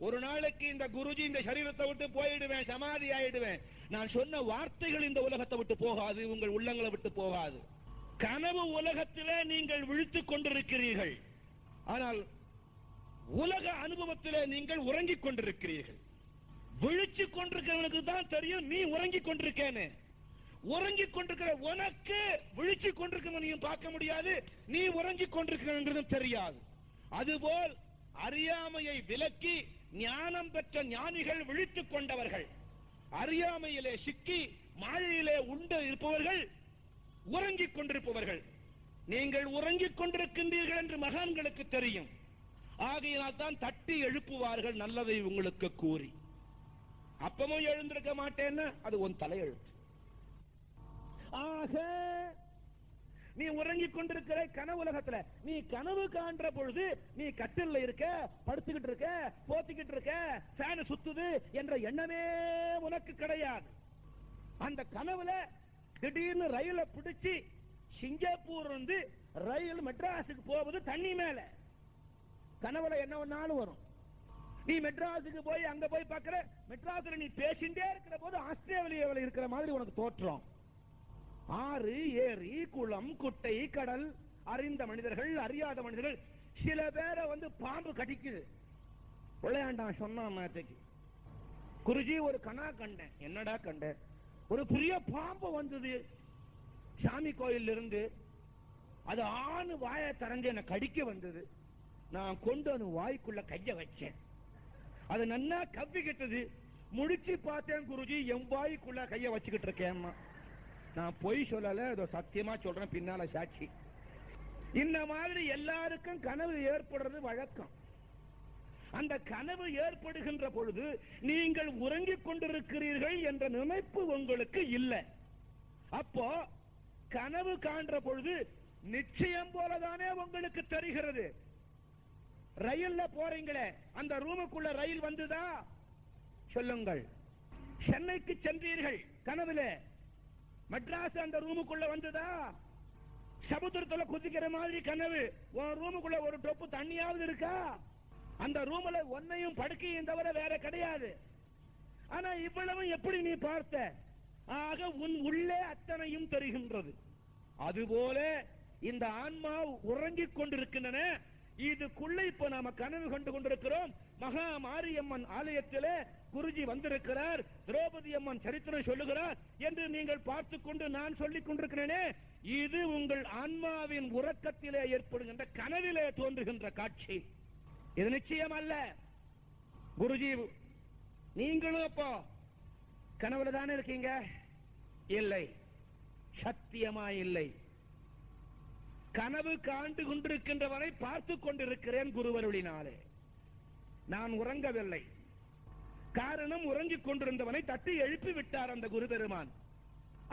ஒரு நாளைக்கு இந்த குருஜி இந்த சரீரத்தை விட்டு போயிடுவேன், சமாதி ஆயிடுவேன். நான் சொன்ன வார்த்தைகள் இந்த உலகத்தை விட்டு போகாது, உங்கள் உள்ளங்களை விட்டு போகாது. கனவு உலகத்திலே நீங்கள் விழித்துக் கொண்டிருக்கிறீர்கள். ஆனால் உலக அனுபவத்திலே நீங்கள் உறங்கிக் கொண்டிருக்கிறீர்கள். விழிச்சுக் கொண்டிருக்கிறவனுக்கு தான் தெரியும் நீ உறங்கிக் கொண்டிருக்கேன்னு. உறங்கிக் கொண்டிருக்கிற உனக்கு விழிச்சுக் கொண்டிருக்கிறவனையும் பார்க்க முடியாது, நீ உறங்கிக் கொண்டிருக்கிறதும் தெரியாது. அதுபோல் அறியாமையை விலக்கி ஞானம் பெற்ற ஞானிகள் விழித்துக் கொண்டவர்கள். அறியாமையிலே சிக்கி மாயையிலே உண்டு இருப்பவர்கள் உறங்கிக் கொண்டிருப்பவர்கள். நீங்கள் உறங்கிக் கொண்டிருக்கின்றீர்கள் என்று மகான்களுக்கு தெரியும். ஆகையினால் தான் தட்டி எழுப்புவார்கள் நல்லதை உங்களுக்கு கூறி. அப்பமும் எழுந்திருக்க மாட்டேன்னா அது உன் தலையெழுத்து. ஆக நீ உறங்கிக் கொண்டிருக்கிற கனவு உலகத்துல. நீ கனவு காண்ற பொழுது நீ கட்டில்ல இருக்க, படுத்துக்கிட்டு இருக்க, போத்திக்கிட்டு இருக்க, ஃபேன் சுத்துது என்ற எண்ணமே உனக்கு கிடையாது. அந்த கனவுல திடீர்னு ரயில பிடிச்சி சிங்கப்பூர் வந்து ரயில் மெட்ராஸுக்கு போவது தண்ணி மேல. கனவுல என்ன ஒன்னாலும் வரும். நீ மெட்ராஸுக்கு போய் அங்க போய் பார்க்கிற, மெட்ராஸ்ல நீ பேசிட்டே இருக்கிற போது ஆஸ்திரேலியாவில் இருக்கிற மாதிரி உனக்கு தோற்றம். ஆறு, ஏரி, குளம், குட்டை, கடல், அறிந்த மனிதர்கள், அறியாத மனிதர்கள். சில பேரை வந்து பாம்பு கடிக்குது. விளையாண்டான் சொன்னான் நேற்றுக்கு, குருஜி ஒரு கனா கண்டேன். என்னடா கண்ட? ஒரு பெரிய பாம்பு வந்தது சாமி கோயில் இருந்து. அது ஆணு வாயை திறந்து என்ன கடிக்க வந்தது. நான் கொண்டு அந்த வாய்க்குள்ள கைய வச்சேன். அது நன்னா கவ்விக்கிட்டது. முடிச்சு பார்த்தேன் குருஜி, என் வாய்க்குள்ள கைய வச்சுக்கிட்டு இருக்கேன். நான் பொய் சொல்லல, ஏதோ சத்தியமா சொல்றேன், பின்னால சாட்சி. இந்த மாதிரி எல்லாருக்கும் கனவு ஏற்படுறது வழக்கம். அந்த கனவு ஏற்படுகின்ற பொழுது நீங்கள் உறங்கிக் கொண்டிருக்கிறீர்கள் என்ற நினைப்பு உங்களுக்கு இல்லை. அப்போ கனவு காண்ற பொழுது நிச்சயம் போலதானே உங்களுக்கு தெரிகிறது. ரயில்ல போறீங்களே, அந்த ரூமுக்குள்ள ரயில் வந்துதா? சொல்லுங்கள். சென்னைக்கு சென்றீர்கள் கனவுல, மெட்ராஸ் அந்த ரூமுக்குள்ள வந்ததா? சமுத்திரத்துல குதிக்கிற மாதிரி கனவு, உன் ரூமுக்குள்ள ஒரு டொப்பு தண்ணியாவது இருக்கா? அந்த ரூம்ல ஒன்னையும் படுக்கையும் தவிர வேற கிடையாது. ஆனா இவ்வளவு எப்படி நீ பார்த்த? ஆக உன் உள்ளே அத்தனையும் தெரிகின்றது. அதுபோல இந்த ஆன்மா உறங்கிக் கொண்டிருக்கின்றன. இதுக்குள்ள இப்ப நாம கனவு கண்டு கொண்டிருக்கிறோம். மகா மாரியம்மன் ஆலயத்திலே குருஜி வந்திருக்கிறார், திரௌபதி அம்மன் சரித்திரம் சொல்லுகிறார் என்று நீங்கள் பார்த்துக் கொண்டு நான் சொல்லிக் கொண்டிருக்கிறேனே, இது உங்கள் ஆன்மாவின் உறக்கத்திலே ஏற்படுகின்ற கனவிலே தோன்றுகின்ற காட்சி. இது நிச்சயம் அல்ல. குருஜி நீங்களும் அப்போ கனவுல தானே இருக்கீங்க? இல்லை, சத்தியமா இல்லை. கனவு காண்டு கொண்டிருக்கின்றவரை பார்த்துக் கொண்டிருக்கிறேன் குருவருளினாலே. நான் உறங்கவில்லை. காரணம், உறங்கிக் கொண்டிருந்தவனை தட்டி எழுப்பி விட்டார் அந்த குரு பெருமான்.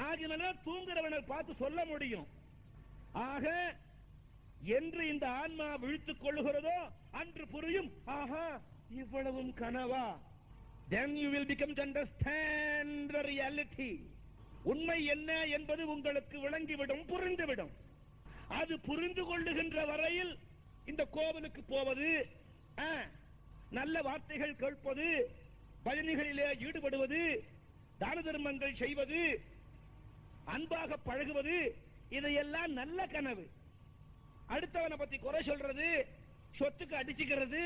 ஆகினால தூங்குறவனை பார்த்து சொல்ல முடியும். ஆக என்று இந்த ஆன்மா விழித்துக் கொள்ளுகிறதோ அன்று புரியும், ஆஹா இவ்வளவும் கனவா. Then you will become to understand the reality. உண்மை என்ன என்பது உங்களுக்கு விளங்கிவிடும், புரிந்துவிடும். அது புரிந்து கொள்ளுகின்ற வரையில் இந்த கோவிலுக்கு போவது, நல்ல வார்த்தைகள் கேட்பது, பஜனைகளிலே ஈடுபடுவது, தான தர்மங்கள் செய்வது, அன்பாக பழகுவது, இதையெல்லாம் நல்ல கனவு. அடுத்தவனை பத்தி குறை சொல்றது, சொத்துக்கு அடிச்சுக்கிறது,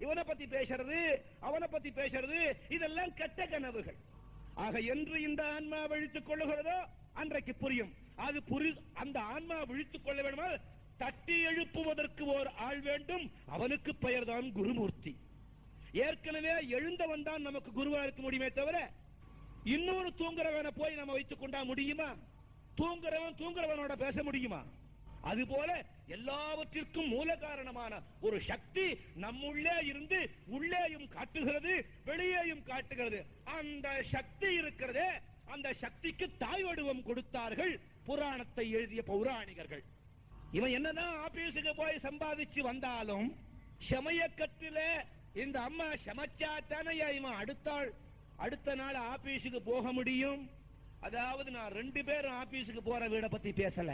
இவனை பத்தி பேசுறது, அவனை பத்தி பேசுறது, இதெல்லாம் கெட்ட கனவுகள். ஆக என்று இந்த ஆன்மா விழித்துக் கொள்ளுகிறதோ அன்றைக்கு புரியும். அது அந்த ஆன்மா விழித்துக் கொள்ள வேண்டுமா? தட்டி எழுப்புவதற்கு ஒரு ஆள் வேண்டும். அவனுக்கு பெயர் தான் குருமூர்த்தி. ஏற்கனவே எழுந்தவன் தான் நமக்கு குருவா இருக்க முடியுமே தவிர இன்னொரு தூங்குறவனை போய் நம்ம வைத்துக் கொண்டா முடியுமா? தூங்குறவனோட பேச முடியுமா? அதுபோல எல்லாவற்றிற்கும் மூல காரணமான ஒரு சக்தி நம்முள்ளே இருந்து உள்ளேயும் காட்டுகிறது, வெளியேயும் காட்டுகிறது. அந்த சக்தி இருக்கிறதே, அந்த சக்திக்கு தாய் வடிவம் கொடுத்தார்கள் புராணத்தை எழுதிய பௌராணிகர்கள். இவன் என்னதான் ஆபீஸுக்கு போய் சம்பாதிச்சு வந்தாலும் சமயக்கட்டில இந்த அம்மா சமைச்சாத்தானே இவன் அடுத்த நாள் ஆபீஸுக்கு போக முடியும். அதாவது நான் 2 பேரும் ஆபீஸுக்கு போற வீட பத்தி பேசல,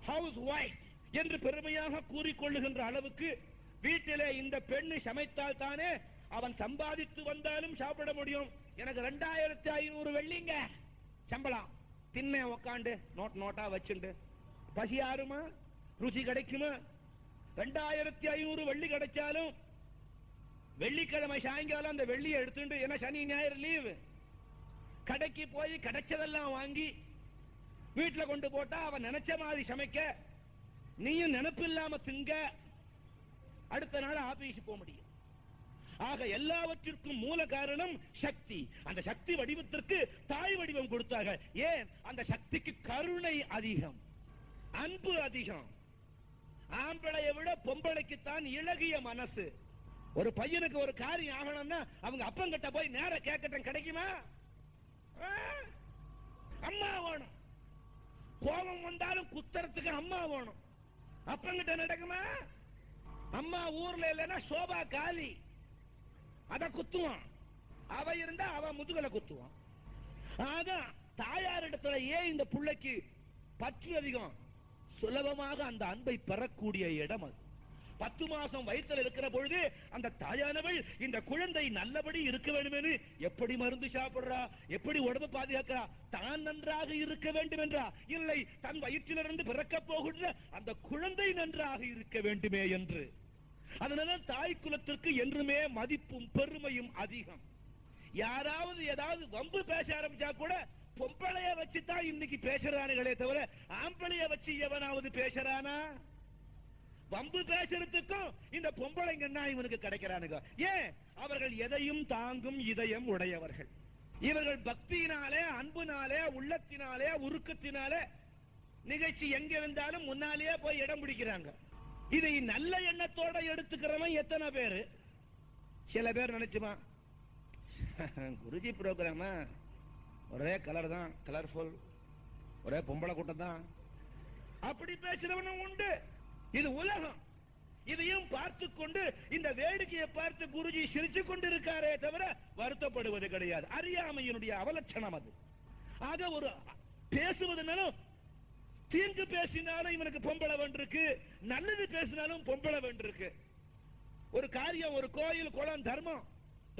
ஹவுஸ் வைஃப் என்று பெருமையாக கூறிக்கொள்ளுகின்ற அளவுக்கு வீட்டிலே இந்த பெண்ணு சமைத்தால் தானே அவன் சம்பாதித்து வந்தாலும் சாப்பிட முடியும். எனக்கு 2500 வெள்ளிங்க சம்பளம், தின்ன உக்காண்டு நோட்டா வச்சுண்டு பசி ஆறுமா? ருச்சி கிடைக்குமா? 2500 வெள்ளி கிடைச்சாலும் வெள்ளிக்கிழமை சாயங்காலம் அந்த வெள்ளியை எடுத்துட்டு, ஏன்னா சனி ஞாயிறு லீவு, கடைக்கு போய் கிடைச்சதெல்லாம் வாங்கி வீட்டுல கொண்டு போட்டா அவன் நினைச்ச மாதிரி சமைக்க, நீயும் நினைப்பு இல்லாம திங்க, அடுத்த நாள் ஆபீஸ் போக முடியும். ஆக எல்லாவற்றிற்கும் மூல காரணம் சக்தி. அந்த சக்தி வடிவத்திற்கு தாய் வடிவம் கொடுத்தார்கள். ஏன்? அந்த சக்திக்கு கருணை அதிகம், அன்பு அதிகம். ஆம்பளையை விட பொம்பளைக்குத்தான் இளகிய மனசு. ஒரு பையனுக்கு ஒரு காரியம் ஆகணும்னா அவங்க அப்பங்கிட்ட போய் நேர கேட்கட்டும், கிடைக்குமா? அம்மா வேணும். கோபம் வந்தாலும் குத்துறதுக்கு அம்மா வேணும். அப்பங்கிட்ட நடக்குமா? அம்மா ஊர்ல இல்லைன்னா சோபா காலி, அத குத்துவான். அவ இருந்தா அவ முதுகல குத்துவான். அதான் தாயாரிடத்துல ஏன் இந்த பிள்ளைக்கு பற்று அதிகம்? சுலபமாக அந்த அன்பை பெறக்கூடிய இடம் அது. 10 மாசம் வயிற்றில் இருக்கிற பொழுது அந்த தாயானவள் இந்த குழந்தை நல்லபடி இருக்க வேண்டும் என்று எப்படி மருந்து சாப்பிடுறா, எப்படி உடம்பு பாதுகாக்கிறா? தான் நன்றாக இருக்க வேண்டும் என்றா? இல்லை, தன் வயிற்றிலிருந்து பிறக்க போகின்ற அந்த குழந்தை நன்றாக இருக்க வேண்டுமே என்று. அதனால தாய் குலத்திற்கு என்றுமே மதிப்பும் பெருமையும் அதிகம். யாராவது ஏதாவது வம்பு பேச ஆரம்பிச்சா கூட பொம்பளைய வச்சுதான் இன்னைக்கு பேசுறானுங்களே தவிர ஆம்பளைய வச்சு எவனாவது பேசுறானா? வம்பு பேசுறதுக்கும் இந்த பொம்பளைங்கன்னா இவனுக்கு கிடைக்கிறானுங்க. ஏன்? அவர்கள் எதையும் தாங்கும் இதயம் உடையவர்கள். இவர்கள் பக்தியினாலே, அன்புனாலே, உள்ளத்தினாலே, உருக்கத்தினாலே நிகழ்ச்சி எங்க இருந்தாலும் முன்னாலேயே போய் இடம் பிடிக்கிறாங்க. இதை நல்ல எண்ணத்தோட எடுத்துக்கிறவன் எத்தனை பேரு? சில பேர் நினைச்சுமா, குருஜி ப்ரோக்ராமா ஒரே கலர் தான், கலர்ஃபுல், ஒரே பொம்பளை கூட்டம் தான், அப்படி பேசுறவனும் உண்டு. இது உலகம். இதையும் பார்த்து கொண்டு இந்த வேடிக்கையை பார்த்து குருஜி சிரிச்சு கொண்டு இருக்காரே தவிர வருத்தப்படுவது கிடையாது. அறியாமையினுடைய அவலட்சணம் அது. ஆக ஒரு பேசுவதுனாலும் தீங்கு பேசினாலும் இவனுக்கு பொம்பளை வென்றிருக்கு, நல்லது பேசினாலும் பொம்பளை வென்றிருக்கு. ஒரு காரியம், ஒரு கோயில், குளம், தர்மம்,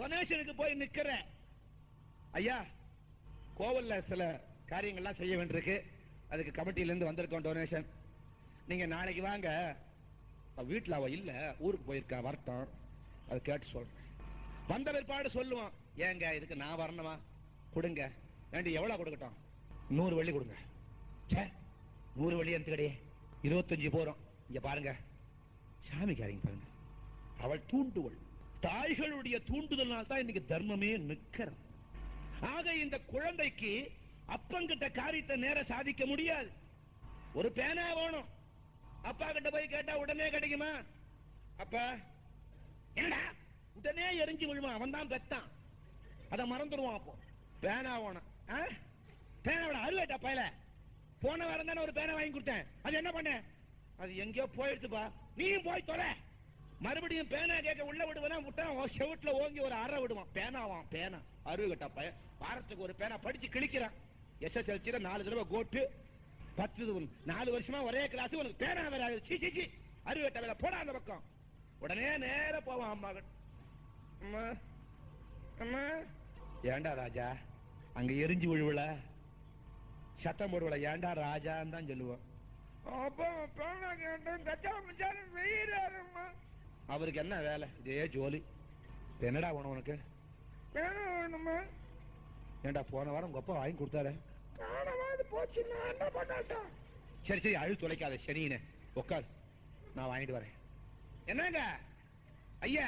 டொனேஷனுக்கு போய் நிக்கிற ஐயா, கோவில்ல சில காரியங்கள்லாம் செய்ய வேண்டியிருக்கு, அதுக்கு கமிட்டியில இருந்து வந்திருக்கோம் டொனேஷன், நீங்க நாளைக்கு வாங்க. வீட்டுல அவ இல்ல, ஊருக்கு போயிருக்கா, வரட்டும், அது கேட்டு சொல்றேன். வந்த பிற்பாடு சொல்லுவான், ஏங்க இதுக்கு நான் வரணுமா? கொடுங்க. வேண்டி எவ்வளவு கொடுக்கட்டும்? 100 வெள்ளி கொடுங்க. 100 வெள்ளி எனக்கு கிடையாது, 25 போறோம். இங்க பாருங்க, சாமிக்காரிங்க பாருங்க, அவள் தூண்டுவள். தாய்களுடைய தூண்டுதல்னால் தான் இன்னைக்கு தர்மமே நிற்கிறது. ஆக இந்த குழந்தைக்கு அப்பங்கிட்ட காரியத்தை நேர சாதிக்க முடியாது. ஒரு பேனா வேணும். அப்பா கிட்ட போய் கேட்டா உடனே கிடைக்குமா? அப்பா என்னடா, உடனே எரிஞ்சு விழுவான். அவன் தான் பெத்தான், அதை மறந்துடுவான். அப்போ பேனா வேணும். பேனாவோட அருவேட்டா பயல, போன வாரம் தானே ஒரு பேனா வாங்கி கொடுத்தேன், அது என்ன பண்ண? அது எங்கேயோ போயிடுச்சுப்பா, நீயும் போய் தொலை. மறுபடியும் பேனா கேட்க உள்ள விடுவா, விட்டா செவுட்டுல ஓங்கி ஒரு அறை விடுவான். பேனாவான், பேனா அருவேட்டா பய. வாரத்துக்கு ஒரு பேனா படிச்சு கிழிக்கிறான். SSLC 4 தடவை கோட்டு, 4 வருஷமா ஒரே கிளாஸ், உனக்கு பேனா வேற அருவேட்ட வேலை போடா அந்த பக்கம். உடனே நேர போவான் அம்மா கிட்ட. அம்மா அம்மா, ஏண்டா ராஜா அங்க எரிஞ்சு விழுவல, சத்தம் போடுவல, ஏண்டா ராஜான்னு தான் சொல்லுவான். அவருக்கு என்ன வேலை? இதே ஜோலி. என்னடா வேணும் உனக்கு? வேணுமா? ஏண்டா போன வாரம் உங்க அப்பா வாங்கி கொடுத்தாரு, போச்சு, நான் என்ன பண்ணட்டும்? சரி சரி, அழு தொலைக்காத சனின்னு உட்கார், நான் வாங்கிட்டு வரேன். என்னங்க ஐயா,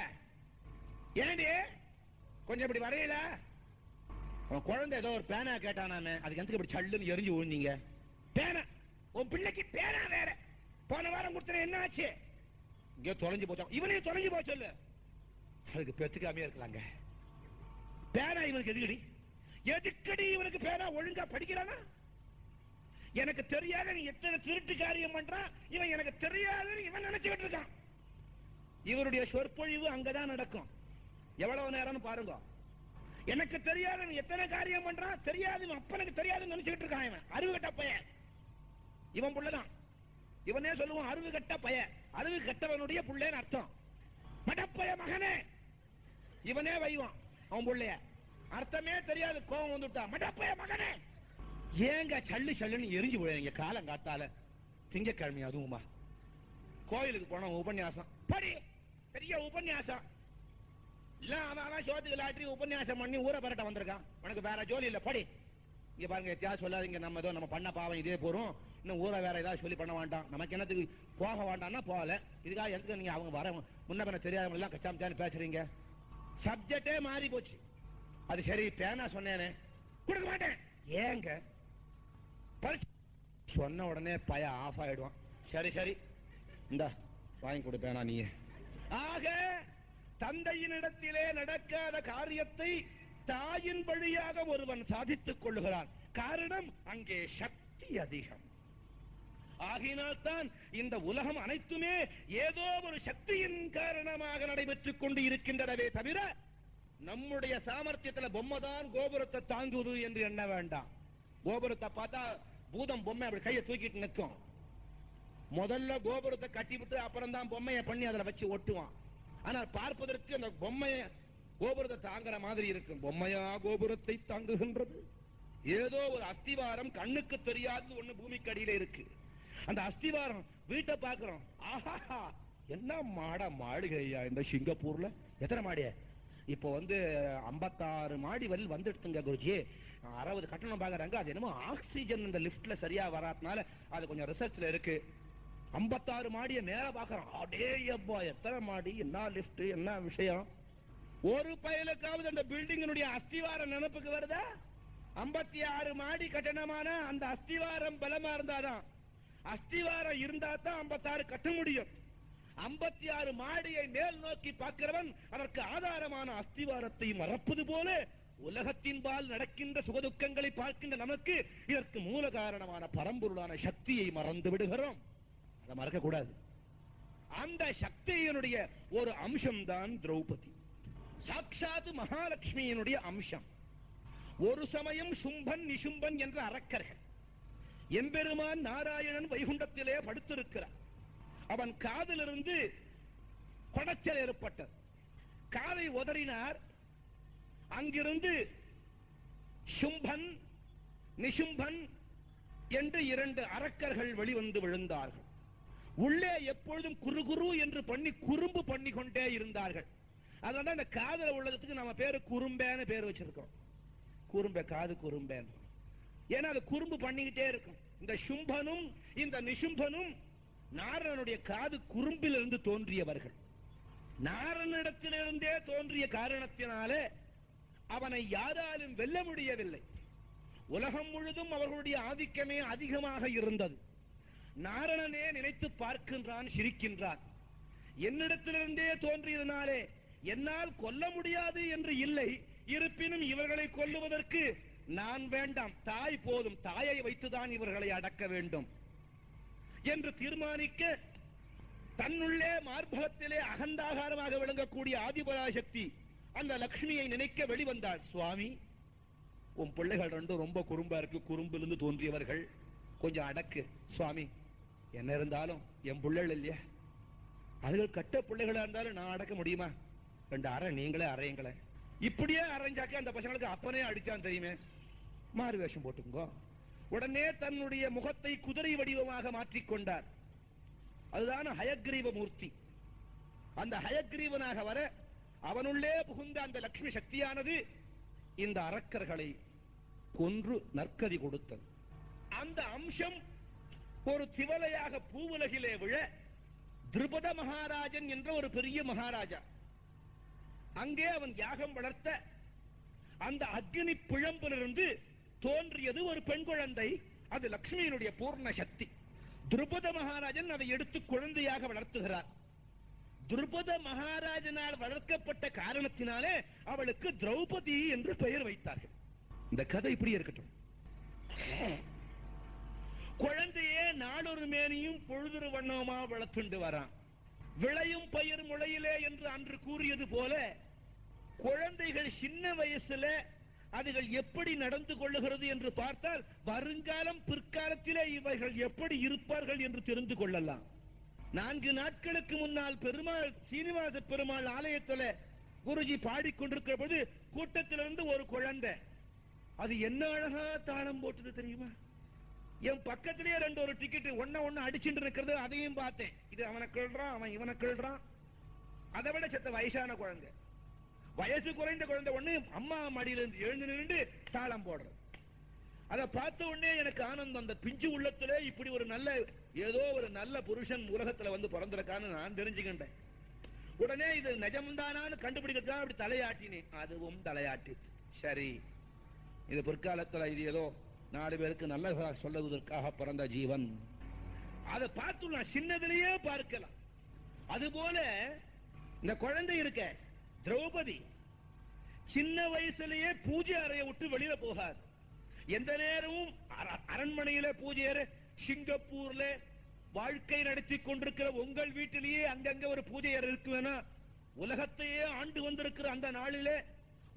ஏண்டி கொஞ்சம் இப்படி வரையில? குழந்தை ஏதோ ஒரு பேனா கேட்டானே, அதுக்கு எந்த இப்படி சல்லுன்னு எரிஞ்சு விழுந்தீங்க? பேனா? உன் பிள்ளைக்கு பேனா வேற? போன வாரம் கொடுத்தன என்ன ஆச்சு? இங்கே தொலைஞ்சு போச்சோம். இவனையும் தொலைஞ்சு போச்சு சொல்லு, அதுக்கு பெத்துக்காமே இருக்கலாங்க. பேனா இவனுக்கு எதுக்கடி? எதுக்கடி இவனுக்கு பேனா? ஒழுங்கா படிக்கிறானா? எனக்கு தெரியாத நீ எத்தனை திருட்டு காரியம் பண்றான், இவன் எனக்கு தெரியாதுன்னு இவன் நினைச்சுக்கிட்டு இருக்கான். இவருடைய சொற்பொழிவு அங்கதான் நடக்கும். எவ்வளவு நேரம்னு பாருங்க. எனக்கு தெரியாத நீ எத்தனை காரியம் பண்றான், தெரியாது, அப்பனுக்கு தெரியாதுன்னு நினைச்சுக்கிட்டு இருக்கான். இவன் அறிவு கட்ட பையன். இவன் புள்ளதான். இவனே சொல்லுவான் அறிவு கட்ட பையன். அறிவு கட்டவனுடைய புள்ளேன்னு அர்த்தம். மடப்பைய மகனே, இவனே வைவான் அவன் புள்ளைய. அர்த்தமே தெரியாது, கோபம் வந்துட்டா, மடப்பைய மகனே. ஏங்க சல்லு சல்லுன்னு எரிஞ்சு விழுங்க காலம் காத்தால? திங்கக்கிழமை அதுவுமா? கோயிலுக்கு போன உபன்யாசம் படி, பெரிய உபன்யாசம் இல்ல, அவன் சோத்துக்கு லாட்டி உபன்யாசம் பண்ணி ஊரை பரட்ட வந்திருக்கான். உனக்கு வேற ஜோலி இல்ல, படி. இங்க பாருங்க, எத்தியாவது சொல்லாதீங்க, நம்ம ஏதோ நம்ம பண்ண பாவம் இதே போறோம், இன்னும் ஊரை வேற ஏதாவது சொல்லி பண்ண வேண்டாம். நமக்கு என்னத்துக்கு போக வேண்டாம்னா போகல, இதுக்காக எதுக்கு நீங்க அவங்க வர முன்ன பண்ண தெரியாதவங்க எல்லாம் கச்சாமச்சான்னு பேசுறீங்க? சப்ஜெக்டே மாறி போச்சு. அது சரி, பேனா சொன்னேனே கொடுக்க மாட்டேன். ஏங்க சொன்ன உடனே பய ஆஃப் ஆயிடுவான். சரி சரி, இந்த வாங்கி கொடுப்பேனா நீ. ஆக தந்தையினிடத்திலே நடக்காத காரியத்தை தாயின் வழியாக ஒருவன் சாதித்துக் கொள்ளுகிறான். காரணம், அங்கே சக்தி அதிகம். ஆகினால்தான் இந்த உலகம் அனைத்துமே ஏதோ ஒரு சக்தியின் காரணமாக நடைபெற்றுக் கொண்டு இருக்கின்றனவே தவிர நம்முடைய சாமர்த்தியத்துல பொம்மை தான் கோபுரத்தை தாங்குவது என்று எண்ண வேண்டாம். கோபுரத்தை பார்த்தா பூதம் பொம்மை அப்படி கையை தூக்கிட்டு நிற்கும். முதல்ல கோபுரத்தை கட்டிவிட்டு அப்புறம் தான் பொம்மையை பண்ணி அதுல வச்சு ஒட்டுவான். ஆனால் பார்ப்பதற்கு அந்த பொம்மைய கோபுரத்தை தாங்குற மாதிரி இருக்கும். பொம்மையா கோபுரத்தை தாங்குகின்றது? ஏதோ ஒரு அஸ்திவாரம் கண்ணுக்கு தெரியாத ஒண்ணு பூமிக்கு அடியில இருக்கு. அந்த அஸ்திவாரம் வீட்டை பாக்குறோம். ஆஹா, என்ன மாளிகையா இந்த சிங்கப்பூர்ல! எத்தனை மாடிய? இப்போ 56 மாடி வரையில் வந்துடுத்துங்க குருஜி. 60 கட்டணம் பாக்குறாங்க. அது என்னமோ ஆக்சிஜன் இந்த லிப்ட்ல சரியா வராதனால அது கொஞ்சம் ரிசர்ச்ல இருக்கு. 56 மாடிய மேல பாக்குறோம். அடேயப்பா, எத்தனை மாடி, என்ன லிப்ட், என்ன விஷயம்! ஒரு பயலுக்காவது அந்த பில்டிங்கினுடைய அஸ்திவாரம் நினைப்புக்கு வருதா? 56 மாடி கட்டணமான அந்த அஸ்திவாரம் பலமா இருந்தாதான், அஸ்திவாரம் இருந்தா தான் 56 கட்ட முடியும். 56 மாடியை மேல் நோக்கி பார்க்கிறவன் அதற்கு ஆதாரமான அஸ்திவாரத்தை மறப்பது போல உலகத்தின்பால் நடக்கின்ற சுகதுக்கங்களை பார்க்கின்ற நமக்கு இதற்கு மூல காரணமான பரம்பொருளான சக்தியை மறந்து விடுகிறோம். அதை மறக்க கூடாது. அந்த சக்தியினுடைய ஒரு அம்சம் தான் திரௌபதி. சாட்சாத் மகாலட்சுமியினுடைய அம்சம். ஒரு சமயம் சும்பன் நிசும்பன் என்ற அரக்கர்கள் எம்பெருமான் நாராயணன் வைகுண்டத்திலே படுத்திருக்கிறார். அவன் காதிலிருந்து கொடைச்சல் ஏற்பட்டது. காதை உதறினார். அங்கிருந்து சும்பன் நிசும்பன் என்று 2 அரக்கர்கள் வெளிவந்து விழுந்தார்கள். உள்ளே எப்பொழுதும் குறுகுரு என்று பண்ணி குறும்பு பண்ணி கொண்டே இருந்தார்கள். அதனால இந்த காதல உள்ளதுக்கு நம்ம பேரு குறும்பேன்னு பேர் வச்சிருக்கோம். குறும்பே, காது குறும்பேன். ஏன்னா அது குறும்பு பண்ணிக்கிட்டே இருக்கும். இந்த சும்பனும் இந்த நிசும்பனும் நாரணனுடைய காது குறும்பிலிருந்து தோன்றியவர்கள். நாரணனிடத்திலிருந்தே தோன்றிய காரணத்தினாலே அவனை யாராலும் வெல்ல முடியவில்லை. உலகம் முழுதும் அவர்களுடைய ஆதிக்கமே அதிகமாக இருந்தது. நாரணனே நினைத்து பார்க்கின்றான், சிரிக்கின்றான். என்னிடத்திலிருந்தே தோன்றியதனாலே என்னால் கொல்ல முடியாது என்று இல்லை. இருப்பினும் இவர்களை கொல்லுவதற்கு நான் வேண்டாம், தாய் போதும், தாயை வைத்துதான் இவர்களை அடக்க வேண்டும் என்று தீர்மானிக்க தன்னுள்ளே மார்பகத்திலே அகண்டாகாரமாக விளங்கக்கூடிய ஆதிபராசக்தி அந்த லட்சுமியை நினைக்க வெளிவந்தாள். சுவாமி, உன் பிள்ளைகள் 2 ரொம்ப குறும்பா இருக்கு, குறும்பிலிருந்து தோன்றியவர்கள், கொஞ்சம் அடக்கு சுவாமி. என்ன இருந்தாலும் என் பிள்ளைகள் இல்லையா, அதுகள் கட்ட பிள்ளைகளா இருந்தாலும் நான் அடக்க முடியுமா? 2 அறை நீங்களே அறையுங்களேன். இப்படியே அரைஞ்சாக்க அந்த பசங்களுக்கு அப்பனே அடிச்சான் தெரியுமே. மாறு வேஷம் போட்டுக்கோ. உடனே தன்னுடைய முகத்தை குதிரை வடிவமாக மாற்றிக்கொண்டார். அதுதான் ஹயக்ரீவ மூர்த்தி. அந்த ஹயக்ரீவனாக வர அவனுள்ளே புகுந்த அந்த லட்சுமி சக்தியானது இந்த அரக்கர்களை கொன்று நற்கதி கொடுத்தது. அந்த அம்சம் ஒரு திவலையாக பூவுலகிலே விழ திரௌபத மகாராஜன் என்ற ஒரு பெரிய மகாராஜா, அங்கே அவன் யாகம் வளர்த்த அந்த அக்னி பிழம்பிலிருந்து தோன்றியது ஒரு பெண் குழந்தை. அது லட்சுமியினுடைய பூர்ண சக்தி. திரௌபத மகாராஜன் அதை எடுத்து குழந்தையாக வளர்த்துகிறார். திரௌபத மகாராஜனால் வளர்க்கப்பட்ட காரணத்தினாலே அவளுக்கு திரௌபதி என்று பெயர் வைத்தார்கள். இந்த கதை இப்படி இருக்கட்டும். குழந்தையே நாளொரு மேனியும் பொழுதொரு வண்ணமா வளர்த்துண்டு வரான். விளையும் பயிர் முளையிலே என்று அன்று கூறியது போல குழந்தைகள் சின்ன வயசுல அதுகள் எப்படி நடந்து கொள்ளுகிறது என்று பார்த்தால் வருங்காலம் பிற்காலத்திலே இவைகள் எப்படி இருப்பார்கள் என்று தெரிந்து கொள்ளலாம். 4 நாட்களுக்கு முன்னால் பெருமாள் சீனிவாச பெருமாள் ஆலயத்தில் குருஜி பாடிக்கொண்டிருக்கிற போது கூட்டத்திலிருந்து ஒரு குழந்தை, அது என்ன அழகா தாளம் போட்டது தெரியுமா? என் பக்கத்திலேயே 2 ஒரு டிக்கெட் ஒண்ணு அடிச்சுட்டு இருக்கிறது, அதையும் பார்த்தேன். இது அவனை கிள்றான், அவன் இவனை கிள்றான். அதை விட செத்த வயசான குழந்தை, வயசு குறைந்த குழந்தை ஒண்ணு அம்மா மடியிலிருந்து எழுந்து நின்று தாளம் போடுறது. அதை பார்த்த உடனே எனக்கு ஆனந்தம். அந்த பிஞ்சு உள்ளத்திலே இப்படி ஒரு நல்ல ஏதோ ஒரு நல்ல புருஷன் உலகத்துல வந்து பிறந்திருக்கான்னு நான் தெரிஞ்சுக்கின்றேன். உடனே இது நிஜம்தானான்னு கண்டுபிடிக்கிறதுக்காக அப்படி தலையாட்டினேன். அதுவும் தலையாட்டி. சரி, இது பிற்காலத்துல இது ஏதோ 4 பேருக்கு நல்ல சொல்லுவதற்காக பிறந்த ஜீவன். அதை பார்த்து நான் சின்னதிலேயே பார்க்கலாம். அதுபோல இந்த குழந்தை இருக்க திரௌபதி சின்ன வயசுலயே பூஜை அறையை விட்டு வெளியில போகாது. எந்த நேரமும் அரண்மனையில பூஜை அறை, சிங்கப்பூர்ல வாழ்க்கை நடத்தி கொண்டிருக்கிற உங்கள் வீட்டிலேயே அங்கங்க ஒரு பூஜை அறை இருக்குன்னா, உலகத்தையே ஆண்டு வந்திருக்கிற அந்த நாளிலே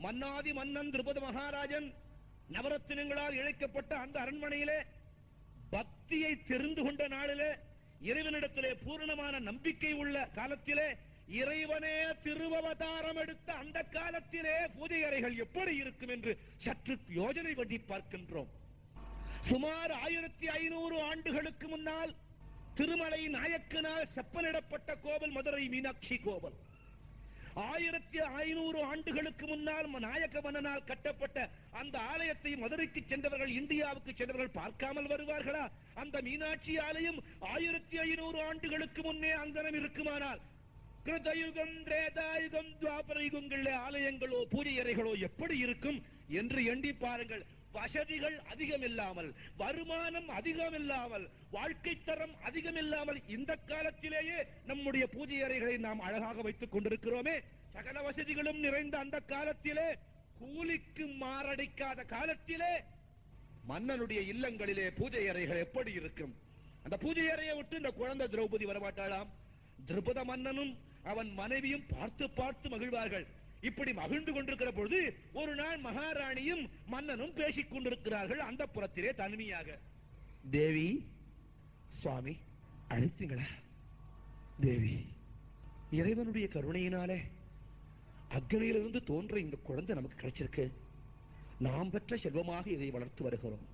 மன்னாதி மன்னன் திரௌபதி மகாராஜன் நவரத்தினங்களால் இழைக்கப்பட்ட அந்த அரண்மனையிலே பக்தியை தெரிந்து கொண்ட நாளிலே, இறைவனிடத்திலே பூரணமான நம்பிக்கை உள்ள காலத்திலே, இறைவனே திருவவதாரம் எடுத்த அந்த காலத்திலே பூஜை அறைகள் எப்படி இருக்கும் என்று சற்று யோஜனை பண்ணி பார்க்கின்றோம். சுமார் 1500 ஆண்டுகளுக்கு முன்னால் திருமலை நாயக்கனால் செப்பனிடப்பட்ட கோவில் மதுரை மீனாட்சி கோவில். 1500 ஆண்டுகளுக்கு முன்னால் நாயக்க மன்னனால் கட்டப்பட்ட அந்த ஆலயத்தை மதுரைக்கு சென்றவர்கள், இந்தியாவுக்கு சென்றவர்கள் பார்க்காமல் வருவார்களா? அந்த மீனாட்சி ஆலயம் 1500 ஆண்டுகளுக்கு முன்னே அங்கனம் இருக்குமானால், கிருதயுகம், திரேதாயுகம், துவாபர யுகங்களிலே ஆலயங்களோ பூஜை அறைகளோ எப்படி இருக்கும் என்று எண்ணி பாருங்கள். வசதிகள் அதிகம் இல்லாமல், வருமானம் அதிகம் இல்லாமல், வாழ்க்கை தரம் அதிகம் இல்லாமல் இந்த காலத்திலேயே நம்முடைய பூஜை அறைகளை நாம் அழகாக வைத்துக் கொண்டிருக்கிறோமே. சகல வசதிகளும் நிறைந்த அந்த காலத்திலே, கூலிக்கு மாரடிக்காத காலத்திலே மன்னனுடைய இல்லங்களிலே பூஜை அறைகள் எப்படி இருக்கும்? அந்த பூஜை அறையை விட்டு இந்த குழந்தை திரௌபதி வரமாட்டாளாம். திரௌபத மன்னனும் அவன் மனைவியும் பார்த்து பார்த்து மகிழ்வார்கள். இப்படி மகிழ்ந்து கொண்டிருக்கிற பொழுது ஒரு நாள் மகாராணியும் மன்னனும் பேசிக் கொண்டிருக்கிறார்கள் அந்த புறத்திலே தனிமையாக. தேவி, சுவாமி அழைத்தீங்களா? தேவி, இறைவனுடைய கருணையினாலே அக்னியிலிருந்து தோன்ற இந்த குழந்தை நமக்கு கிடைச்சிருக்கு. நாம் பெற்ற செல்வமாக இதை வளர்த்து வருகிறோம்.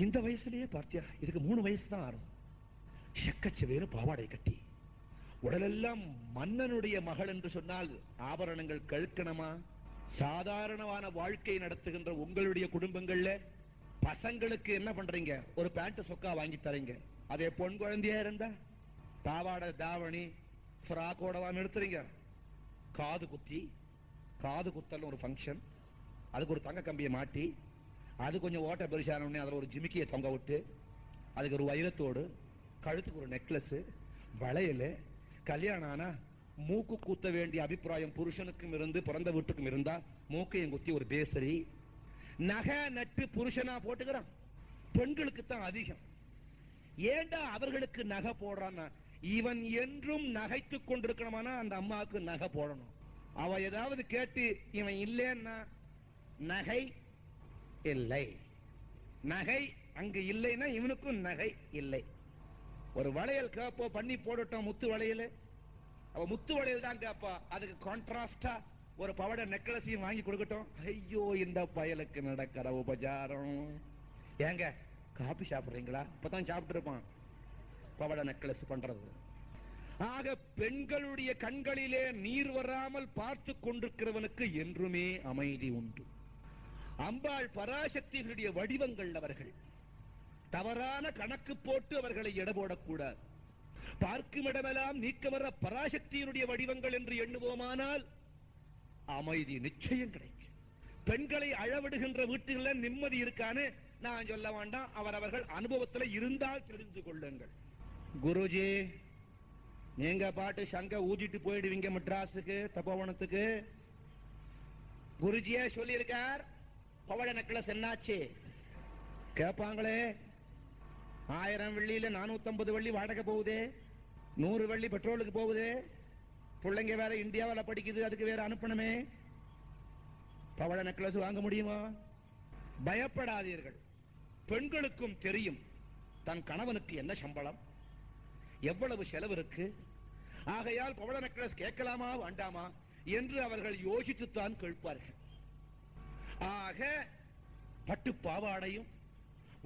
இந்த வயசுலயே பார்த்தியா, இதுக்கு 3 வயசு தான் ஆறும். செக்கச்சவேறு பாவாடை கட்டி, உடலெல்லாம் மன்னனுடைய மகள் என்று சொன்னால் ஆபரணங்கள் கழுக்கணுமா? சாதாரணமான வாழ்க்கை நடத்துகின்ற உங்களுடைய குடும்பங்கள்ல பசங்களுக்கு என்ன பண்றீங்க? ஒரு பேண்ட் சொக்கா வாங்கி தரீங்க. அதே பொன் குழந்தையா இருந்தா பாவாடை தாவணி ஃப்ராக்கோடவா நிறுத்துறீங்க. காது குத்தி, காது குத்தல் ஒரு ஃபங்க்ஷன், அதுக்கு ஒரு தங்க கம்பியை மாட்டி, அது கொஞ்சம் ஓட்ட பெருசான உடனே அதுல ஒரு ஜிமிக்கியை தொங்க விட்டு, அதுக்கு ஒரு வைரத்தோடு, கழுத்துக்கு ஒரு நெக்லஸ், வளையல். கல்யாணம் ஆனா மூக்கு குத்த வேண்டிய அபிப்பிராயம் புருஷனுக்கும் இருந்து பிறந்த வீட்டுக்கும் இருந்தா மூக்கையும் குத்தி ஒரு பேசரி. நகை நட்டு புருஷனா போட்டுக்கிறான். பெண்களுக்கு தான் அதிகம். ஏண்டா அவர்களுக்கு நகை போடுறான்னா, இவன் என்றும் நகைத்துக் கொண்டிருக்கணுமானா அந்த அம்மாவுக்கு நகை போடணும். அவ ஏதாவது கேட்டு இவன் இல்லைன்னா நகை இல்லை, நகை அங்கு இல்லைன்னா இவனுக்கும் நகை இல்லை. ஒரு வளையல் கேப்போ, பண்ணி போடட்டும் முத்து வளையல், அவ முத்து வளையல் தான் கேப்பா. அதுக்கு கான்ட்ராஸ்டா ஒரு பவட நெக்லஸையும் வாங்கி கொடுக்கட்டும். ஐயோ, இந்த பயலுக்கு நடக்கிற உபச்சாரம். ஏங்க காபி சாப்பிடுறீங்களா? இப்பதான் சாப்பிட்டு இருப்பான் பவட நெக்லஸ் பண்றது. ஆக பெண்களுடைய கண்களிலே நீர் வராமல் பார்த்து கொண்டிருக்கிறவனுக்கு என்றுமே அமைதி உண்டு. அம்பாள் பராசக்திகளுடைய வடிவங்கள் அவர்கள். தவறான கணக்கு போட்டு அவர்களை எடை போடக்கூடாது. பார்க்கும் இடமெல்லாம் நீக்கமர பராசக்தியினுடைய வடிவங்கள் என்று எண்ணுவோமானால் அமைதி நிச்சயம் கிடைக்கும். பெண்களை அழவிடுகின்ற வீட்டுகளில் நிம்மதி இருக்கான்னு நான் சொல்ல வேண்டாம், அவரவர்கள் அனுபவத்தில் இருந்தால் தெரிந்து கொள்ளுங்கள். குருஜி, நீங்க பாட்டு சங்க ஊதிட்டு போயிடுவீங்க மெட்ராஸுக்கு, தபோவனத்துக்கு. குருஜியே சொல்லியிருக்கார், பவழ நெக்லஸ் என்னாச்சு கேட்பாங்களே. 1000 வெள்ளியில 450 வெள்ளி வாடகை போகுதே, 100 வெள்ளி பெட்ரோலுக்கு போகுதே, பிள்ளைங்க வேற இந்தியாவில் படிக்குது, அதுக்கு வேற அனுப்பணுமே. பவழ நெக்லஸ் வாங்க முடியுமா? பயப்படாதீர்கள். பெண்களுக்கும் தெரியும் தன் கணவனுக்கு என்ன சம்பளம், எவ்வளவு செலவு இருக்கு. ஆகையால் பவள நெக்லஸ் கேட்கலாமா வேண்டாமா என்று அவர்கள் யோசித்துத்தான் கேட்பார்கள். ஆக பட்டு பாவாடையும்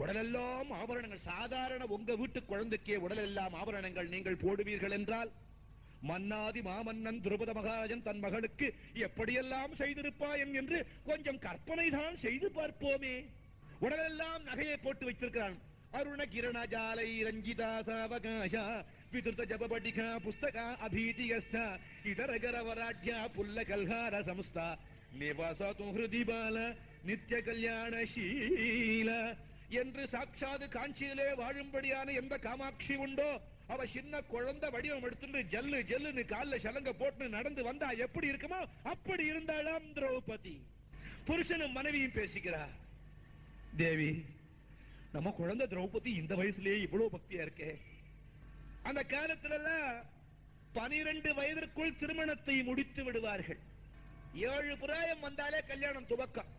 உடலெல்லாம் ஆபரணங்கள், சாதாரண உங்க வீட்டு குழந்தைக்கே உடலெல்லாம் ஆபரணங்கள் நீங்கள் போடுவீர்கள் என்றால், மன்னாதி மாமன்னன் திரௌபத மகாராஜன் தன் மகளுக்கு எப்படியெல்லாம் செய்திருப்பான் என்று கொஞ்சம் கற்பனை தான் செய்து பார்ப்போமே. உடலெல்லாம் நகையை போட்டு வைத்திருக்கிறான். அருண கிரணஜாலை ரஞ்சிதா சாவகாஷா விதுர்த ஜபபடிகா புஸ்தகா அபீதிகஸ்தா இதர கரவராஜ்யா புல்ல கல்ஹார சம்ஸ்தா நிவாசது ஹிருதிபால நித்ய கல்யாணசீல என்று சாட்சாது காஞ்சியிலே வாழும்படியான எந்த காமாட்சி உண்டோ அவ சின்ன குழந்தை வடிவம் எடுத்துட்டு ஜல்லு ஜல்லுன்னு கால்ல சலங்க போட்டு நடந்து வந்தா எப்படி இருக்குமோ அப்படி இருந்தாலும் திரௌபதி. புருஷனும் மனைவியும் பேசிக்கிறார். தேவி, நம்ம குழந்தை திரௌபதி இந்த வயசுலயே இவ்வளவு பக்தியா இருக்கே, அந்த காலத்துல 12 வயதிற்குள் திருமணத்தை முடித்து விடுவார்கள். 7 பிராயம் வந்தாலே கல்யாணம் துவக்கம்.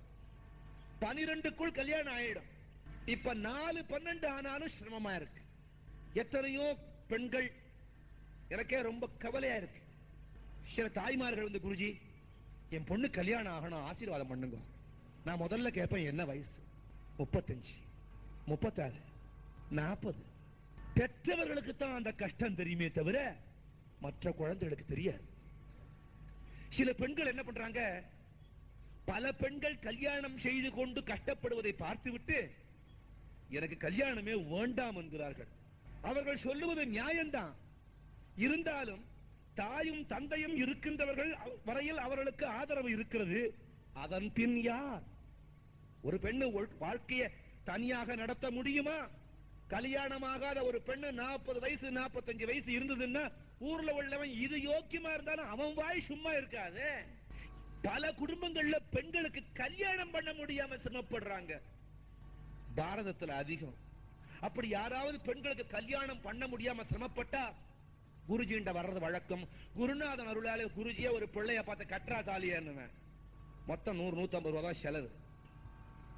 12க்குள் கல்யாணம் ஆயிடும். இப்ப 4, 12 ஆனாலும் சிரமமா இருக்கு. எத்தனையோ பெண்கள், எனக்கே ரொம்ப கவலையா இருக்கு. சில தாய்மார்கள் வந்து, குருஜி என் பொண்ணு கல்யாணம் ஆகணும், ஆசீர்வாதம் பண்ணுங்க. நான் முதல்ல கேட்பேன், என்ன வயசு? 35, 36, 40. பெற்றவர்களுக்கு தான் அந்த கஷ்டம் தெரியுமே தவிர மற்ற குழந்தைகளுக்கு தெரியாது. சில பெண்கள் என்ன பண்றாங்க, பல பெண்கள் கல்யாணம் செய்து கொண்டு கஷ்டப்படுவதை பார்த்துவிட்டு எனக்கு கல்யாணமே வேண்டாம் என்கிறார்கள். அவர்கள் சொல்லுவது நியாயம்தான். இருந்தாலும் தாயும் தந்தையும் இருக்கின்றவர்கள் வரையில் அவர்களுக்கு ஆதரவு இருக்கிறது. அதன் பின் யார்? ஒரு பெண்ணு வாழ்க்கையை தனியாக நடத்த முடியுமா? கல்யாணமாகாத ஒரு பெண்ணு 40 வயசு 45 வயசு இருந்ததுன்னா ஊர்ல உள்ளவன் இது யோக்கியமா இருந்தாலும் அவன் வாய் சும்மா இருக்காது. பல குடும்பங்கள்ல பெண்களுக்கு கல்யாணம் பண்ண முடியாம சிரமப்படுறாங்க. பாரதத்துல அதிகம். அப்படி யாராவது பெண்களுக்கு கல்யாணம் பண்ண முடியாம சிரமப்பட்டா குருஜிண்ட வர்றது வழக்கம். குருநாதன் அருளாலே குருஜியே ஒரு பிள்ளைய பார்த்து கற்றா தாலியான்னு மொத்தம் 100-150 ரூபா தான் செலவு.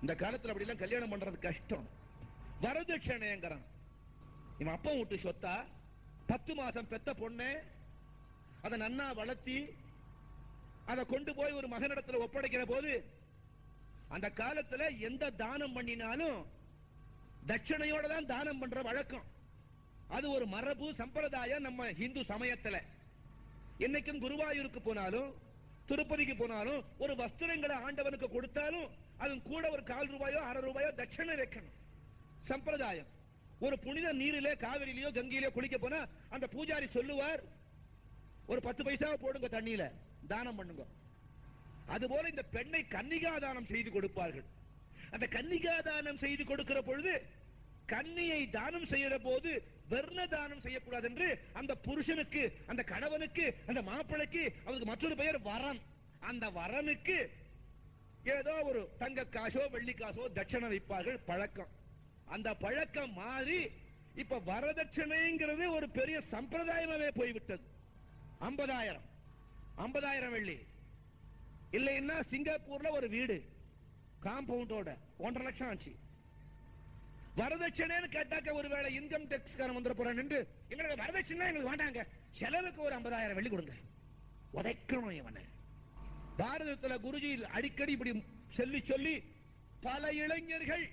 இந்த காலத்துல அப்படி எல்லாம் கல்யாணம் பண்றது கஷ்டம். வரதட்சணைங்கிறான். இவன் அப்பா விட்டு சொத்தா 10 மாசம் பெத்த பொண்ணு அதை நன்னா வளர்த்தி அதை கொண்டு போய் ஒரு மகனிடத்துல ஒப்படைக்கிற போது அந்த காலத்துல எந்த தானம் பண்ணினாலும் தட்சணையோட தான் தானம் பண்ற வழக்கம். அது ஒரு மரபு சம்பிரதாயம் நம்ம இந்து சமயத்துல. என்னைக்கும் குருவாயூருக்கு போனாலும் திருப்பதிக்கு போனாலும் ஒரு வஸ்திரங்களை ஆண்டவனுக்கு கொடுத்தாலும் அது கூட ஒரு 1/4 ரூபாயோ 1/2 ரூபாயோ தட்சணை வைக்கணும். சம்பிரதாயம். ஒரு புனித நீரிலே காவிரியிலயோ கங்கையிலயோ குளிக்க போனா அந்த பூஜாரி சொல்லுவார், ஒரு 10 பைசாவை போடுங்க தண்ணியில, தானம் பண்ணுங்க. அதுபோல இந்த பெண்ணை கன்னிகா தானம் செய்து கொடுப்பார்கள். அந்த கன்னிகா தானம் செய்து கொடுக்கிற பொழுது கன்னியை தானம் செய்யற போது வர்ண தானம் செய்யக்கூடாது என்று அந்த புருஷனுக்கு, அந்த கணவனுக்கு, அந்த மாப்பிளைக்கு அவருக்கு மற்றொரு பெயர் வரன். அந்த வரனுக்கு ஏதோ ஒரு தங்க காசோ வெள்ளி காசோ தட்சணை வைப்பார்கள். பழக்கம். அந்த பழக்கம் மாறி இப்ப வரதட்சணைங்கிறது ஒரு பெரிய சம்பிரதாயமாவே போய்விட்டது. 50,000 வெள்ளி இல்லைன்னா சிங்கப்பூர்ல ஒரு வீடு காம்பவுண்டோட 1.5 லட்சம் ஆச்சு. வரதட்சணைன்னு கேட்டாக்க ஒருவேளை இன்கம் டேக்ஸ் காரன் வந்துட போறான் என்று எங்களுக்கு வரதட்சணை எங்களுக்கு வேண்டாங்க, செலவுக்கு ஒரு 50,000 வெள்ளி கொடுங்க. உதைக்கணும் இவனை. பாரதத்துல குருஜி அடிக்கடி இப்படி சொல்லி சொல்லி பல இளைஞர்கள்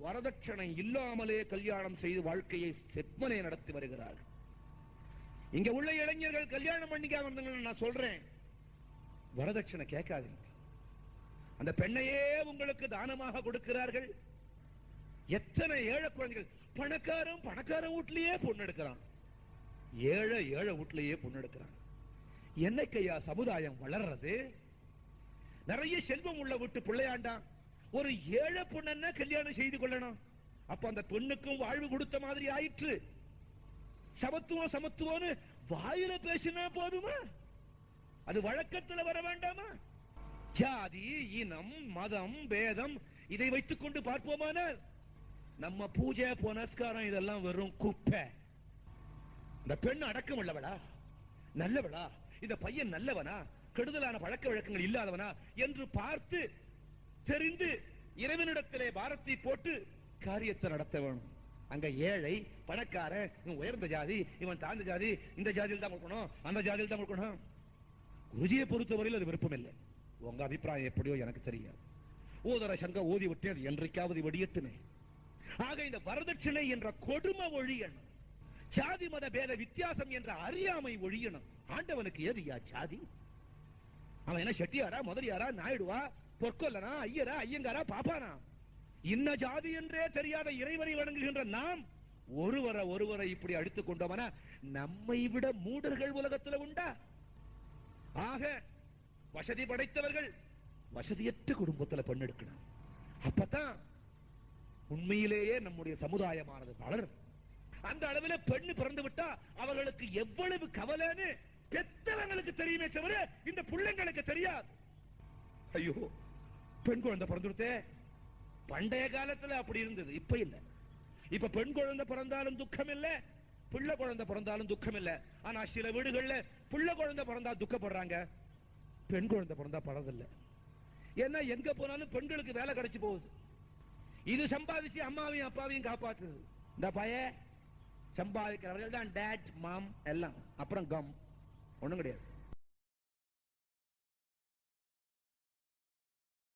வரதட்சணை இல்லாமலே கல்யாணம் செய்து வாழ்க்கையை செப்பனை நடத்தி வருகிறார்கள். இங்க உள்ள இளைஞர்கள் கல்யாணம் பண்ணிக்காம நான் சொல்றேன், வரதட்சணை கேட்காதீங்க. அந்த பெண்ணையே உங்களுக்கு தானமாக கொடுக்கிறார்கள். எத்தனை ஏழை குழந்தைகள், பணக்காரன் வீட்டிலேயே பொண்ணு எடுக்கிறான், ஏழை வீட்டிலேயே பொண்ணு எடுக்கிறான். என்னைக்கையா சமுதாயம் வளர்றது? நிறைய செல்வம் உள்ள வீட்டு பிள்ளையாண்டா ஒரு ஏழை பொண்ணு கல்யாணம் செய்து கொள்ளணும். அப்ப அந்த பெண்ணுக்கும் வாழ்வு கொடுத்த மாதிரி ஆயிற்று. சமத்துவம் வாயில பேசினா போதுமா? அது வழக்கத்தில் வர வேண்டாமா? ஜாதி, இனம், மதம், பேதம் இதை வைத்துக் கொண்டு பார்ப்போமானால் நம்ம பூஜை புனஸ்காரம் இதெல்லாம் வெறும் குப்பை. இந்த பெண் அடக்கம் உள்ளவளா, நல்லவளா, இந்த பையன் நல்லவனா, கெடுதலான பழக்க வழக்கங்கள் இல்லாதவனா என்று பார்த்து தெரிந்து இறைவனிடத்திலே பாரத்தை போட்டு காரியத்தை நடத்த வேணும். அங்க ஏழை பணக்காரன், இவன் உயர்ந்த ஜாதி, இவன் தாழ்ந்த ஜாதி, இந்த ஜாதியில் தான் கொடுக்கணும், அந்த ஜாதியில் தான் கொடுக்கணும். குருஜியை பொறுத்தவரையில் அது விருப்பம் இல்லை. உங்க அபிப்பிராயம் எப்படியோ எனக்கு தெரியாது. ஓதர சங்க ஓதி விட்டு அது என்றைக்காவது வெடியட்டுமே. ஆக இந்த வரதட்சணை என்ற கொடுமை ஒழியணும். ஜாதி மத பேத வித்தியாசம் என்ற அறியாமை ஒழியணும். ஆண்டவனுக்கு ஏதுயா ஜாதி? அவன் என்ன செட்டியாரா, முதலியாரா, நாயுடுவா, பொற்கொல்லனா, ஐயரா, ஐயங்காரா, பாப்பானா? இன்ன ஜாதி என்றே தெரியாத இறைவனை வணங்குகின்ற நாம் ஒருவரை இப்படி அடித்துக் கொண்டோம்னா நம்மை விட மூடர்கள் உலகத்தில் உண்டா? ஆக வசதி படைத்தவர்கள் வசதியற்ற குடும்பத்தில் பெண்ணெடுக்கணும். அப்பதான் உண்மையிலேயே நம்முடைய சமுதாயமானது வளரும். அந்த அளவில் பெண்ணு பிறந்து விட்டா அவர்களுக்கு எவ்வளவு கவலைன்னு பெத்தவங்களுக்கு தெரியுமே தவிர இந்த பிள்ளைங்களுக்கு தெரியாது. ஐயோ, பெண் குழந்தை பிறந்துடுத்தே. பண்டைய காலத்துல அப்படி இருந்தது, இப்ப இல்ல. இப்ப பெண் குழந்தை பிறந்தாலும் துக்கம் இல்ல, பிள்ளை குழந்தை பிறந்தாலும் துக்கம் இல்ல. ஆனா சில வீடுகள்ல பிள்ளை குழந்தை பிறந்தா துக்கப்படுறாங்க, பெண் குழந்தை பிறந்தா படதில்லை. ஏன்னா எங்க போனாலும் பெண்களுக்கு வேலை கிடைச்சு போகுது. இது சம்பாதிச்சு அம்மாவையும் அப்பாவையும் காப்பாற்றுது. இந்த பையன் சம்பாதிக்கிறவர்கள் தான் டேட் மாம் எல்லாம், அப்புறம் கம் ஒண்ணும் கிடையாது.